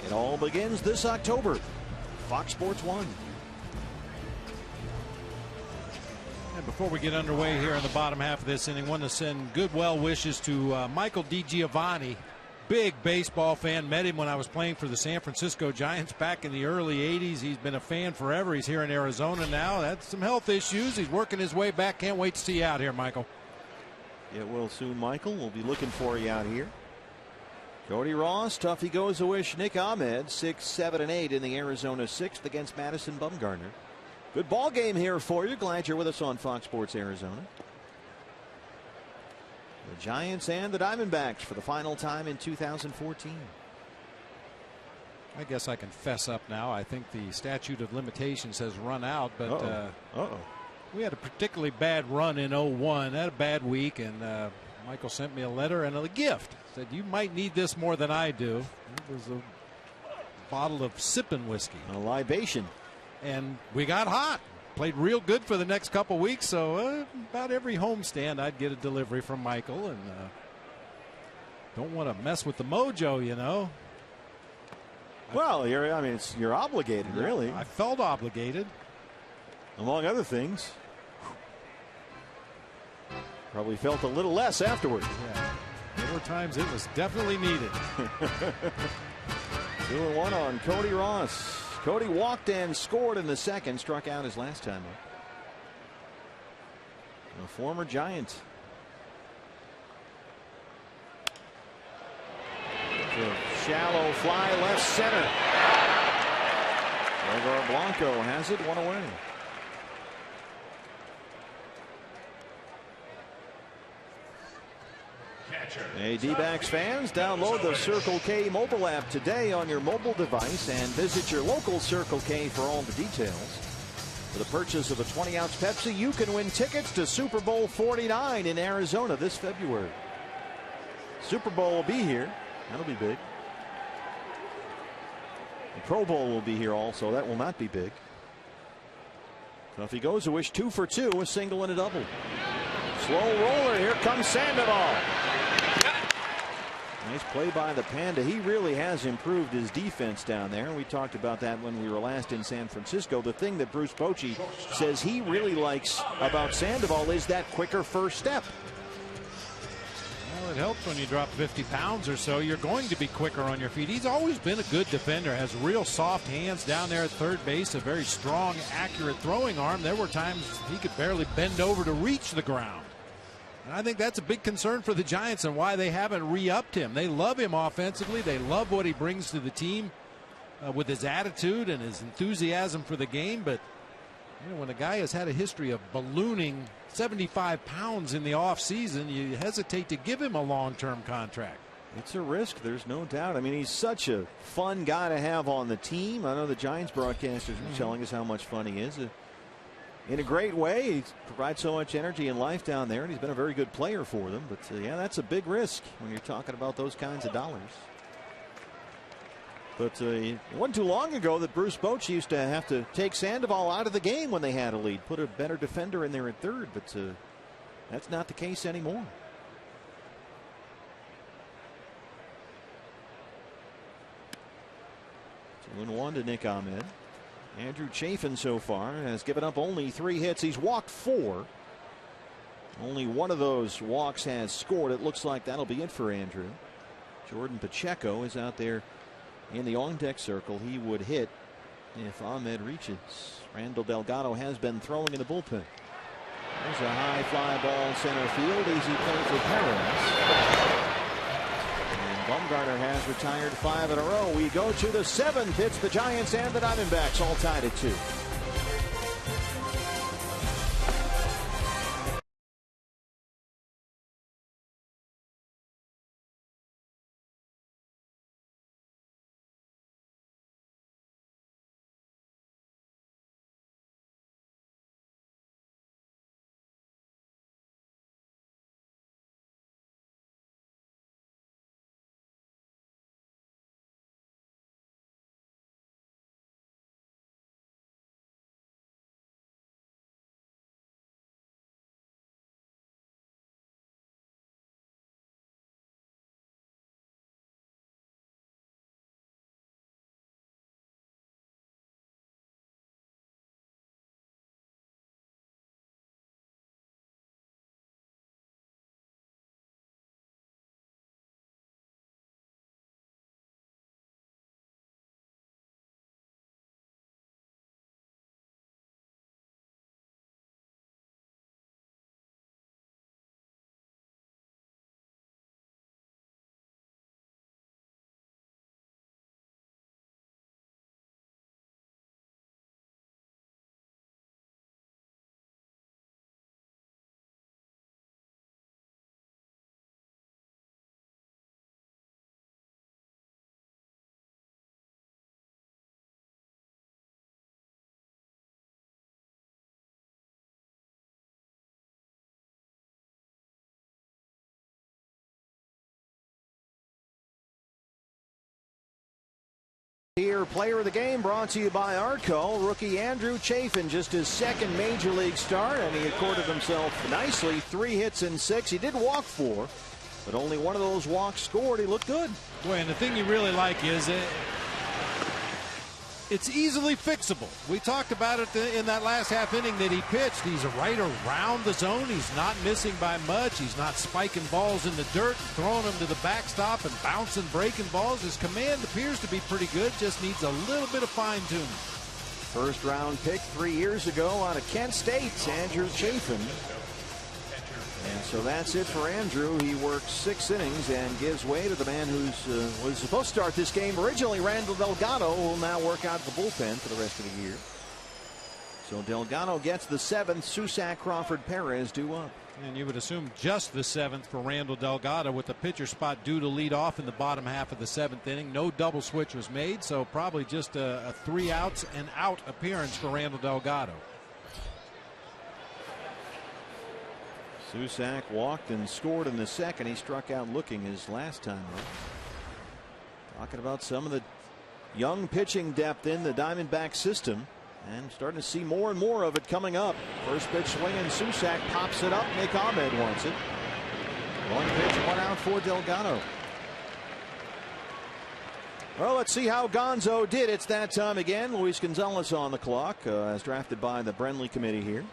It all begins this October. Fox Sports 1. And before we get underway here in the bottom half of this inning, I want to send good well wishes to Michael DiGiovanni. Big baseball fan. Met him when I was playing for the San Francisco Giants back in the early 80s. He's been a fan forever. He's here in Arizona now. That's some health issues. He's working his way back. Can't wait to see you out here, Michael. Get well soon, Michael. We'll be looking for you out here. Cody Ross, tough he goes to wish Nick Ahmed 6, 7, and 8 in the Arizona 6th against Madison Bumgarner. Good ball game here for you. Glad you're with us on Fox Sports Arizona. The Giants and the Diamondbacks for the final time in 2014. I guess I can fess up now. I think the statute of limitations has run out, but we had a particularly bad run in 01. Had a bad week, and Michael sent me a letter and a gift. Said, you might need this more than I do. It was a bottle of sipping whiskey. A libation. And we got hot. Played real good for the next couple weeks, so about every homestand I'd get a delivery from Michael, and don't want to mess with the mojo, you know. Well, you're obligated, really. I felt obligated. Among other things. Probably felt a little less afterwards. Yeah. There were times it was definitely needed. 2-1 on Cody Ross. Cody walked and scored in the second, struck out his last time up. A former Giant. It's a shallow fly left center. Edgar Blanco has it, one away. Hey, D-backs fans, download the Circle K mobile app today on your mobile device and visit your local Circle K for all the details. For the purchase of a 20-ounce Pepsi, you can win tickets to Super Bowl 49 in Arizona this February. Super Bowl will be here. That'll be big. The Pro Bowl will be here also. That will not be big. So if he goes to wish 2 for 2, a single and a double. Slow roller. Here comes Sandoval. Nice play by the Panda. He really has improved his defense down there. We talked about that when we were last in San Francisco. The thing that Bruce Bochy says he really likes about Sandoval is that quicker first step. Well, it helps when you drop 50 pounds or so. You're going to be quicker on your feet. He's always been a good defender. Has real soft hands down there at third base. A very strong, accurate throwing arm. There were times he could barely bend over to reach the ground. And I think that's a big concern for the Giants and why they haven't re-upped him. They love him offensively. They love what he brings to the team with his attitude and his enthusiasm for the game. But you know, when a guy has had a history of ballooning 75 pounds in the offseason, you hesitate to give him a long-term contract. It's a risk, there's no doubt. I mean, he's such a fun guy to have on the team. I know the Giants broadcasters were telling us how much fun he is. In a great way, he provides so much energy and life down there, and he's been a very good player for them. But yeah, that's a big risk when you're talking about those kinds of dollars. But it wasn't too long ago that Bruce Bochy used to have to take Sandoval out of the game when they had a lead, put a better defender in there at third. But that's not the case anymore. So 2-1 to Nick Ahmed. Andrew Chafin so far has given up only 3 hits. He's walked 4. Only one of those walks has scored. It looks like that'll be it for Andrew. Jordan Pacheco is out there in the on-deck circle. He would hit if Ahmed reaches. Randall Delgado has been throwing in the bullpen. There's a high fly ball center field. Easy play for Perez. Bumgarner has retired 5 in a row. We go to the 7th. It's the Giants and the Diamondbacks all tied at 2. Here, player of the game brought to you by Arco. Rookie Andrew Chafin, just his second major league start, and he accorded himself nicely. 3 hits and 6. He did walk 4, but only one of those walks scored. He looked good. Boy, and the thing you really like is it's easily fixable. We talked about it in that last half inning that he pitched. He's right around the zone. He's not missing by much. He's not spiking balls in the dirt and throwing them to the backstop and bouncing, breaking balls. His command appears to be pretty good. Just needs a little bit of fine-tuning. First round pick 3 years ago out of Kent State, Andrew Chafin. And so that's it for Andrew. He works 6 innings and gives way to the man who was supposed to start this game originally, Randall Delgado, who will now work out the bullpen for the rest of the year. So Delgado gets the 7th. Susac, Crawford, Perez due up. And you would assume just the 7th for Randall Delgado, with the pitcher spot due to lead off in the bottom half of the 7th inning. No double switch was made, so probably just a 3 outs and out appearance for Randall Delgado. Susac walked and scored in the 2nd. He struck out looking his last time up. Talking about some of the young pitching depth in the Diamondback system, and starting to see more and more of it coming up. First pitch swinging, Susac pops it up. Nick Ahmed wants it. 1 pitch, 1 out for Delgado. Well, let's see how Gonzo did. It's that time again. Luis Gonzalez on the clock, as drafted by the Brenly committee here.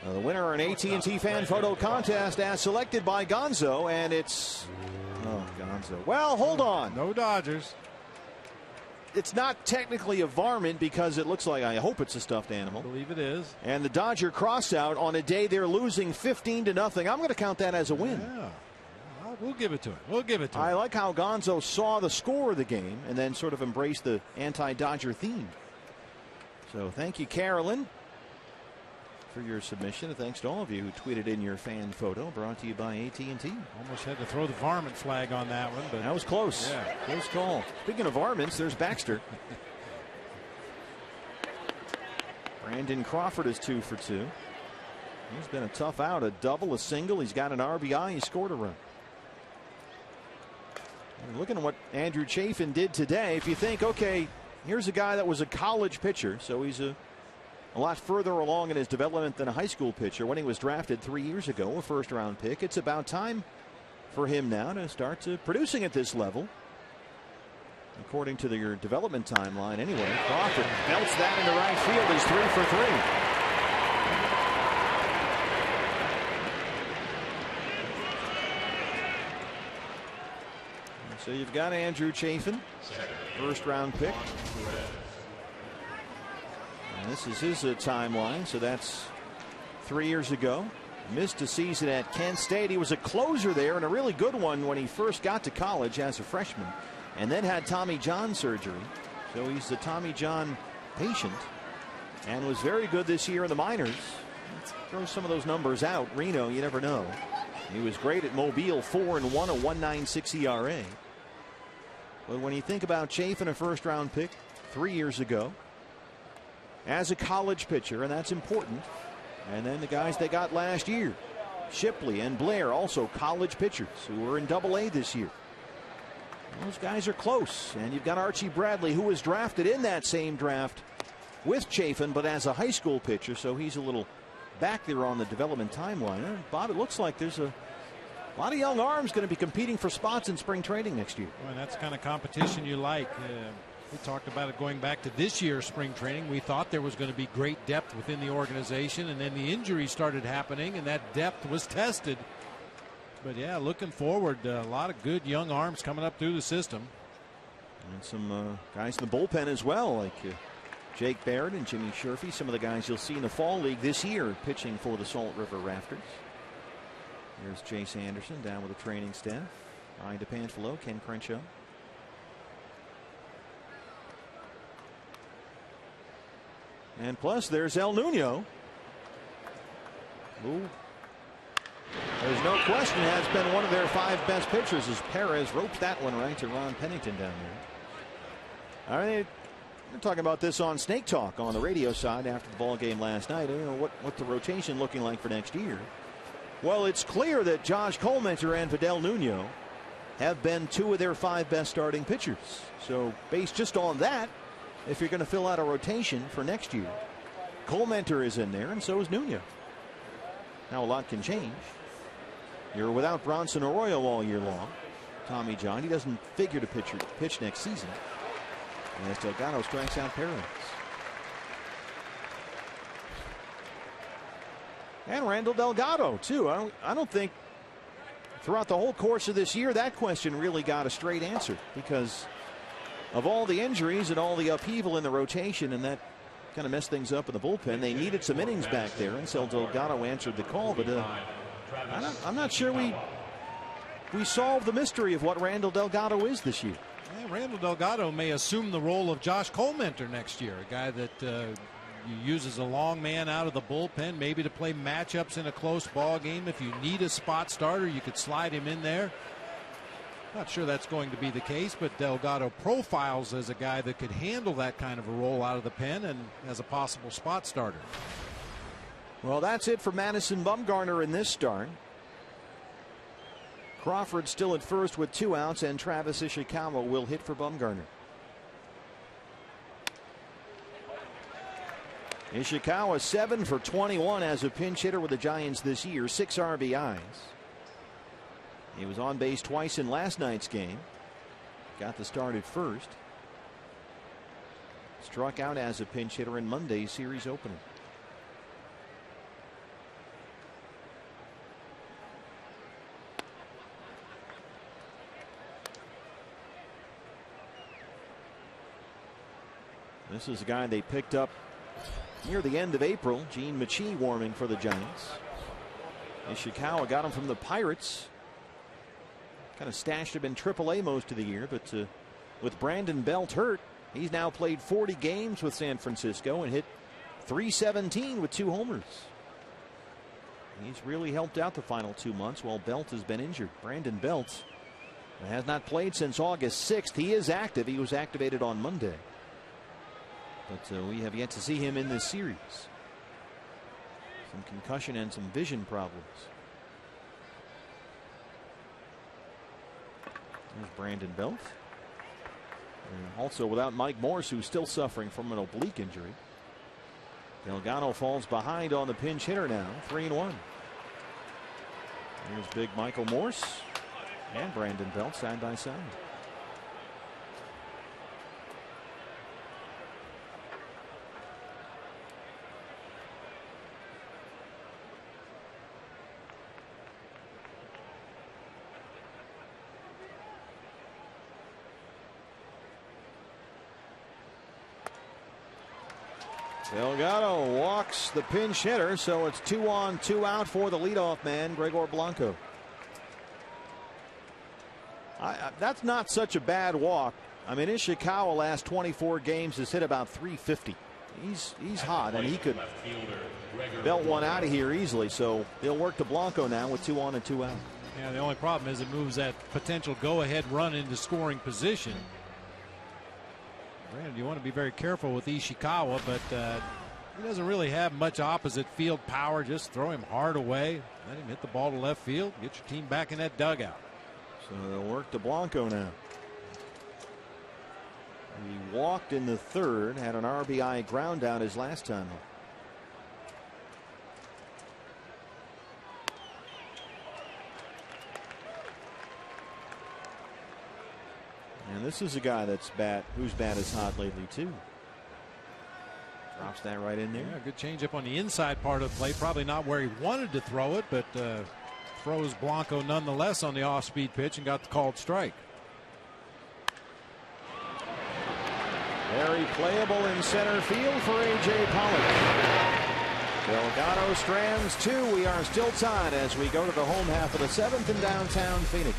The winner in AT&T fan photo contest as selected by Gonzo, and it's Gonzo. Well, hold on. No Dodgers. It's not technically a varmint because it looks like, I hope it's a stuffed animal. I believe it is. And the Dodger cross out on a day they're losing 15-0. I'm going to count that as a win. Yeah. Well, we'll give it to him. We'll give it to him. I like how Gonzo saw the score of the game and then sort of embraced the anti-Dodger theme. So thank you, Carolyn, for your submission. And thanks to all of you who tweeted in your fan photo, brought to you by AT&T. Almost had to throw the varmint flag on that one, but that was close. Yeah, close call. Speaking of varmints, there's Baxter. Brandon Crawford is 2 for 2. He's been a tough out, a double, a single. He's got an RBI. He scored a run. And looking at what Andrew Chafin did today, if you think, okay, here's a guy that was a college pitcher, so he's a lot further along in his development than a high school pitcher. When he was drafted 3 years ago, a first-round pick, it's about time for him now to start producing at this level. According to your development timeline, anyway. Crawford belts that into right field. He's 3 for 3. So you've got Andrew Chafin, first-round pick. And this is his timeline, so that's 3 years ago. Missed a season at Kent State. He was a closer there, and a really good one when he first got to college as a freshman, and then had Tommy John surgery. So he's the Tommy John patient, and was very good this year in the minors. Let's throw some of those numbers out. Reno, you never know. He was great at Mobile, 4-1, a 1.96 ERA. But when you think about Chafin, a first-round pick 3 years ago, as a college pitcher, and that's important. And then the guys they got last year, Shipley and Blair, also college pitchers who were in Double-A this year. Those guys are close. And you've got Archie Bradley, who was drafted in that same draft with Chafin, but as a high school pitcher, so he's a little back there on the development timeline. Bob, it looks like there's a lot of young arms going to be competing for spots in spring training next year. Well, that's the kind of competition you like. We talked about it going back to this year's spring training. We thought there was going to be great depth within the organization, and then the injuries started happening, and that depth was tested. But yeah, looking forward, a lot of good young arms coming up through the system. And some guys in the bullpen as well, like Jake Barrett and Jimmy Sherfy, some of the guys you'll see in the fall league this year pitching for the Salt River Rafters. There's Chase Anderson down with the training staff. Ryan DePanfilo, Ken Crenshaw. And plus, there's El Nino, who, there's no question, has been one of their 5 best pitchers, as Perez ropes that one right to Ron Pennington down there. All right, we're talking about this on Snake Talk on the radio side after the ball game last night. You know, what the rotation looking like for next year. Well, it's clear that Josh Collmenter and Fidel Nuno have been 2 of their 5 best starting pitchers. So based just on that, if you're going to fill out a rotation for next year, Clemente is in there, and so is Nuno. Now a lot can change. You're without Bronson Arroyo all year long. Tommy John, he doesn't figure to pitch next season. As Delgado strikes out Perez. And Randall Delgado too. I don't think throughout the whole course of this year that question really got a straight answer, because of all the injuries and all the upheaval in the rotation, and that kind of messed things up in the bullpen. They needed some innings back there, and so Delgado answered the call. But I'm not sure we solved the mystery of what Randall Delgado is this year. Yeah, Randall Delgado may assume the role of Josh Clemente next year, a guy that uses a long man out of the bullpen, maybe to play matchups in a close ball game. If you need a spot starter, you could slide him in there. Not sure that's going to be the case, but Delgado profiles as a guy that could handle that kind of a role out of the pen and as a possible spot starter. Well, that's it for Madison Bumgarner in this start. Crawford still at first with 2 outs, and Travis Ishikawa will hit for Bumgarner. Ishikawa 7 for 21 as a pinch hitter with the Giants this year, 6 RBIs. He was on base twice in last night's game. Got the start at first. Struck out as a pinch hitter in Monday's series opener. This is a guy they picked up near the end of April. Gene Michie warming for the Giants. Ishikawa got him from the Pirates. Kind of stashed him in AAA most of the year, but with Brandon Belt hurt, he's now played 40 games with San Francisco and hit .317 with 2 homers. He's really helped out the final 2 months while Belt has been injured. Brandon Belt has not played since August 6th. He is active. He was activated on Monday. But we have yet to see him in this series. Some concussion and some vision problems. There's Brandon Belt. And also without Mike Morse, who's still suffering from an oblique injury. Delgado falls behind on the pinch hitter now, 3-1. Here's big Michael Morse and Brandon Belt side by side. Delgado walks the pinch hitter, so it's 2 on, 2 out for the leadoff man, Gregor Blanco. That's not such a bad walk. I mean, Ishikawa last 24 games has hit about .350. He's hot, and he could belt one out of here easily. So they'll work to Blanco now with 2 on and 2 out. Yeah, the only problem is it moves that potential go-ahead run into scoring position. Brandon, you want to be very careful with Ishikawa, but he doesn't really have much opposite field power. Just throw him hard away, let him hit the ball to left field, get your team back in that dugout. So they'll work to Blanco now. He walked in the 3rd, had an RBI ground out his last time. And this is a guy whose bat is hot lately too. Drops that right in there. Yeah, good changeup on the inside part of the plate. Probably not where he wanted to throw it, but throws Blanco nonetheless on the off-speed pitch and got the called strike. Very playable in center field for A.J. Pollock. Delgado strands 2. We are still tied as we go to the home half of the 7th in downtown Phoenix.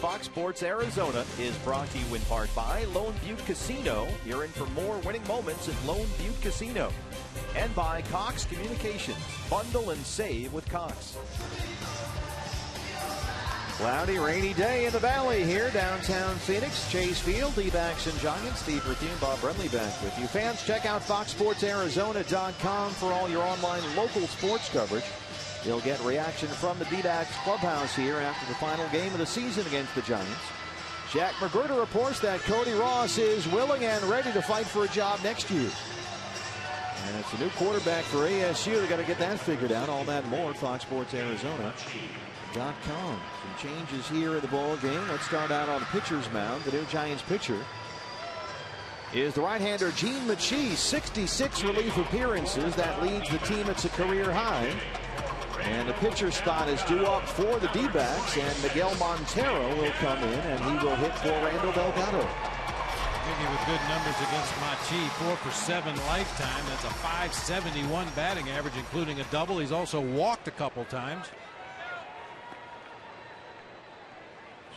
Fox Sports Arizona is brought to you in part by Lone Butte Casino. You're in for more winning moments at Lone Butte Casino. And by Cox Communications. Bundle and save with Cox. Cloudy, rainy day in the Valley here, downtown Phoenix. Chase Field, D-backs and Giants. Steve Ruthine, Bob Brenly back with you. Fans, check out FoxSportsArizona.com for all your online local sports coverage. You'll get reaction from the D-backs clubhouse here after the final game of the season against the Giants. Jack McGruder reports that Cody Ross is willing and ready to fight for a job next year. And it's a new quarterback for ASU. They've got to get that figured out. All that more at FoxSportsArizona.com. Some changes here in the ball game. Let's start out on the pitcher's mound. The new Giants pitcher is the right-hander Gene Machie. 66 relief appearances. That leads the team. It's a career high. And the pitcher spot is due up for the D-backs, and Miguel Montero will come in, and he will hit for Randall Delgado. Miggy with good numbers against Machi, 4 for 7 lifetime. That's a .571 batting average, including a double. He's also walked a couple times.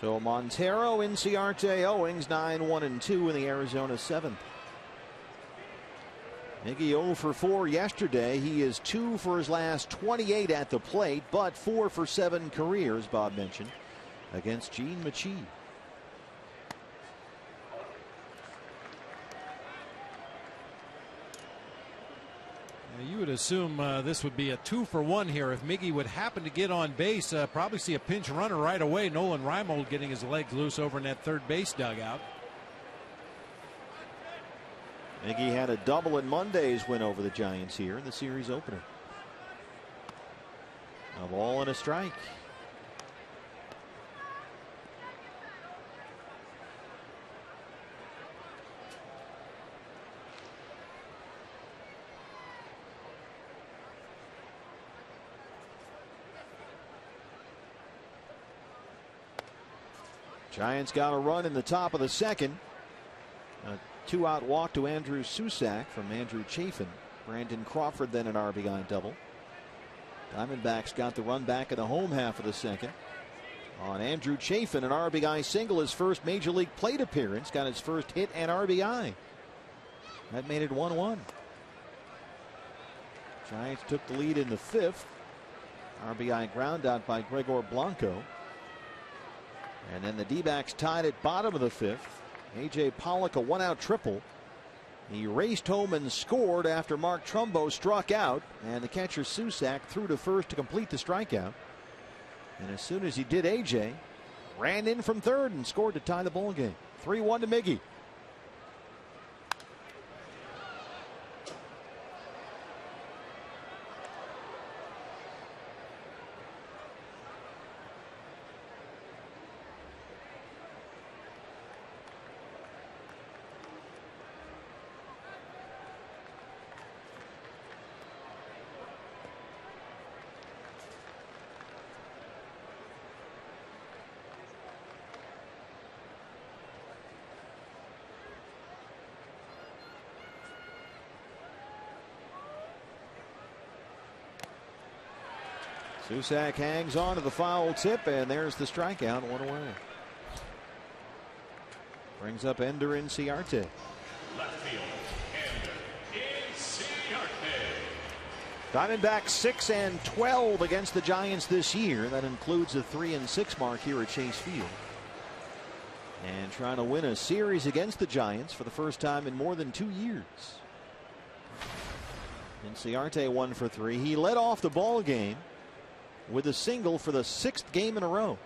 So Montero, Inciarte, Owings, 9-1-2 in the Arizona 7th. Miggy 0 for 4 yesterday. He is 2 for his last 28 at the plate, but 4 for 7 career, as Bob mentioned, against Gene Machie. You would assume this would be a 2 for 1 here if Miggy would happen to get on base. Probably see a pinch runner right away. Nolan Reimold getting his legs loose over in that third base dugout. Miggy had a double in Monday's win over the Giants here in the series opener. A ball and a strike. Giants got a run in the top of the second. A 2-out walk to Andrew Susac from Andrew Chafin. Brandon Crawford then an RBI double. Diamondbacks got the run back in the home half of the second. On Andrew Chafin, an RBI single, his first major league plate appearance. Got his first hit and RBI. That made it 1-1. Giants took the lead in the 5th. RBI ground out by Gregor Blanco. And then the D-backs tied at bottom of the 5th. A.J. Pollock, a 1-out triple. He raced home and scored after Mark Trumbo struck out, and the catcher Susac threw to first to complete the strikeout. And as soon as he did, A.J. ran in from third and scored to tie the ball game. 3-1 to Miggy. Susac hangs on to the foul tip, and there's the strikeout, 1 away. Brings up Ender Inciarte. Left field, Ender Inciarte. Diamondbacks 6-12 against the Giants this year. That includes a 3-6 mark here at Chase Field. And trying to win a series against the Giants for the first time in more than 2 years. Inciarte 1 for 3. He led off the ball game with a single for the 6th game in a row.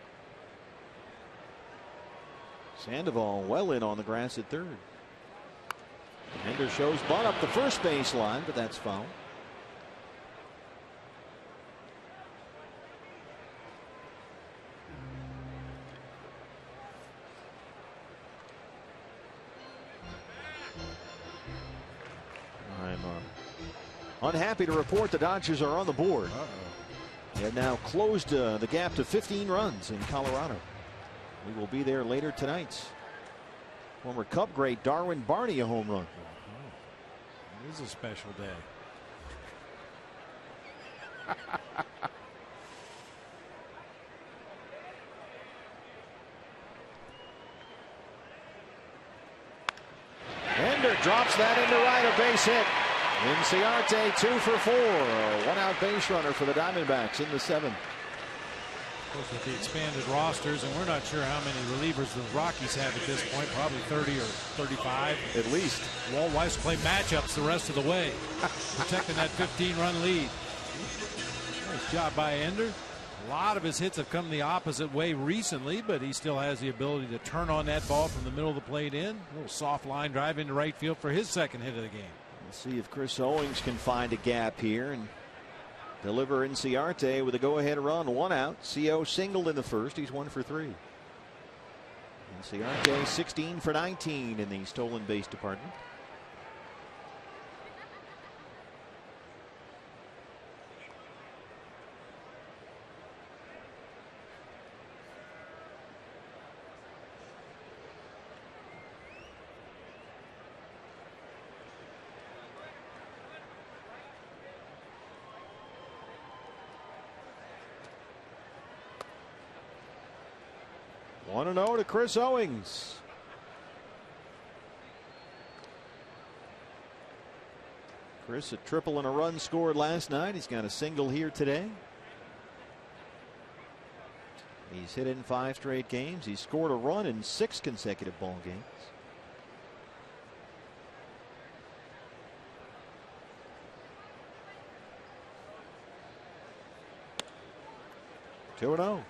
Sandoval well in on the grass at third. Ender shows bunt up the first base line, but that's foul. I'm unhappy to report the Dodgers are on the board. They have now closed the gap to 15 runs in Colorado. We will be there later tonight. Former Cub great Darwin Barney a home run. It is a special day. Ender drops that into right, a base hit. Inciarte 2 for 4. A one-out base runner for the Diamondbacks in the 7th. Of course, with the expanded rosters, and we're not sure how many relievers the Rockies have at this point, probably 30 or 35. At least. Walt Weiss play matchups the rest of the way, protecting that 15-run lead. Nice job by Ender. A lot of his hits have come the opposite way recently, but he still has the ability to turn on that ball from the middle of the plate in. A little soft line drive into right field for his second hit of the game. Let's see if Chris Owings can find a gap here and deliver Inciarte with a go-ahead run. 1 out. CO singled in the first. He's 1 for 3. Inciarte 16 for 19 in the stolen base department. One 1-0 to Chris Owings. Chris, a triple and a run scored last night. He's got a single here today. He's hit in 5 straight games. He's scored a run in 6 consecutive ball games. Two 2-0.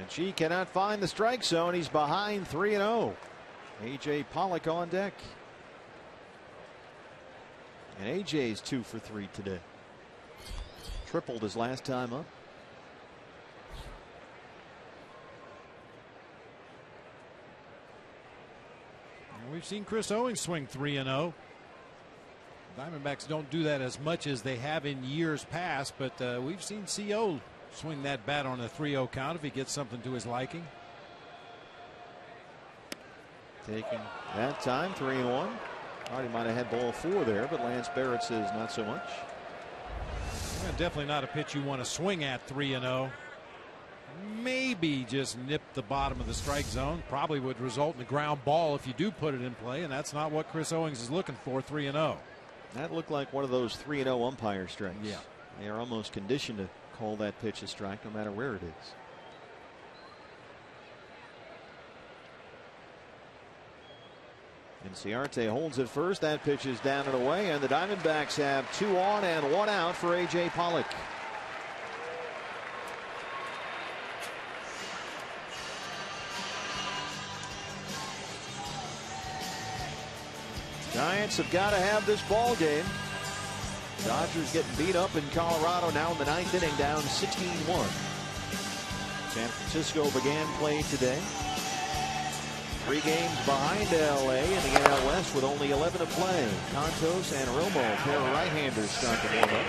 She cannot find the strike zone. He's behind 3-0. AJ Pollock on deck. And AJ's 2 for 3 today. Tripled his last time up. And we've seen Chris Owings swing 3-0. Diamondbacks don't do that as much as they have in years past, but we've seen CO swing that bat on a 3-0 count if he gets something to his liking. Taking that time, 3-1. Thought he might have had ball 4 there, but Lance Barrett says not so much. Definitely not a pitch you want to swing at 3-0. Maybe just nip the bottom of the strike zone. Probably would result in a ground ball if you do put it in play, and that's not what Chris Owings is looking for. 3-0. That looked like one of those 3-0 umpire strikes. Yeah. They are almost conditioned to call that pitch a strike no matter where it is. Inciarte holds it first. That pitch is down and away, and the Diamondbacks have 2 on and 1 out for AJ Pollock. Giants have got to have this ball game. Dodgers getting beat up in Colorado now in the 9th inning, down 16-1. San Francisco began play today. 3 games behind LA in the NL West with only 11 to play. Contos and Romo, a pair of right-handers, start to warm up.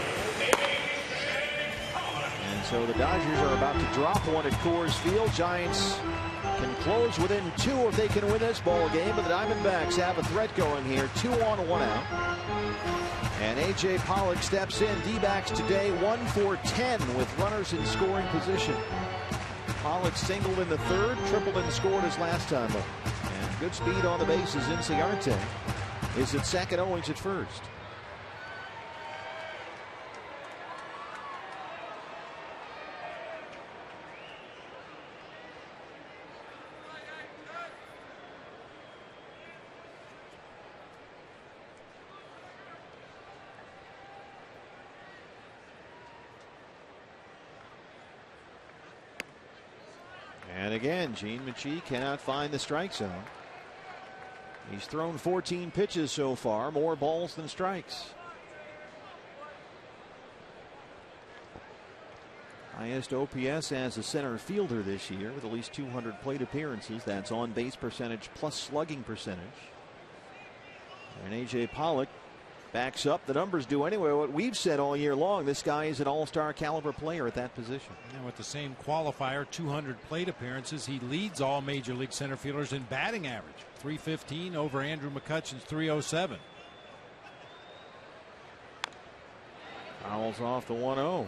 And so the Dodgers are about to drop one at Coors Field. Giants can close within 2 if they can win this ball game, but the Diamondbacks have a threat going here. 2 on, 1 out. And AJ Pollock steps in. D-backs today 1 for 10 with runners in scoring position. Pollock singled in the 3rd, tripled and scored his last time up. And good speed on the bases. Inciarte is at 2nd, Owings at 1st. And again, Gene Michie cannot find the strike zone. He's thrown 14 pitches so far, more balls than strikes. Highest OPS as a center fielder this year with at least 200 plate appearances. That's on base percentage plus slugging percentage. And A.J. Pollock backs up. The numbers do anyway. What we've said all year long, this guy is an all-star caliber player at that position. And with the same qualifier, 200 plate appearances, he leads all major league center fielders in batting average. 315 over Andrew McCutchen's 307. Fouls off the 1-0.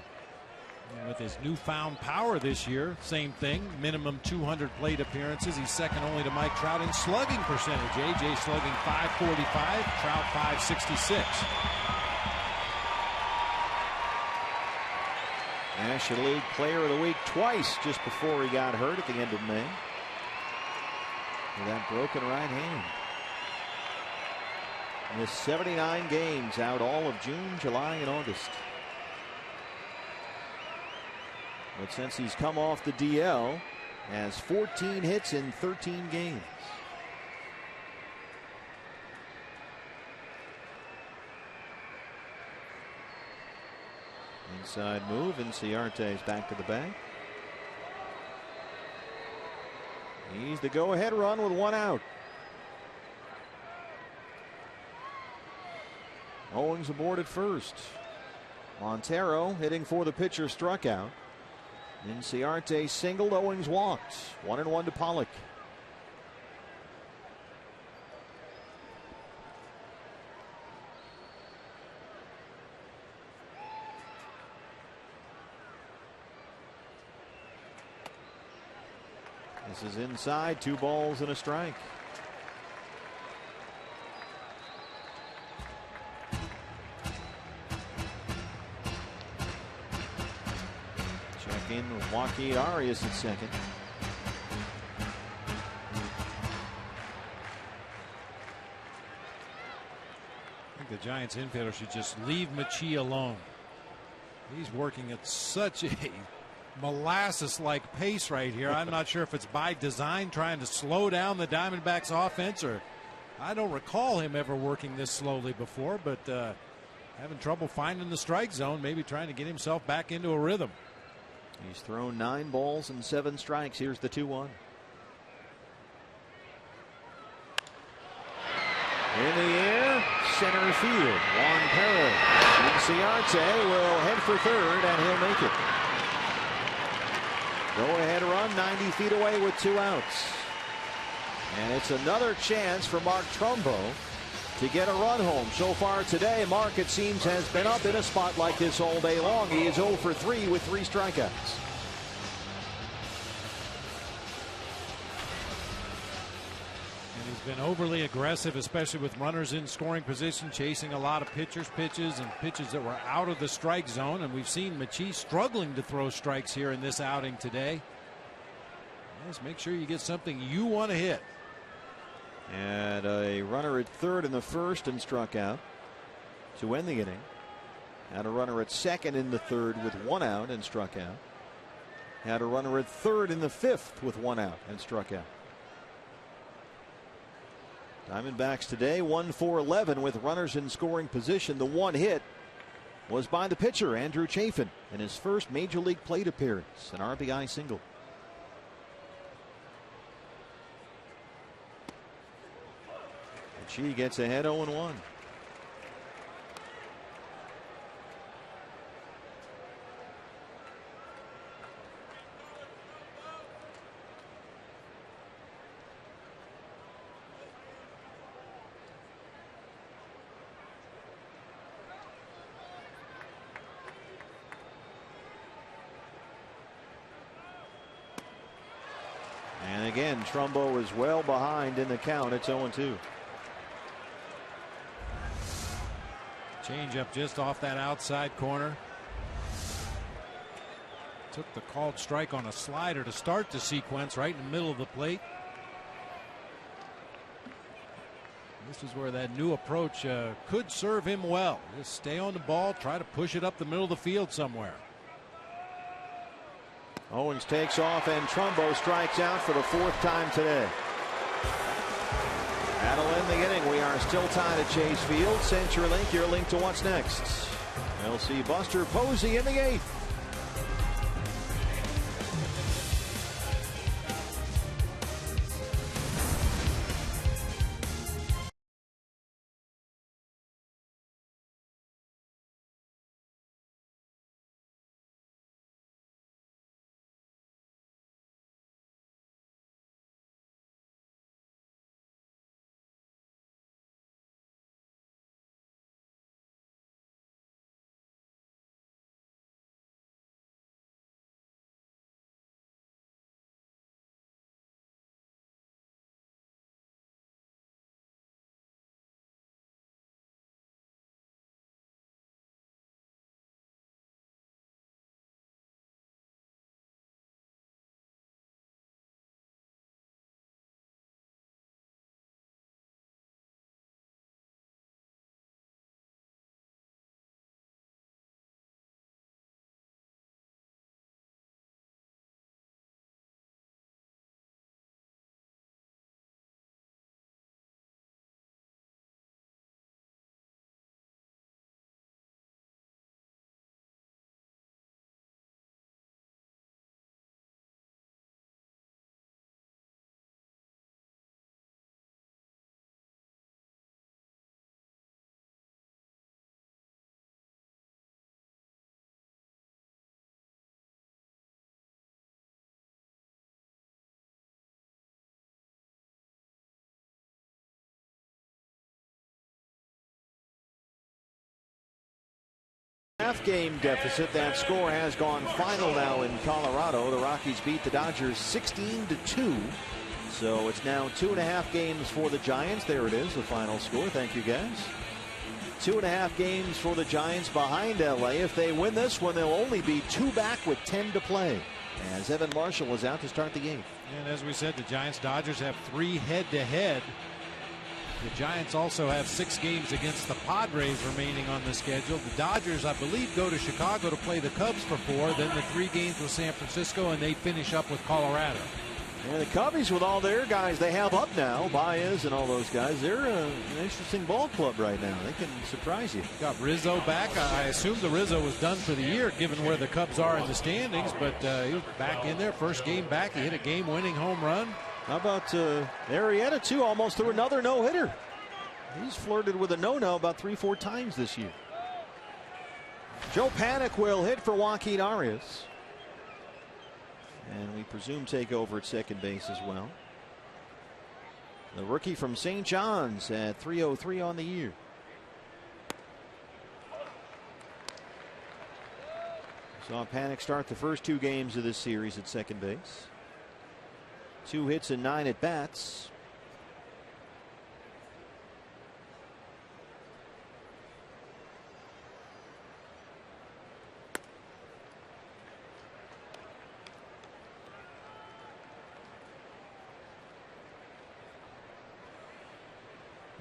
And with his newfound power this year, same thing. Minimum 200 plate appearances. He's second only to Mike Trout in slugging percentage. AJ slugging .545, Trout .566. National League Player of the Week twice just before he got hurt at the end of May with that broken right hand. Missed 79 games, out all of June, July, and August. But since he's come off the DL, has 14 hits in 13 games. Inside move, and Ciarte's back to the bag. He's the go-ahead run with 1 out. Owens aboard at first. Montero hitting for the pitcher, struck out. Ciarte singled, Owens walked. 1-1 to Pollock. This is inside, 2 balls and a strike. In Milwaukee, Arias at second. I think the Giants infielder should just leave Machie alone. He's working at such a molasses-like pace right here. I'm not sure if it's by design, trying to slow down the Diamondbacks offense, or I don't recall him ever working this slowly before, but having trouble finding the strike zone, maybe trying to get himself back into a rhythm. He's thrown 9 balls and 7 strikes. Here's the 2-1. In the air, center field. Juan Perez. Ciarte will head for third, and he'll make it. Go-ahead run 90 feet away with 2 outs. And it's another chance for Mark Trumbo to get a run home. So far today, Mark, it seems, has been up in a spot like this all day long. He is 0 for 3 with 3 strikeouts. And he's been overly aggressive, especially with runners in scoring position, chasing a lot of pitches that were out of the strike zone. And we've seen Machie struggling to throw strikes here in this outing today. Just make sure you get something you want to hit. And a runner at third in the first and struck out to end the inning. Had a runner at second in the third with 1 out and struck out. Had a runner at third in the fifth with 1 out and struck out. Diamondbacks today 1 for 11 with runners in scoring position. The 1 hit was by the pitcher Andrew Chafin in his first major league plate appearance, an RBI single. She gets ahead 0-1. And again, Trumbo is well behind in the count. It's 0-2. Change up just off that outside corner. Took the called strike on a slider to start the sequence right in the middle of the plate. This is where that new approach could serve him well. Just stay on the ball, try to push it up the middle of the field somewhere. Owens takes off, and Trumbo strikes out for the 4th time today. That'll end the inning. We are still tied at Chase Field. CenturyLink, your link to what's next. We'll see Buster Posey in the 8th. Half-game deficit. That score has gone final now in Colorado. The Rockies beat the Dodgers 16-2. So it's now 2.5 games for the Giants. There it is, the final score. Thank you, guys. 2.5 games for the Giants behind LA. If they win this one, they'll only be 2 back with 10 to play, as Evan Marshall is out to start the 8th. And as we said, the Giants-Dodgers have 3 head-to-head. The Giants also have 6 games against the Padres remaining on the schedule. The Dodgers, I believe, go to Chicago to play the Cubs for 4. Then the 3 games with San Francisco, and they finish up with Colorado. And the Cubbies, with all their guys they have up now, Baez and all those guys, they're an interesting ball club right now. They can surprise you. Got Rizzo back. I assume the Rizzo was done for the year, given where the Cubs are in the standings, but he was back in there. First game back. He hit a game-winning home run. How about Arrieta, too? Almost threw another no-hitter. He's flirted with a no-no about 3-4 times this year. Joe Panik will hit for Joaquin Arias. And we presume take over at second base as well. The rookie from St. John's at 303 on the year. Saw Panik start the first 2 games of this series at second base. 2 hits and 9 at bats.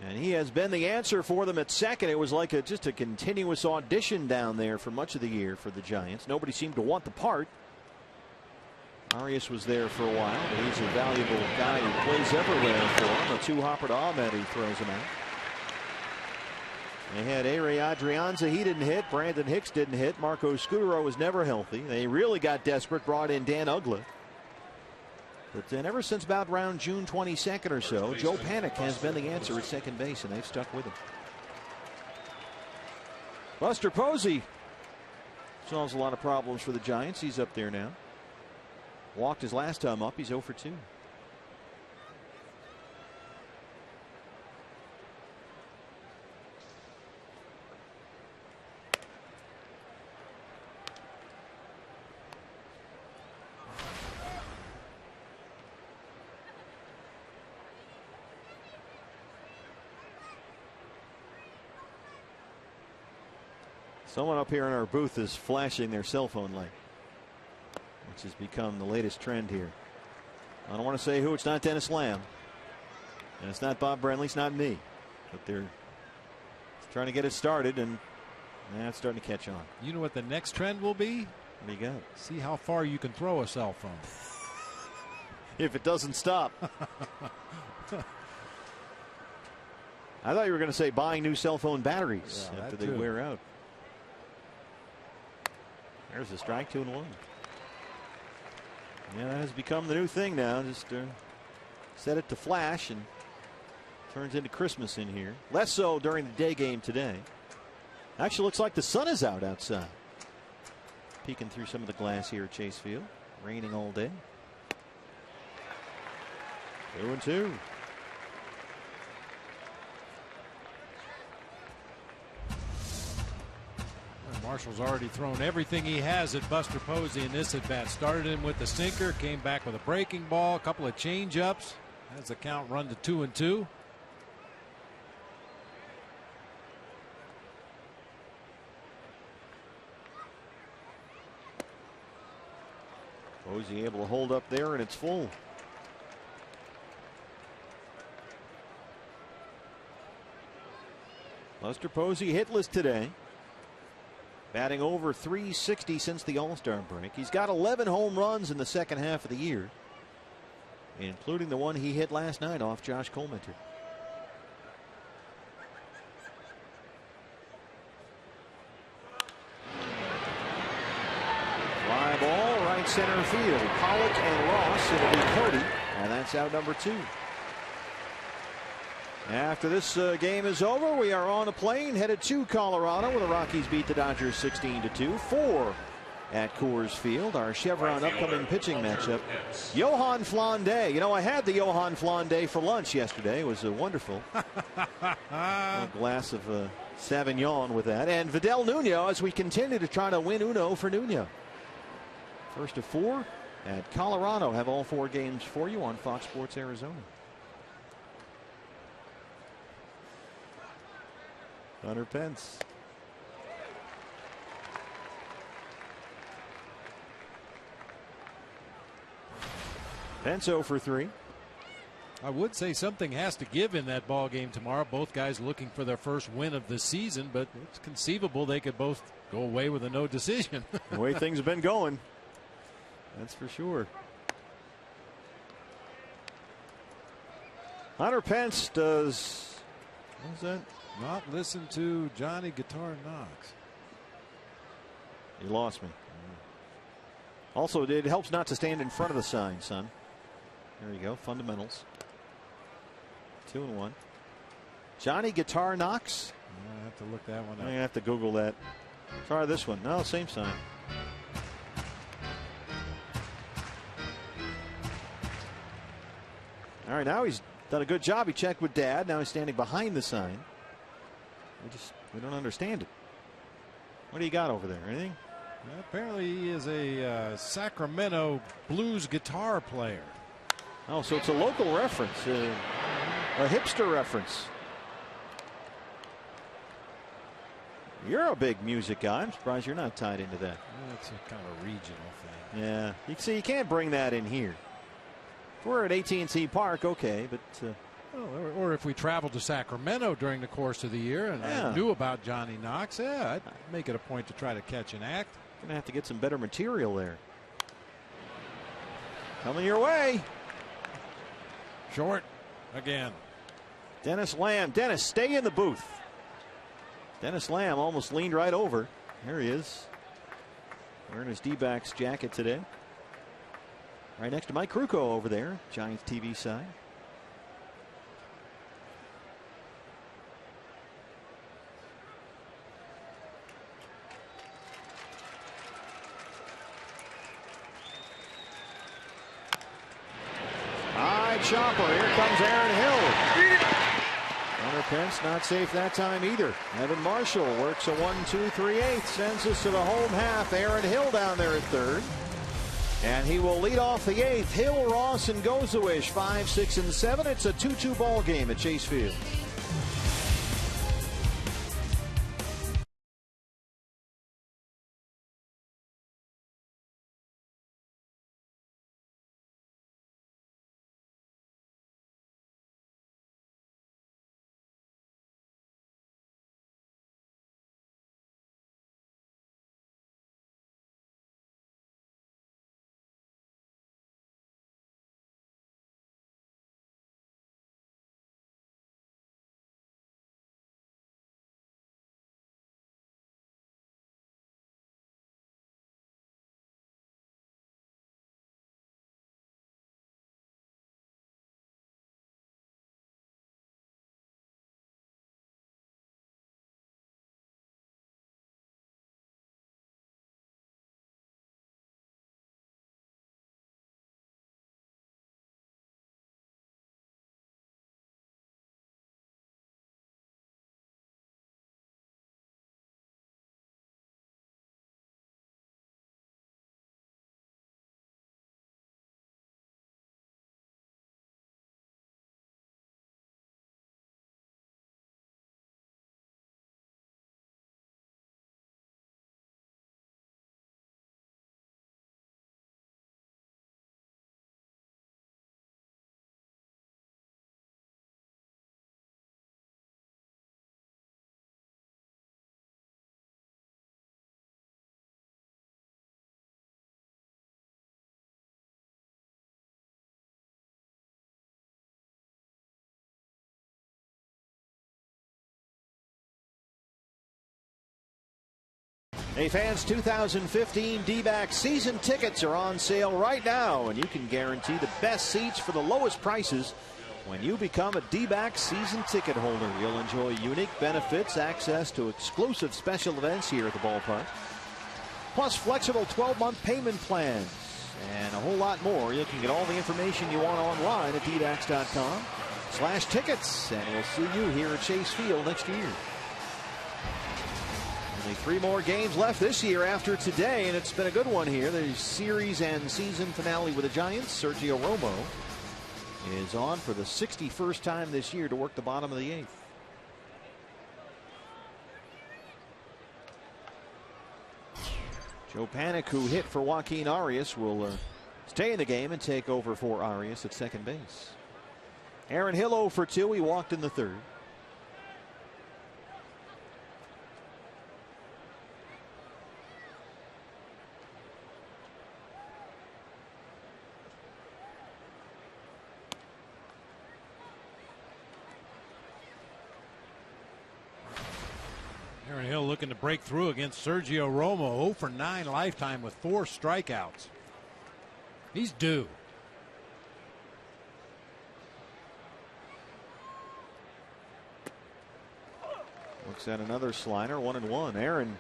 And he has been the answer for them at second. It was like just a continuous audition down there for much of the year for the Giants. Nobody seemed to want the part. Arias was there for a while, but he's a valuable guy who plays everywhere for him. A 2-hopper to Ahmed, he throws him out. They had Ehire Adrianza, he didn't hit. Brandon Hicks didn't hit. Marco Scutaro was never healthy. They really got desperate, brought in Dan Uggla. But then ever since about around June 22nd or so, Joe Panik has been the answer at second base, and they've stuck with him. Buster Posey solves a lot of problems for the Giants. He's up there now. Walked his last time up. He's 0 for 2. Someone up here in our booth is flashing their cell phone light, which has become the latest trend here. I don't want to say who. It's not Dennis Lamb, and it's not Bob Brenly. It's not me, but they're trying to get it started, and now it's starting to catch on. You know what the next trend will be? What do you got? See how far you can throw a cell phone. If it doesn't stop. I thought you were going to say buying new cell phone batteries after they wear out. There's a strike, 2-1. Yeah, that has become the new thing now. Just set it to flash and turns into Christmas in here. Less so during the day game today. Actually looks like the sun is out outside. Peeking through some of the glass here at Chase Field. Raining all day. 2-2. Marshall's already thrown everything he has at Buster Posey in this at bat. Started him with the sinker, came back with a breaking ball, a couple of change-ups. Has the count run to 2-2. Posey able to hold up there, and it's full. Buster Posey hitless today. Batting over .360 since the All-Star break. He's got 11 home runs in the second half of the year, including the one he hit last night off Josh Colemanter. Fly ball, right center field. Pollock and Ross. It'll be Cody, and that's out number 2. After this game is over, we are on a plane headed to Colorado, where the Rockies beat the Dodgers 16-2. 4 at Coors Field. Our Chevron upcoming pitching matchup. Johan Flande. You know, I had the Johan Flande for lunch yesterday. It was wonderful. A glass of Sauvignon with that. And Vidal Nuno as we continue to try to win Uno for Nuno. First of 4 at Colorado. Have all 4 games for you on Fox Sports Arizona. Hunter Pence. Pence 0 for 3. I would say something has to give in that ball game tomorrow. Both guys looking for their first win of the season, but it's conceivable they could both go away with a no decision. The way things have been going, that's for sure. Hunter Pence does. What's that? Not listen to Johnny Guitar Knox. You lost me. Also, it helps not to stand in front of the sign, son. There you go. Fundamentals. 2-1. Johnny Guitar Knox. I have to look that one up. I have to Google that. Try this one. No, same sign. All right, now he's done a good job. He checked with Dad. Now he's standing behind the sign. We don't understand it. What do you got over there? Anything? Well, apparently he is a Sacramento blues guitar player. Oh, so it's a local reference, a hipster reference. You're a big music guy. I'm surprised you're not tied into that. Well, it's a kind of a regional thing. Yeah, you see, you can't bring that in here. If we're at AT&T Park, okay, but. Or if we traveled to Sacramento during the course of the year and I knew about Johnny Knox, I'd make it a point to try to catch an act. Gonna have to get some better material there. Coming your way. Short again. Dennis Lamb. Dennis, stay in the booth. Dennis Lamb almost leaned right over. There he is. Wearing his D-backs jacket today. Right next to Mike Krukow over there, Giants TV side. Chopper. Here comes Aaron Hill. Hunter Pence not safe that time either. Evan Marshall works a 1-2-3-8. Sends us to the home half. Aaron Hill down there at third. And he will lead off the 8th. Hill, Ross, and Gozawish 5, 6, and 7. It's a 2-2 ball game at Chase Field. Hey fans, 2015 D-backs season tickets are on sale right now, and you can guarantee the best seats for the lowest prices when you become a D-backs season ticket holder. You'll enjoy unique benefits, access to exclusive special events here at the ballpark. plus flexible 12-month payment plans, and a whole lot more. You can get all the information you want online at dbacks.com/tickets, and we'll see you here at Chase Field next year. Only 3 more games left this year after today, and it's been a good one here. The series and season finale with the Giants. Sergio Romo is on for the 61st time this year to work the bottom of the 8th. Joe Panik, who hit for Joaquin Arias, will stay in the game and take over for Arias at second base. Aaron Hill 0 for 2. He walked in the 3rd. Aaron Hill looking to break through against Sergio Romo. 0 for 9 lifetime with 4 strikeouts. He's due. Looks at another slider, 1-1. Aaron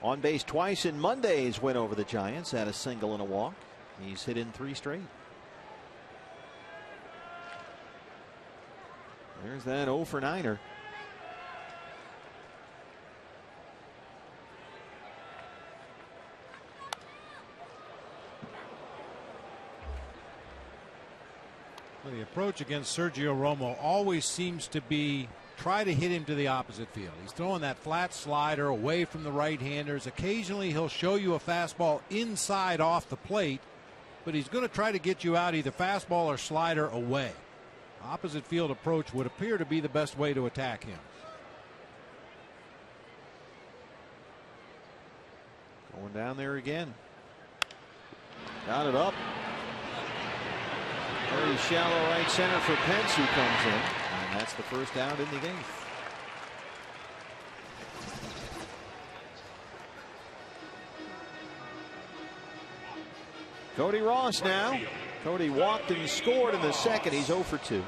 on base twice in Monday's win over the Giants. Had a single and a walk. He's hit in 3 straight. There's that 0 for 9er. The approach against Sergio Romo always seems to be try to hit him to the opposite field. He's throwing that flat slider away from the right-handers. Occasionally he'll show you a fastball inside off the plate, but he's going to try to get you out either fastball or slider away. Opposite field approach would appear to be the best way to attack him. Going down there again. Got it up. Very shallow right center for Pence, who comes in, and that's the first out in the game. Cody Ross now. Cody walked and scored in the second. He's 0 for 2.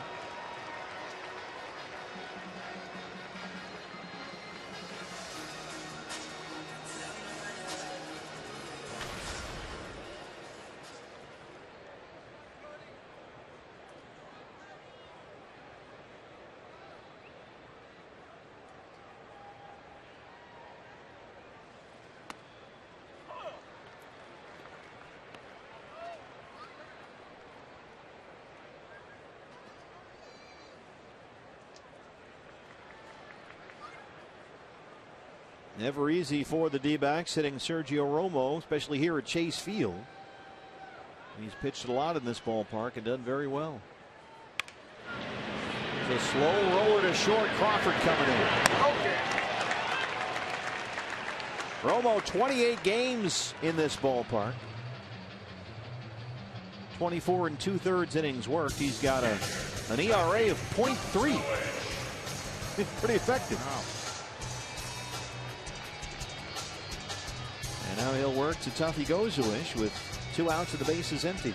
Never easy for the D-backs hitting Sergio Romo, especially here at Chase Field. He's pitched a lot in this ballpark and done very well. It's a slow roller to short. Crawford coming in. Romo 28 games in this ballpark. 24 2/3 innings worked. He's got an ERA of .3. Pretty effective. Wow. And now he'll work to Tuffy Gozuish with 2 outs and the bases empty.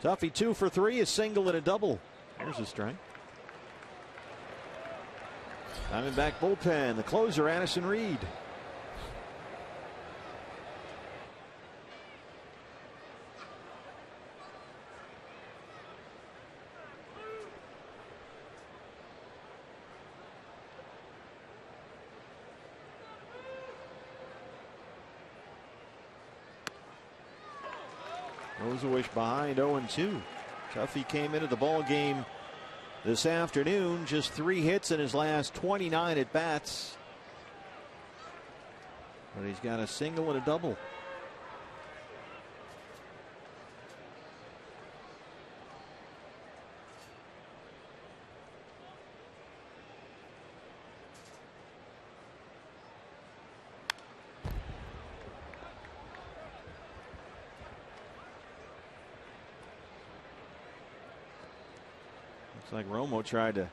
Tuffy 2 for 3, a single and a double. Here's a strike. Diamondback bullpen, the closer, Addison Reed. Gozuish behind 0-2. Tuffy came into the ball game this afternoon, just 3 hits in his last 29 at bats. But he's got a single and a double. Looks like Romo tried to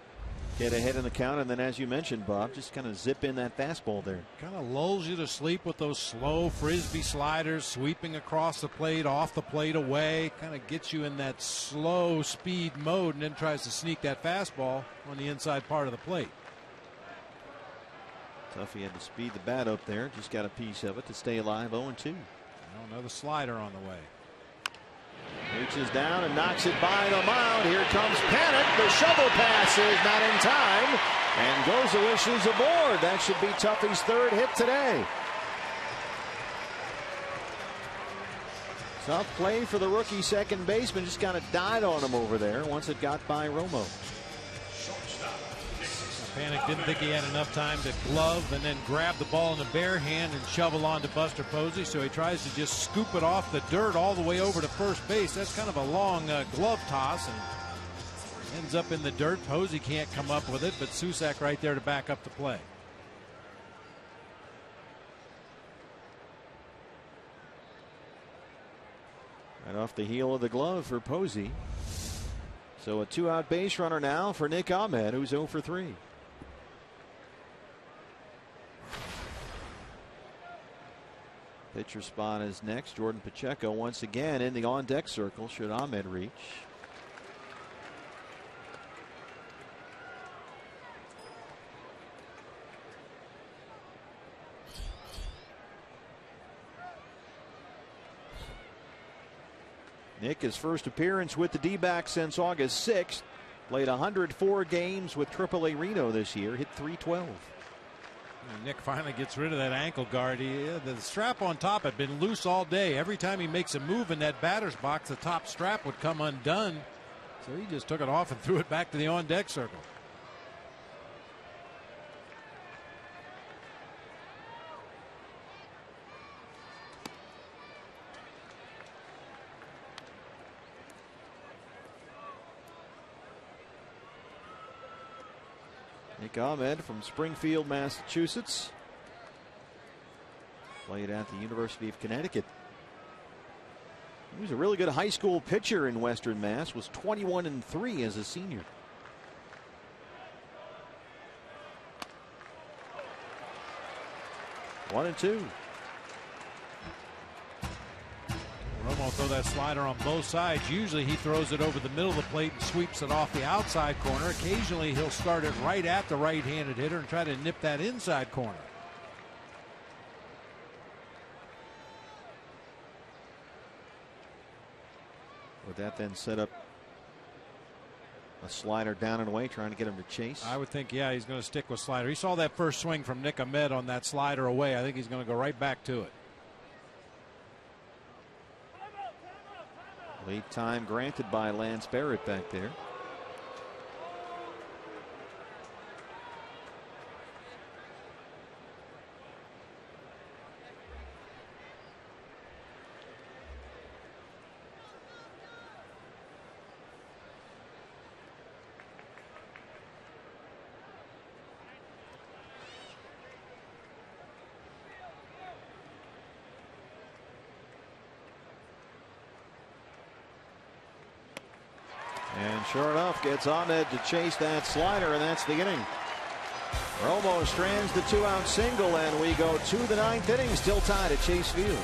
get ahead in the count, and then, as you mentioned, Bob, just kind of zip in that fastball there. Kind of lulls you to sleep with those slow frisbee sliders sweeping across the plate, off the plate, away. Kind of gets you in that slow speed mode, and then tries to sneak that fastball on the inside part of the plate. Tough, he had to speed the bat up there. Just got a piece of it to stay alive. 0-2. Another slider on the way. Reaches down and knocks it by the mound. Here comes Panic. The shovel pass is not in time. And Goza wishes aboard. That should be Tuffy's third hit today. Tough play for the rookie second baseman. Just kind of died on him over there once it got by Romo. Panic didn't think he had enough time to glove and then grab the ball in the bare hand and shovel on to Buster Posey, so he tries to just scoop it off the dirt all the way over to first base. That's kind of a long glove toss and ends up in the dirt. Posey can't come up with it, but Susac right there to back up the play. Right off the heel of the glove for Posey. So a 2-out base runner now for Nick Ahmed, who's 0 for 3. Pitcher spot is next. Jordan Pacheco once again in the on-deck circle should Ahmed reach. Nick, his first appearance with the D-backs since August 6th. Played 104 games with AAA Reno this year. Hit .312. Nick finally gets rid of that ankle guard. The strap on top had been loose all day. Every time he makes a move in that batter's box, the top strap would come undone. So he just took it off and threw it back to the on-deck circle. Nick Ahmed from Springfield, Massachusetts. Played at the University of Connecticut. He was a really good high school pitcher in Western Mass. Was 21-3 as a senior. One and two. Romo throw that slider on both sides. Usually he throws it over the middle of the plate and sweeps it off the outside corner. Occasionally he'll start it right at the right-handed hitter and try to nip that inside corner. Would that then set up a slider down and away, trying to get him to chase? I would think, yeah, he's going to stick with slider. He saw that first swing from Nick Ahmed on that slider away. I think he's going to go right back to it. Late time granted by Lance Barrett back there. And sure enough, gets Ahmed to chase that slider, and that's the inning. Romo strands the 2-out single, and we go to the 9th inning, still tied at Chase Field.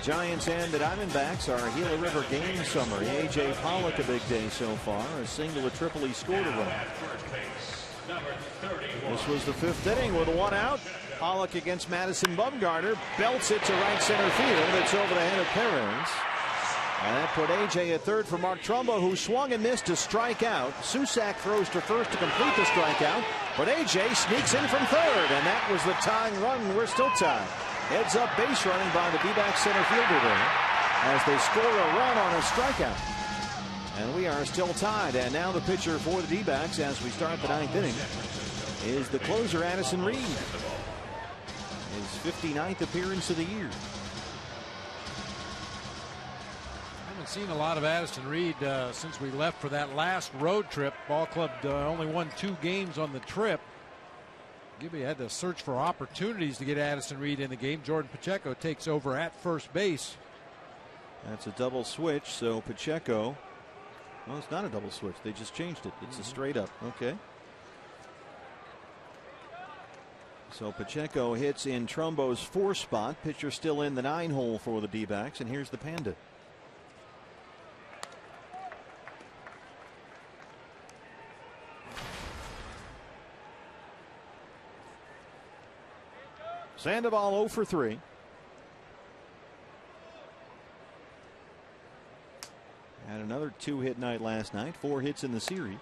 Giants and the Diamondbacks, our Gila River game summary. A.J. Pollock, a big day so far. A single, a triple, he scored a run. This was the 5th inning with 1 out. Pollock against Madison Bumgarner. Belts it to right center field. It's over the head of Perez. And that put A.J. at third for Mark Trumbo, who swung and missed to strike out. Susac throws to first to complete the strikeout. But A.J. sneaks in from third. And that was the tying run. We're still tied. Heads up base running by the D-back center fielder there as they score a run on a strikeout. And we are still tied. And now the pitcher for the D-backs as we start the 9th inning is the closer, Addison Reed. His 59th appearance of the year. I haven't seen a lot of Addison Reed since we left for that last road trip. Ball club only won 2 games on the trip. Gibby had to search for opportunities to get Addison Reed in the game. Jordan Pacheco takes over at first base. That's a double switch, so Pacheco. Well, it's not a double switch. They just changed it. It's a straight up. Okay. So Pacheco hits in Trumbo's 4 spot. Pitcher still in the 9 hole for the D-backs. And here's the Panda. Sandoval 0 for 3. Had another 2-hit night last night. 4 hits in the series.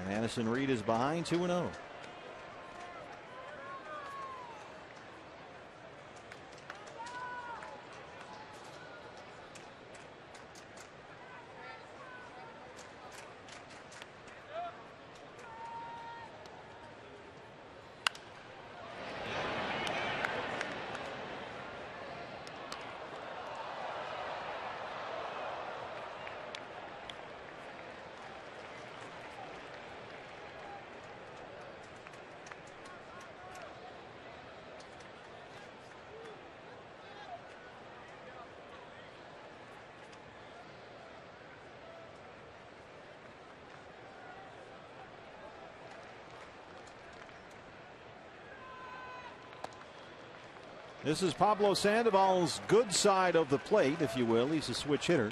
And Addison Reed is behind 2-0. This is Pablo Sandoval's good side of the plate, if you will. He's a switch hitter.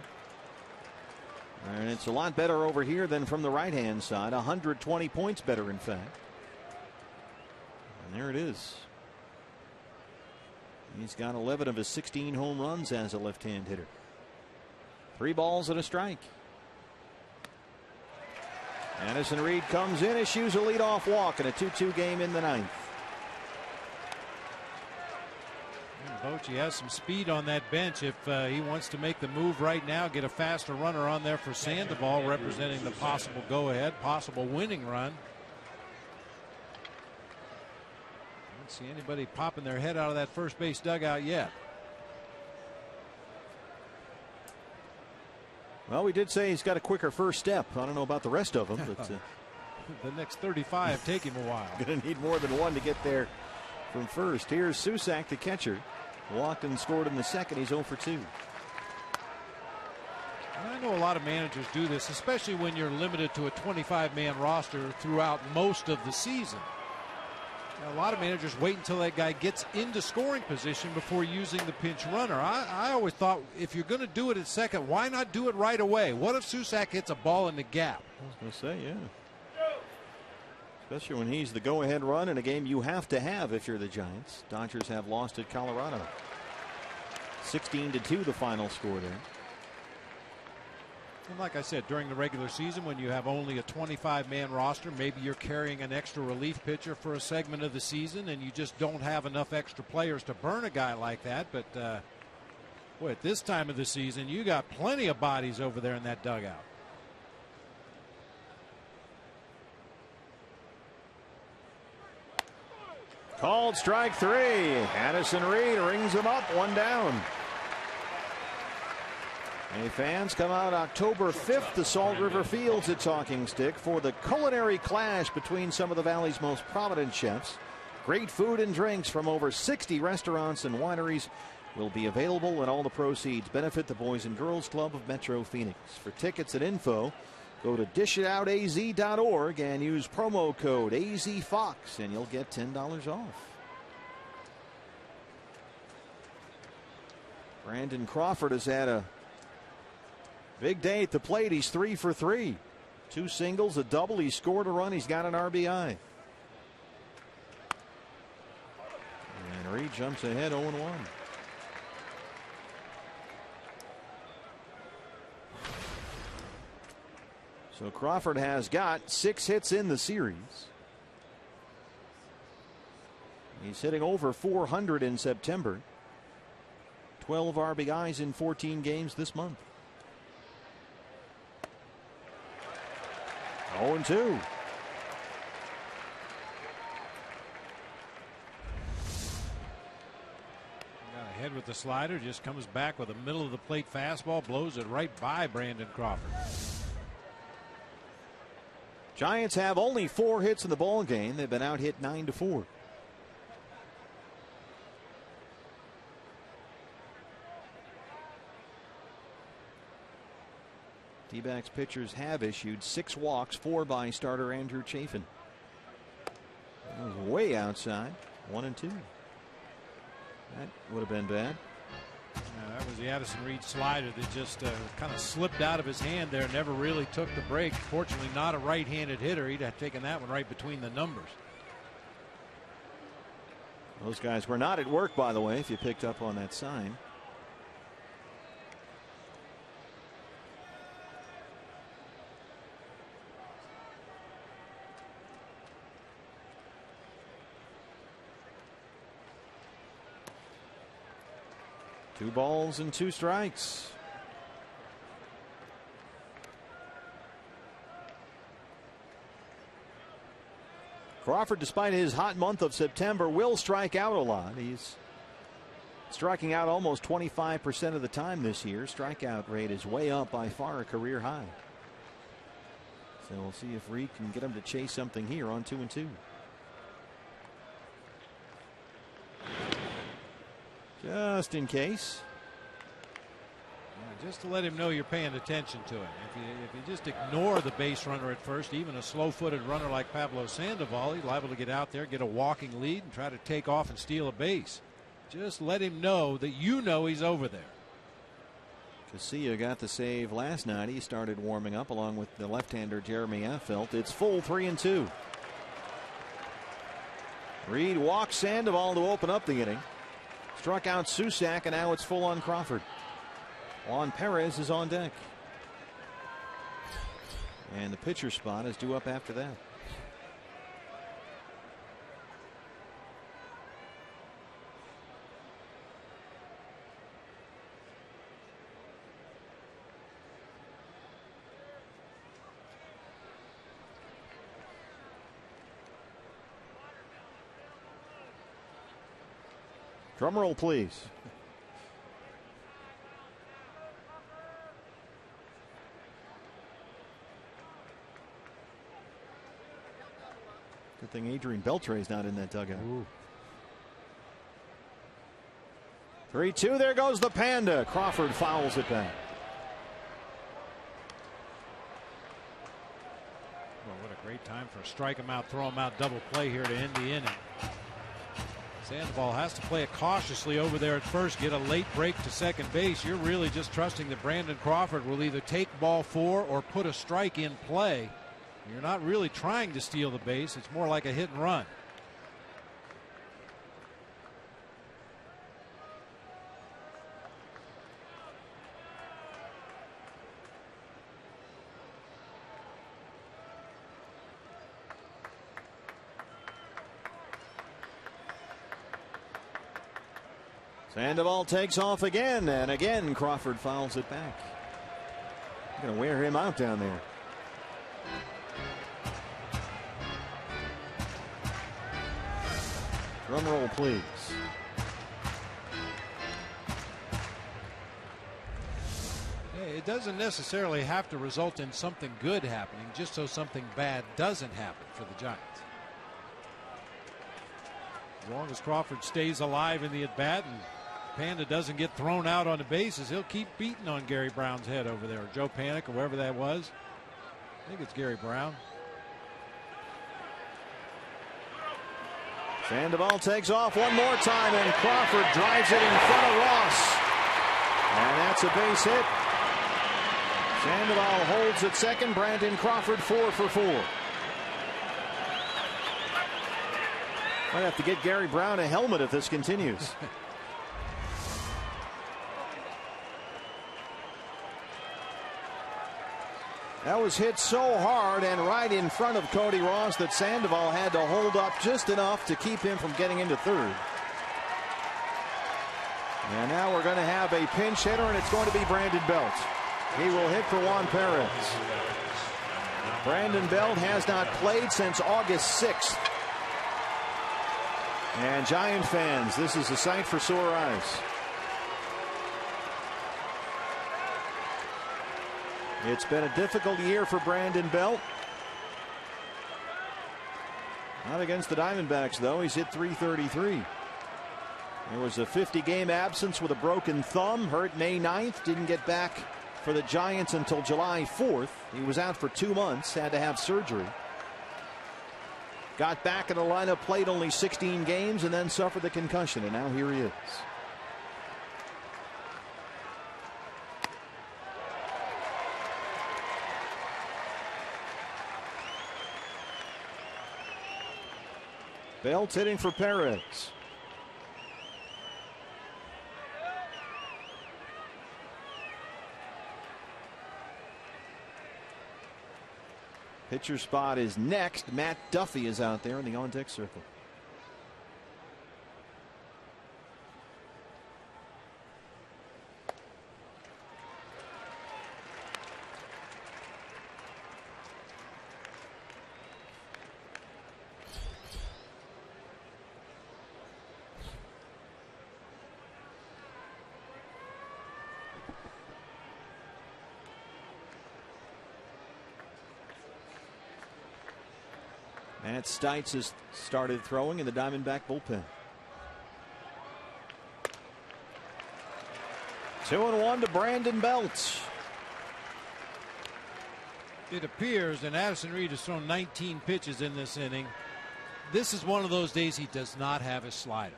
And it's a lot better over here than from the right-hand side. 120 points better, in fact. And there it is. He's got 11 of his 16 home runs as a left-hand hitter. 3 balls and a strike. Addison Reed comes in, issues a leadoff walk in a 2-2 game in the 9th. Bochy has some speed on that bench if he wants to make the move right now, get a faster runner on there for Sandoval, representing the possible go-ahead, possible winning run. I don't see anybody popping their head out of that first base dugout yet. Well, we did say he's got a quicker first step. I don't know about the rest of them, but the next 35 take him a while. Going to need more than one to get there from first. Here's Susac, the catcher. Walked and scored in the 2nd. He's 0 for 2. And I know a lot of managers do this, especially when you're limited to a 25-man roster throughout most of the season. Now, a lot of managers wait until that guy gets into scoring position before using the pinch runner. I always thought if you're going to do it at second, why not do it right away? What if Susac hits a ball in the gap? I was going to say, yeah. Especially when he's the go-ahead run in a game you have to have if you're the Giants. Dodgers have lost at Colorado. 16-2 the final score there. And like I said, during the regular season, when you have only a 25-man roster, maybe you're carrying an extra relief pitcher for a segment of the season, and you just don't have enough extra players to burn a guy like that. But boy, at this time of the season, you got plenty of bodies over there in that dugout. Called strike 3. Addison Reed rings him up, 1 down. Hey, fans, come out October 5th to Salt River Fields at Talking Stick for the culinary clash between some of the Valley's most prominent chefs. Great food and drinks from over 60 restaurants and wineries will be available, and all the proceeds benefit the Boys and Girls Club of Metro Phoenix. For tickets and info, go to dishitoutaz.org and use promo code AZFOX, and you'll get $10 off. Brandon Crawford has had a big day at the plate. He's 3 for 3. 2 singles, a double. He scored a run. He's got an RBI. And Reed jumps ahead 0-1. So Crawford has got 6 hits in the series. He's hitting over 400 in September. 12 RBIs in 14 games this month. 0-2. Got ahead with the slider, just comes back with a middle of the plate fastball, blows it right by Brandon Crawford. Giants have only 4 hits in the ball game. They've been out hit 9-4. D-backs pitchers have issued 6 walks, 4 by starter Andrew Chafin. That was way outside. 1-2. That would have been bad. That was the Addison Reed slider that just kind of slipped out of his hand there. Never really took the break. Fortunately, not a right-handed hitter. He'd have taken that one right between the numbers. Those guys were not at work, by the way, if you picked up on that sign. Two balls and 2 strikes. Crawford, despite his hot month of September, will strike out a lot. He's striking out almost 25% of the time this year. Strikeout rate is way up, by far a career high. So we'll see if Reed can get him to chase something here on 2-2. Just in case. Just to let him know you're paying attention to it. If you just ignore the base runner at first, even a slow-footed runner like Pablo Sandoval, he's liable to get out there, get a walking lead, and try to take off and steal a base. Just let him know that you know he's over there. Casilla got the save last night. He started warming up along with the left-hander Jeremy Affeldt. It's full 3-2. Reed walks Sandoval to open up the inning. Struck out Susac, and now it's full on Crawford. Juan Perez is on deck. And the pitcher spot is due up after that. Drum roll, please. Good thing Adrian Beltre's not in that dugout. 3-2. There goes the Panda. Crawford fouls it back. Well, what a great time for a strike him out, throw him out, double play here to end the inning. Sandoval has to play it cautiously over there at first, get a late break to second base. You're really just trusting that Brandon Crawford will either take ball 4 or put a strike in play. You're not really trying to steal the base. It's more like a hit and run. Sandoval takes off again, and again Crawford fouls it back. Going to wear him out down there. Drum roll, please. It doesn't necessarily have to result in something good happening, just so something bad doesn't happen for the Giants. As long as Crawford stays alive in the at-bat and Panda doesn't get thrown out on the bases, he'll keep beating on Gary Brown's head over there, or Joe Panik, or whoever that was. I think it's Gary Brown. Sandoval takes off one more time, and Crawford drives it in front of Ross. And that's a base hit. Sandoval holds at second. Brandon Crawford 4 for 4. Might have to get Gary Brown a helmet if this continues. That was hit so hard and right in front of Cody Ross that Sandoval had to hold up just enough to keep him from getting into third. And now we're going to have a pinch hitter, and it's going to be Brandon Belt. He will hit for Juan Perez. Brandon Belt has not played since August 6th. And Giant fans, this is a sight for sore eyes. It's been a difficult year for Brandon Belt. Not against the Diamondbacks, though. He's hit .333. There was a 50-game absence with a broken thumb, hurt May 9th. Didn't get back for the Giants until July 4th. He was out for 2 months, had to have surgery. Got back in the lineup, played only 16 games, and then suffered the concussion, and now here he is. Belt hitting for Perez. Pitcher spot is next. Matt Duffy is out there in the on-deck circle. Matt Stites has started throwing in the Diamondback bullpen. 2-1 to Brandon Belt. It appears that Addison Reed has thrown 19 pitches in this inning. This is one of those days he does not have his slider.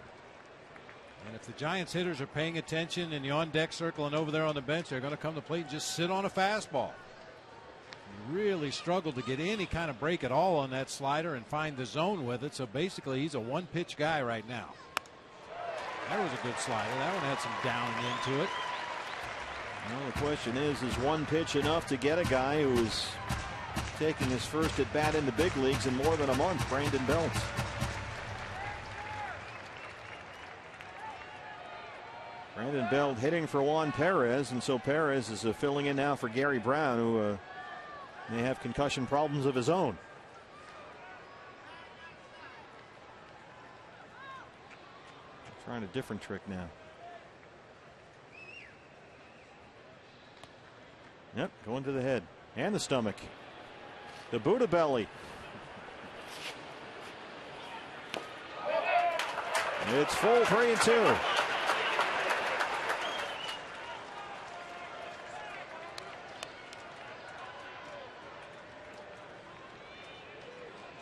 And if the Giants hitters are paying attention in the on-deck circle and over there on the bench, they're going to come to plate and just sit on a fastball. He really struggled to get any kind of break at all on that slider and find the zone with it. So basically he's a one-pitch guy right now. That was a good slider. That one had some down into it. Well, the question is one pitch enough to get a guy who is taking his first at bat in the big leagues in more than a month? Brandon Belt. Brandon Belt hitting for Juan Perez, and so Perez is filling in now for Gary Brown, who may have concussion problems of his own. Trying a different trick now. Yep, going to the head and the stomach. The Buddha belly. It's full 3-2.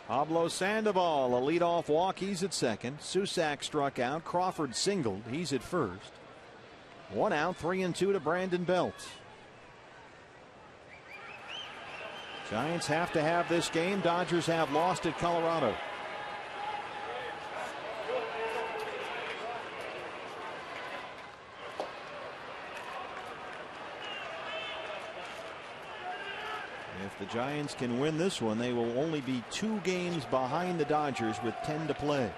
Pablo Sandoval, a leadoff walk. He's at second. Susak struck out. Crawford singled. He's at first. 1 out, 3-2 to Brandon Belt. Giants have to have this game. Dodgers have lost at Colorado. If the Giants can win this one, they will only be 2 games behind the Dodgers with 10 to play.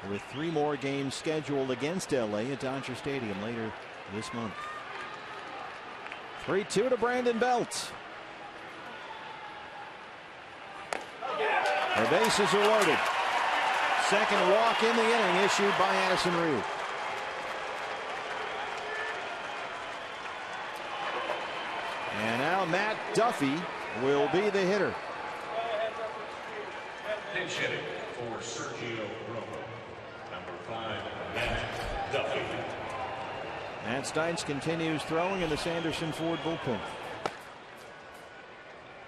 With 3 more games scheduled against LA at Dodger Stadium later this month. 3-2 to Brandon Belt. The bases are loaded. Second walk in the inning issued by Addison Reed. And now Matt Duffy will be the hitter. Pinch hitting for Sergio Romo. Number 5, Matt Duffy. Matt Stites continues throwing in the Sanderson Ford bullpen.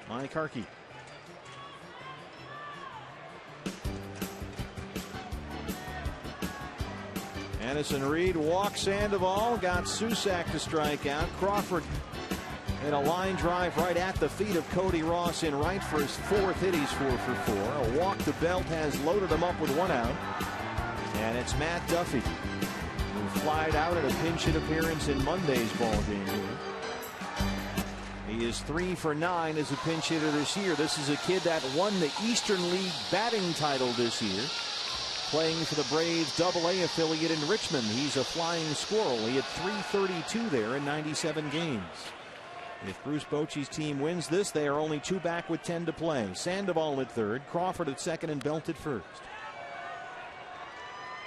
Mike Harkey. Addison Reed walks Sandoval, got Susac to strike out. Crawford in a line drive right at the feet of Cody Ross in right for his 4th hit. He's 4 for 4. A walk to Belt has loaded him up with 1 out. And it's Matt Duffy, who flied out in a pinch hit appearance in Monday's ball game here. He is 3 for 9 as a pinch hitter this year. This is a kid that won the Eastern League batting title this year, playing for the Braves AA affiliate in Richmond. He's a flying squirrel. He had 332 there in 97 games. If Bruce Bochy's team wins this, they are only 2 back with 10 to play. Sandoval at 3rd, Crawford at 2nd, and Belt at 1st.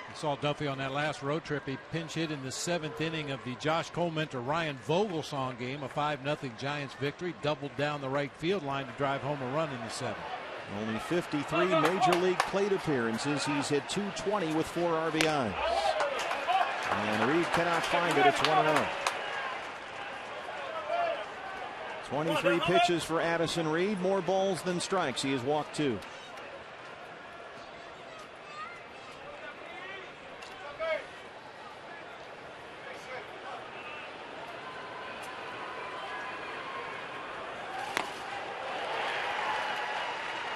I saw Duffy on that last road trip. He pinch hit in the 7th inning of the Josh Coleman to Ryan Vogelsong game, a 5-0 Giants victory. Doubled down the right field line to drive home a run in the 7th. Only 53 major league plate appearances. He's hit .220 with 4 RBIs. And Reed cannot find it. It's 1-0. 23 pitches for Addison Reed. More balls than strikes. He has walked 2.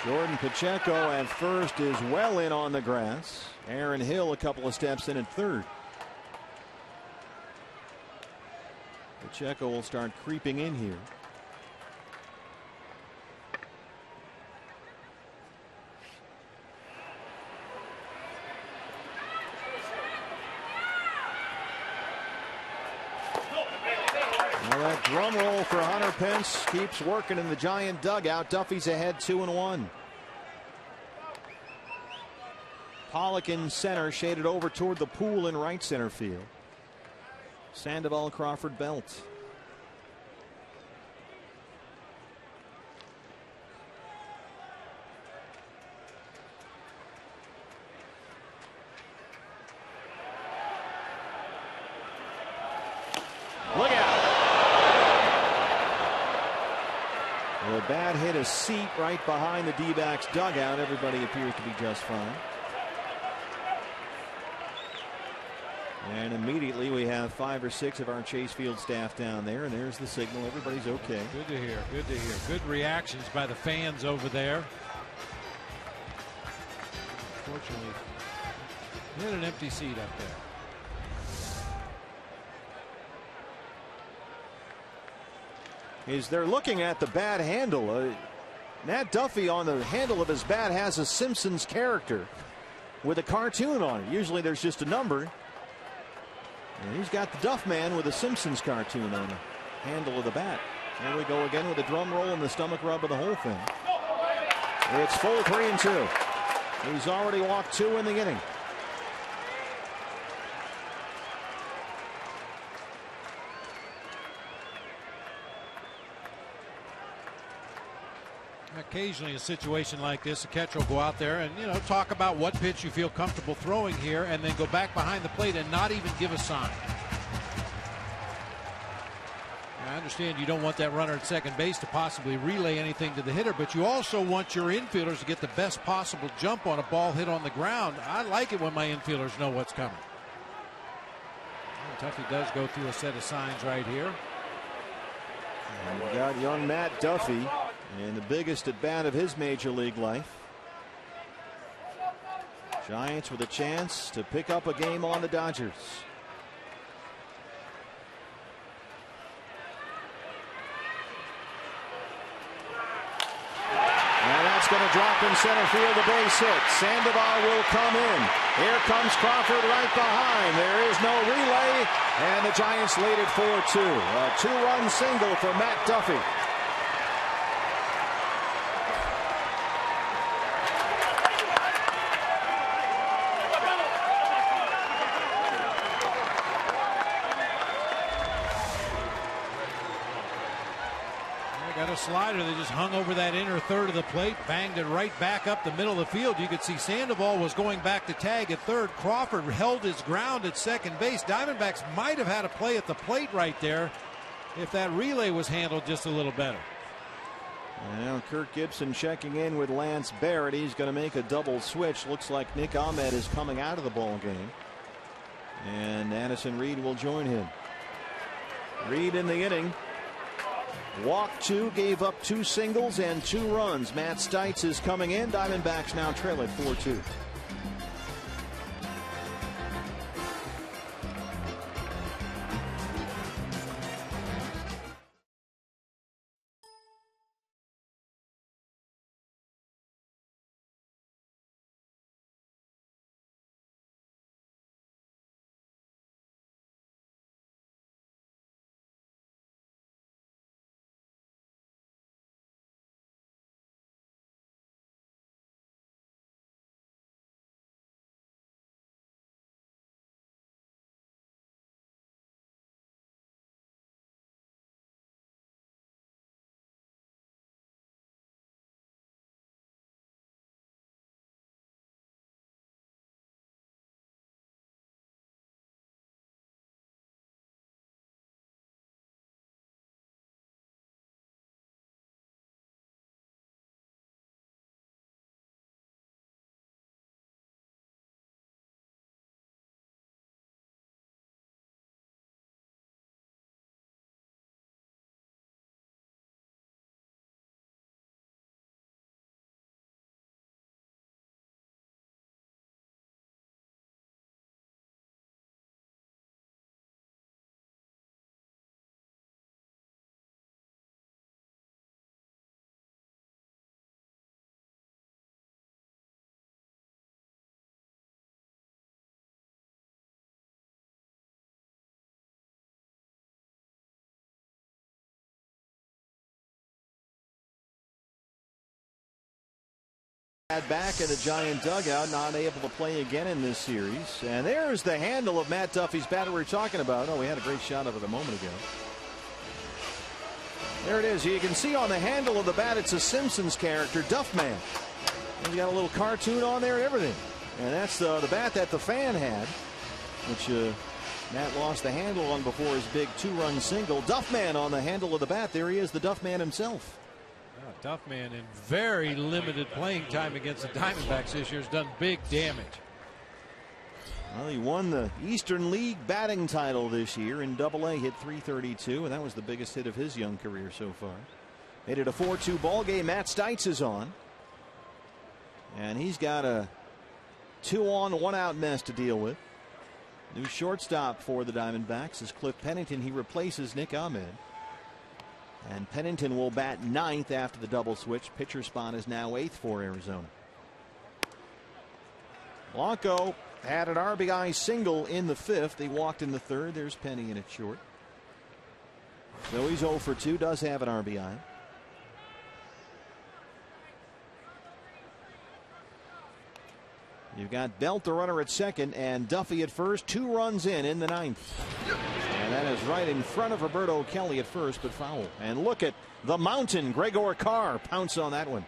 Jordan Pacheco at first is well in on the grass. Aaron Hill a couple of steps in at 3rd. Pacheco will start creeping in here. Well, that drum roll for Hunter Pence keeps working in the Giant dugout. Duffy's ahead 2-1. Pollock in center, shaded over toward the pool in right center field. Sandoval, Crawford, Belt. Look out. The bat hit a seat right behind the D-backs dugout. Everybody appears to be just fine. And immediately we have 5 or 6 of our Chase Field staff down there, and there's the signal. Everybody's okay. Good to hear. Good to hear. Good reactions by the fans over there. Fortunately, we had an empty seat up there. Is they're looking at the bat handle. Matt Duffy on the handle of his bat has a Simpsons character with a cartoon on it. Usually there's just a number. And he's got the Duff Man with a Simpsons cartoon on the handle of the bat. There we go again with the drum roll and the stomach rub of the whole thing. It's full 3-2. He's already walked 2 in the inning. Occasionally a situation like this, a catcher will go out there and, you know, talk about what pitch you feel comfortable throwing here, and then go back behind the plate and not even give a sign. I understand you don't want that runner at second base to possibly relay anything to the hitter, but you also want your infielders to get the best possible jump on a ball hit on the ground. I like it when my infielders know what's coming. Duffy does go through a set of signs right here. And we got young Matt Duffy in the biggest at bat of his major league life. Giants with a chance to pick up a game on the Dodgers. And that's going to drop in center field, a base hit. Sandoval will come in. Here comes Crawford right behind. There is no relay, and the Giants lead it 4-2. A 2-run single for Matt Duffy. Slider that just hung over that inner third of the plate, banged it right back up the middle of the field. You could see Sandoval was going back to tag at third. Crawford held his ground at second base. Diamondbacks might have had a play at the plate right there if that relay was handled just a little better. And now Kirk Gibson checking in with Lance Barrett. He's going to make a double switch. Looks like Nick Ahmed is coming out of the ball game. And Addison Reed will join him. Reed in the inning. Walked 2, gave up 2 singles and 2 runs. Matt Stites is coming in. Diamondbacks now trail at 4-2. Back in the Giant dugout, not able to play again in this series. And there's the handle of Matt Duffy's bat we were talking about. Oh, we had a great shot of it a moment ago. There it is. You can see on the handle of the bat, it's a Simpsons character, Duffman. He's got a little cartoon on there and everything. And that's the bat that the fan had, which Matt lost the handle on before his big 2-run single. Duffman on the handle of the bat. There he is, the Duffman himself. Duffman in very limited playing time against the Diamondbacks this year has done big damage. Well, he won the Eastern League batting title this year in Double-A, hit .332, and that was the biggest hit of his young career so far. Made it a 4-2 ball game. Matt Stites is on, and he's got a 2-on, 1-out mess to deal with. New shortstop for the Diamondbacks is Cliff Pennington. He replaces Nick Ahmed. And Pennington will bat 9th after the double switch. Pitcher spot is now 8th for Arizona. Blanco had an RBI single in the 5th. He walked in the 3rd. There's Penny in at short. So he's 0 for 2. Does have an RBI. You've got Belt, the runner, at second, and Duffy at first. 2 runs in the 9th. And that is right in front of Roberto Kelly at first, but foul. And look at the mountain. Gregor Carr pounce on that one.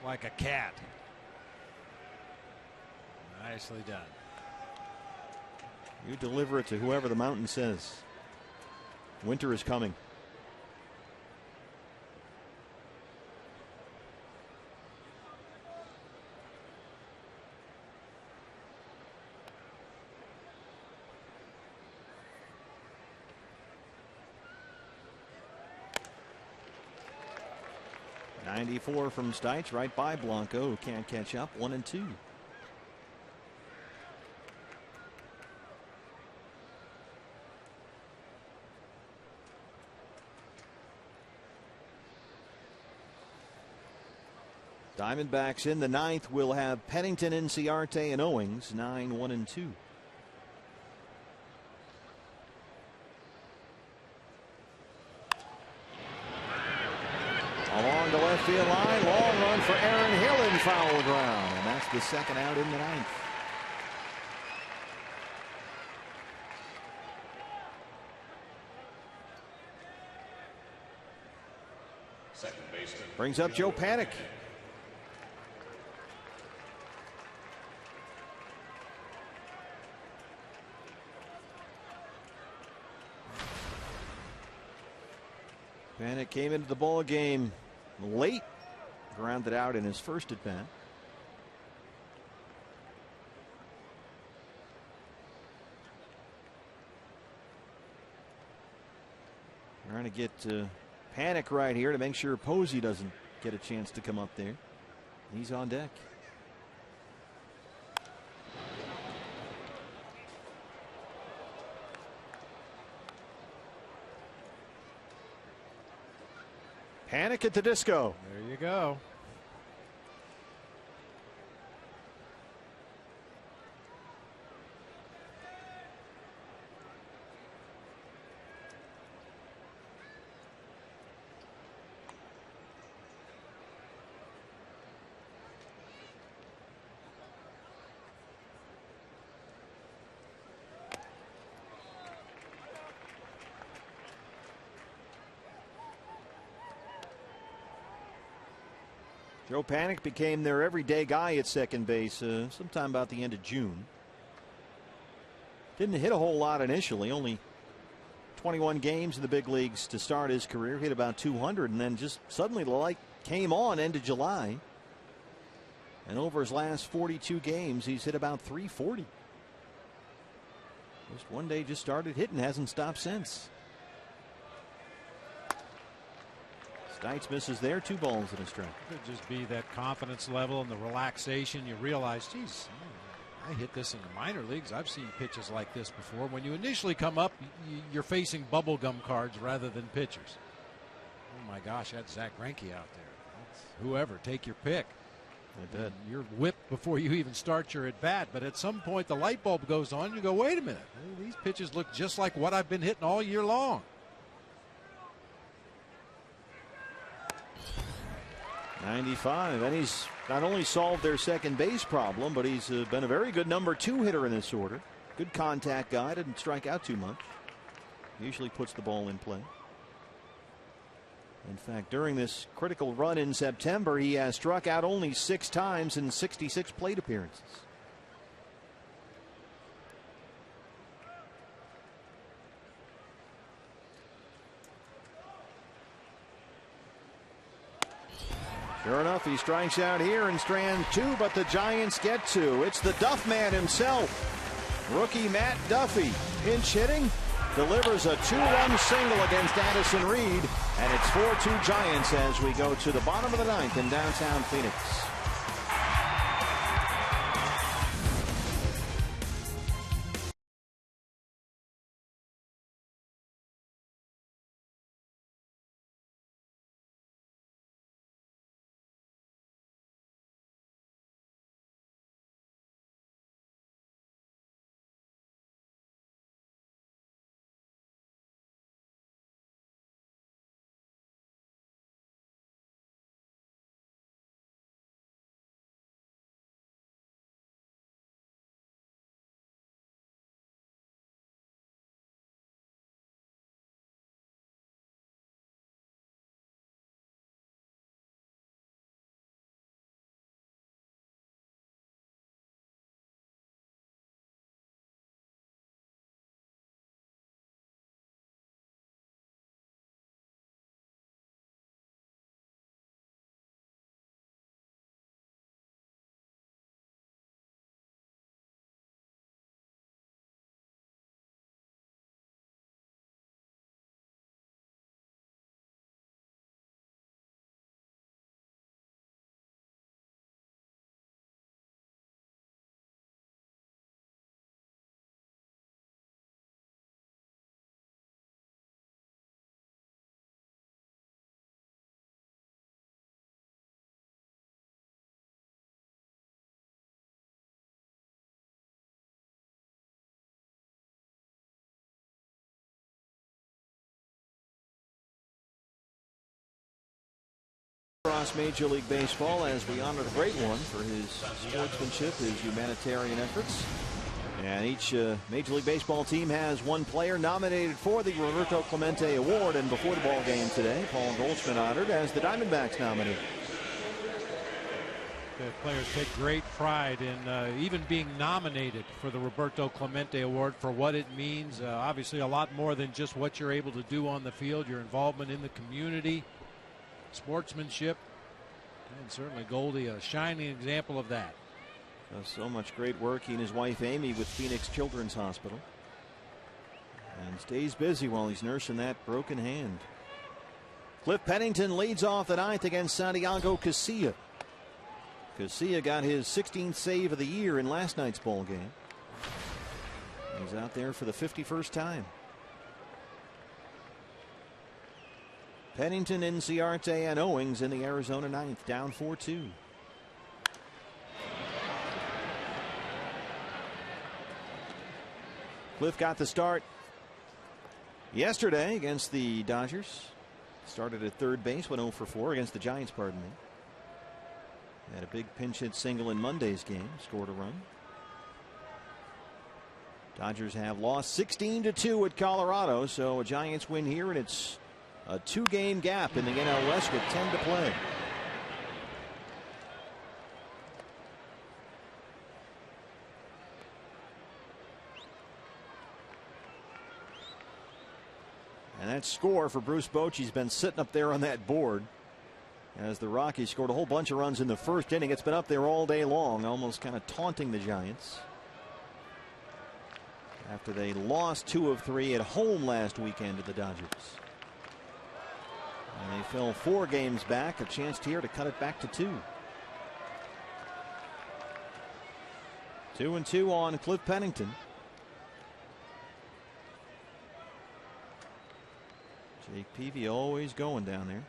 Like a cat. Nicely done. You deliver it to whoever the mountain says. Winter is coming. .94 from Stites, right by Blanco, who can't catch up. 1-2. Diamondbacks in the 9th will have Pennington, Inciarte, and Owings. 9-1-2. Along the left field line, long run for Aaron Hill in foul ground, and that's the 2nd out in the 9th. Second baseman Brings up Joe Paddock. Paddock came into the ball game late, grounded out in his first at bat. Trying to get Panic right here to make sure Posey doesn't get a chance to come up there. He's on deck. Panic at the disco. There you go. Joe Panic became their everyday guy at second base sometime about the end of June. Didn't hit a whole lot initially, only 21 games in the big leagues to start his career. Hit about 200, and then just suddenly the light came on end of July. And over his last 42 games, he's hit about 340. Just one day just started hitting, hasn't stopped since. Stites misses there, 2 balls and a strike. Could just be that confidence level and the relaxation. You realize, geez, I hit this in the minor leagues. I've seen pitches like this before. When you initially come up, you're facing bubblegum cards rather than pitchers. Oh my gosh, that's Zach Greinke out there. That's whoever, take your pick. I bet. You're whipped before you even start your at bat. But at some point, the light bulb goes on. You go, wait a minute. These pitches look just like what I've been hitting all year long. 95, and he's not only solved their second base problem, but he's been a very good number 2 hitter in this order. Good contact guy, didn't strike out too much. Usually puts the ball in play. In fact, during this critical run in September, he has struck out only 6 times in 66 plate appearances. Sure enough, he strikes out here in strand 2, but the Giants get 2. It's the Duff Man himself. Rookie Matt Duffy, pinch hitting, delivers a 2-run single against Addison Reed, and it's 4-2 Giants as we go to the bottom of the 9th in downtown Phoenix. Across Major League Baseball as we honor the great one for his sportsmanship, his humanitarian efforts. And each Major League Baseball team has one player nominated for the Roberto Clemente Award. And before the ball game today, Paul Goldschmidt honored as the Diamondbacks nominee. The players take great pride in even being nominated for the Roberto Clemente Award for what it means. Obviously, a lot more than just what you're able to do on the field, your involvement in the community, sportsmanship, and certainly Goldie, a shining example of that. So much great work, he and his wife Amy with Phoenix Children's Hospital. and stays busy while he's nursing that broken hand. Cliff Pennington leads off the ninth against Santiago Casilla. Casilla got his 16th save of the year in last night's ball game. He's out there for the 51st time. Pennington, Inciarte, and Owings in the Arizona ninth, down 4-2. Cliff got the start yesterday against the Dodgers. Started at third base, went 0 for 4 against the Giants, pardon me. Had a big pinch hit single in Monday's game, scored a run. Dodgers have lost 16-2 at Colorado, so a Giants win here, and it's a 2-game gap in the NL West with 10 to play. And that score for Bruce Bochy's been sitting up there on that board as the Rockies scored a whole bunch of runs in the first inning. It's been up there all day long, almost kind of taunting the Giants after they lost 2 of 3 at home last weekend to the Dodgers. And they fell 4 games back, a chance here to cut it back to 2. 2-2 on Cliff Pennington. Jake Peavy always going down there.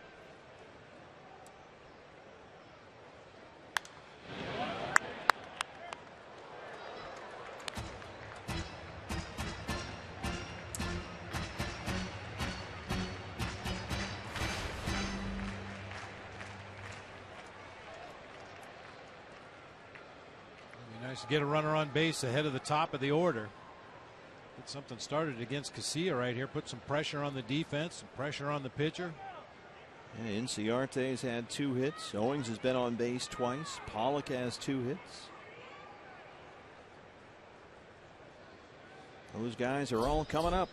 Nice to get a runner on base ahead of the top of the order. Get something started against Casilla right here. Put some pressure on the defense, some pressure on the pitcher. Yeah, Inciarte's had 2 hits. Owings has been on base twice. Pollock has 2 hits. Those guys are all coming up.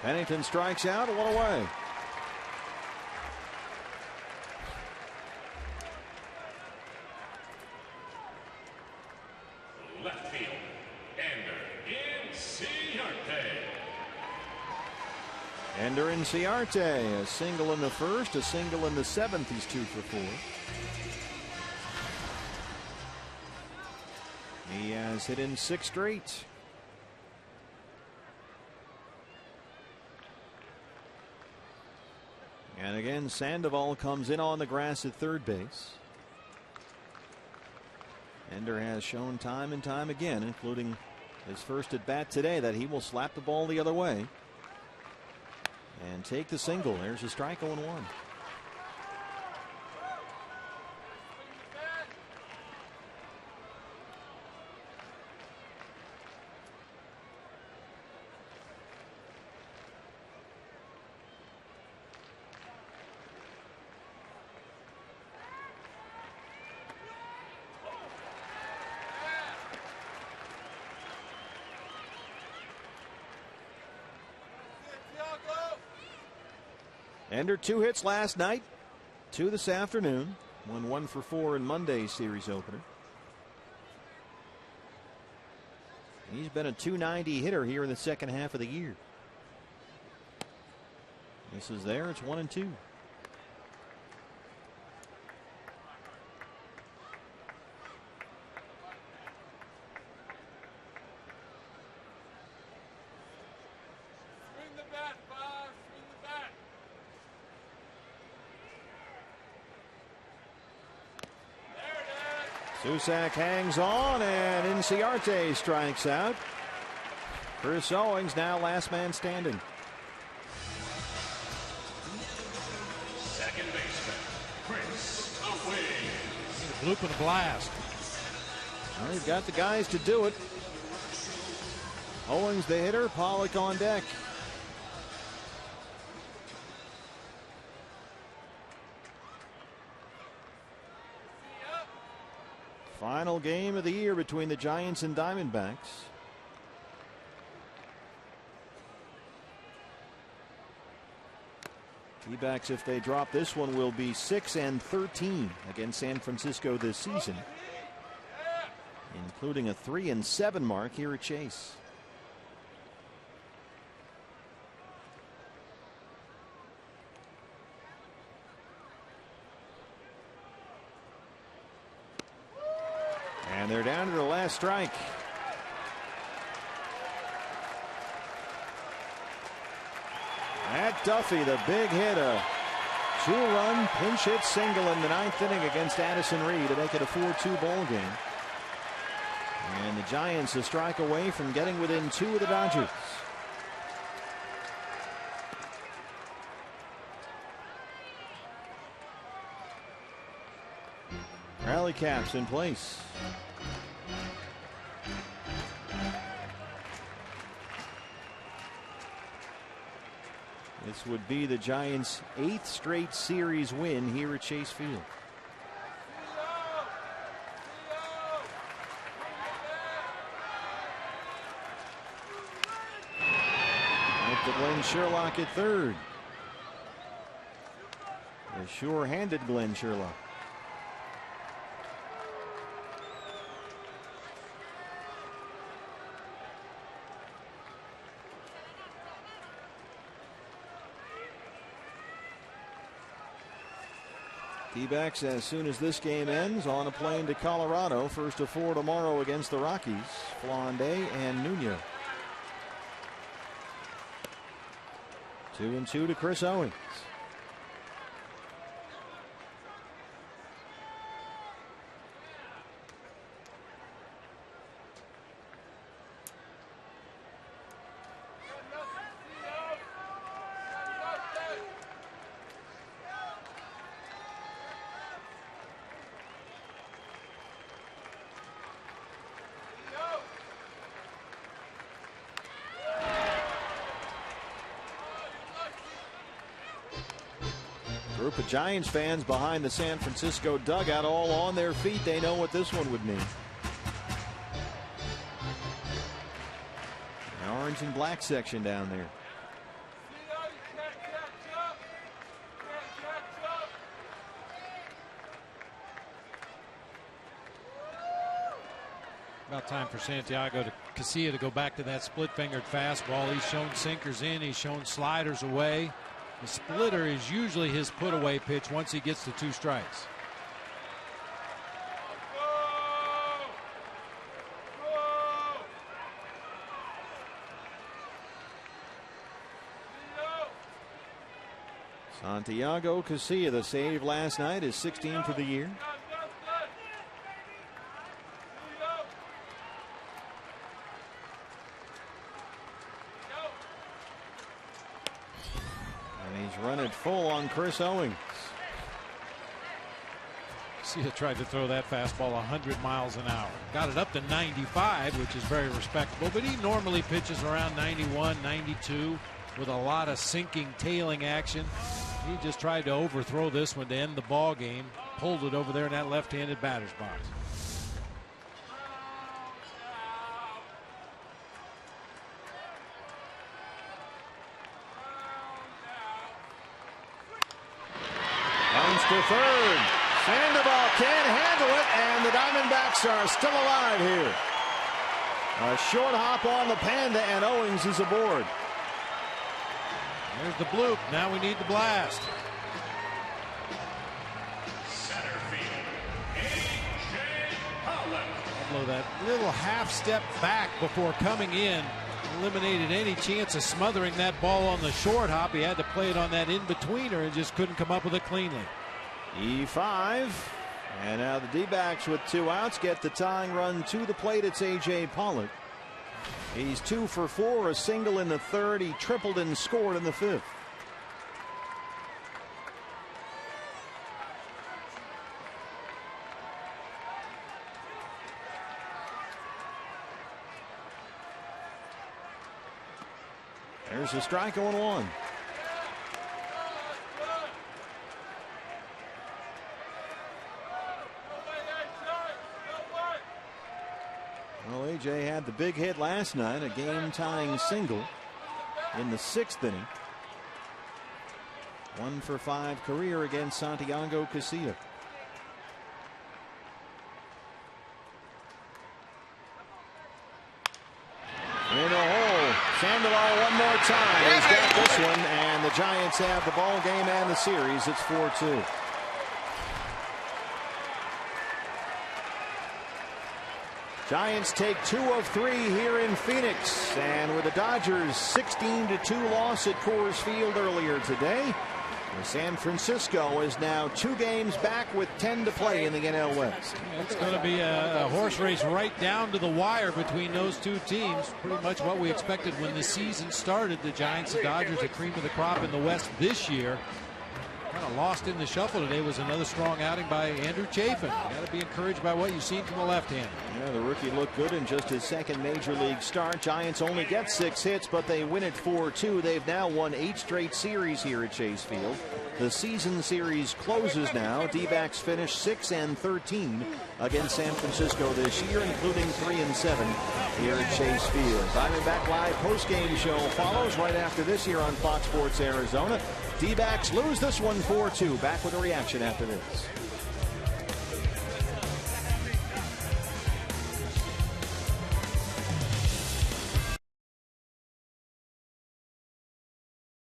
Pennington strikes out, 1 away. Left field, Ender Inciarte, a single in the first, a single in the 7th. He's 2 for 4. He has hit in 6 straight. And again, Sandoval comes in on the grass at third base. Ender has shown time and time again, including his first at bat today, that he will slap the ball the other way and take the single. There's a strike, 0-1. Ender 2 hits last night, 2 this afternoon, won 1 for 4 in Monday's series opener. He's been a .290 hitter here in the second half of the year. This is there, it's 1-2. Susac hangs on, and Inciarte strikes out. Chris Owings now last man standing. Second baseman, Chris Owings. A bloop and a blast. Well, they've got the guys to do it. Owings the hitter, Pollock on deck. Final game of the year between the Giants and Diamondbacks. D-backs, if they drop this one, will be 6-13 against San Francisco this season. including a 3-7 mark here at Chase. And they're down to the last strike. Matt Duffy, the big hit, a 2-run pinch hit single in the 9th inning against Addison Reed to make it a 4-2 ball game. And the Giants a strike away from getting within 2 of the Dodgers. Rally caps in place. This would be the Giants' 8th straight series win here at Chase Field. Back to Glenn Sherlock at third. A sure-handed Glenn Sherlock. D-backs, as soon as this game ends, on a plane to Colorado. First of 4 tomorrow against the Rockies. Flande and Nuno. 2-2 to Chris Owings. Group of Giants fans behind the San Francisco dugout, all on their feet. They know what this one would mean. An orange and black section down there. About time for Santiago Casilla to go back to that split-fingered fastball. He's shown sinkers in. He's shown sliders away. The splitter is usually his put-away pitch once he gets to 2 strikes. Santiago Casilla, the save last night, is 16th of the year. Run it full on Chris Owings. Casilla tried to throw that fastball 100 miles an hour. Got it up to 95, which is very respectable, but he normally pitches around 91, 92 with a lot of sinking, tailing action. He just tried to overthrow this one to end the ball game. Pulled it over there in that left-handed batter's box. To third. Sandoval can't handle it, and the Diamondbacks are still alive here. A short hop on the Panda, and Owings is aboard. There's the bloop. Now we need the blast. Center field, A.J. Pollock. Although that little half step back before coming in eliminated any chance of smothering that ball on the short hop. He had to play it on that in-betweener and just couldn't come up with it cleanly. E5, and now the D-backs with 2 outs get the tying run to the plate. It's A.J. Pollock. He's 2 for 4, a single in the 3rd. He tripled and scored in the 5th. There's a strike, 0-1. Well, AJ had the big hit last night, a game-tying single in the 6th inning. 1 for 5 career against Santiago Casilla. Sandoval one more time. He's got this one, and the Giants have the ball game and the series. It's 4-2. Giants take 2 of 3 here in Phoenix, and with the Dodgers' 16-2 loss at Coors Field earlier today, San Francisco is now 2 games back with 10 to play in the NL West. It's going to be a horse race right down to the wire between those two teams. Pretty much what we expected when the season started. The Giants and Dodgers, the cream of the crop in the West this year. Kind of lost in the shuffle today was another strong outing by Andrew Chafin. Got to be encouraged by what you've seen from the left-hander. Yeah, the rookie looked good in just his second major league start. Giants only get 6 hits, but they win it 4-2. They've now won 8 straight series here at Chase Field. The season series closes now. D-backs finished 6-13 against San Francisco this year, including 3-7 here at Chase Field. Diamondback Live postgame show follows right after this here on Fox Sports Arizona. D-backs lose this one 4-2. Back with a reaction after this.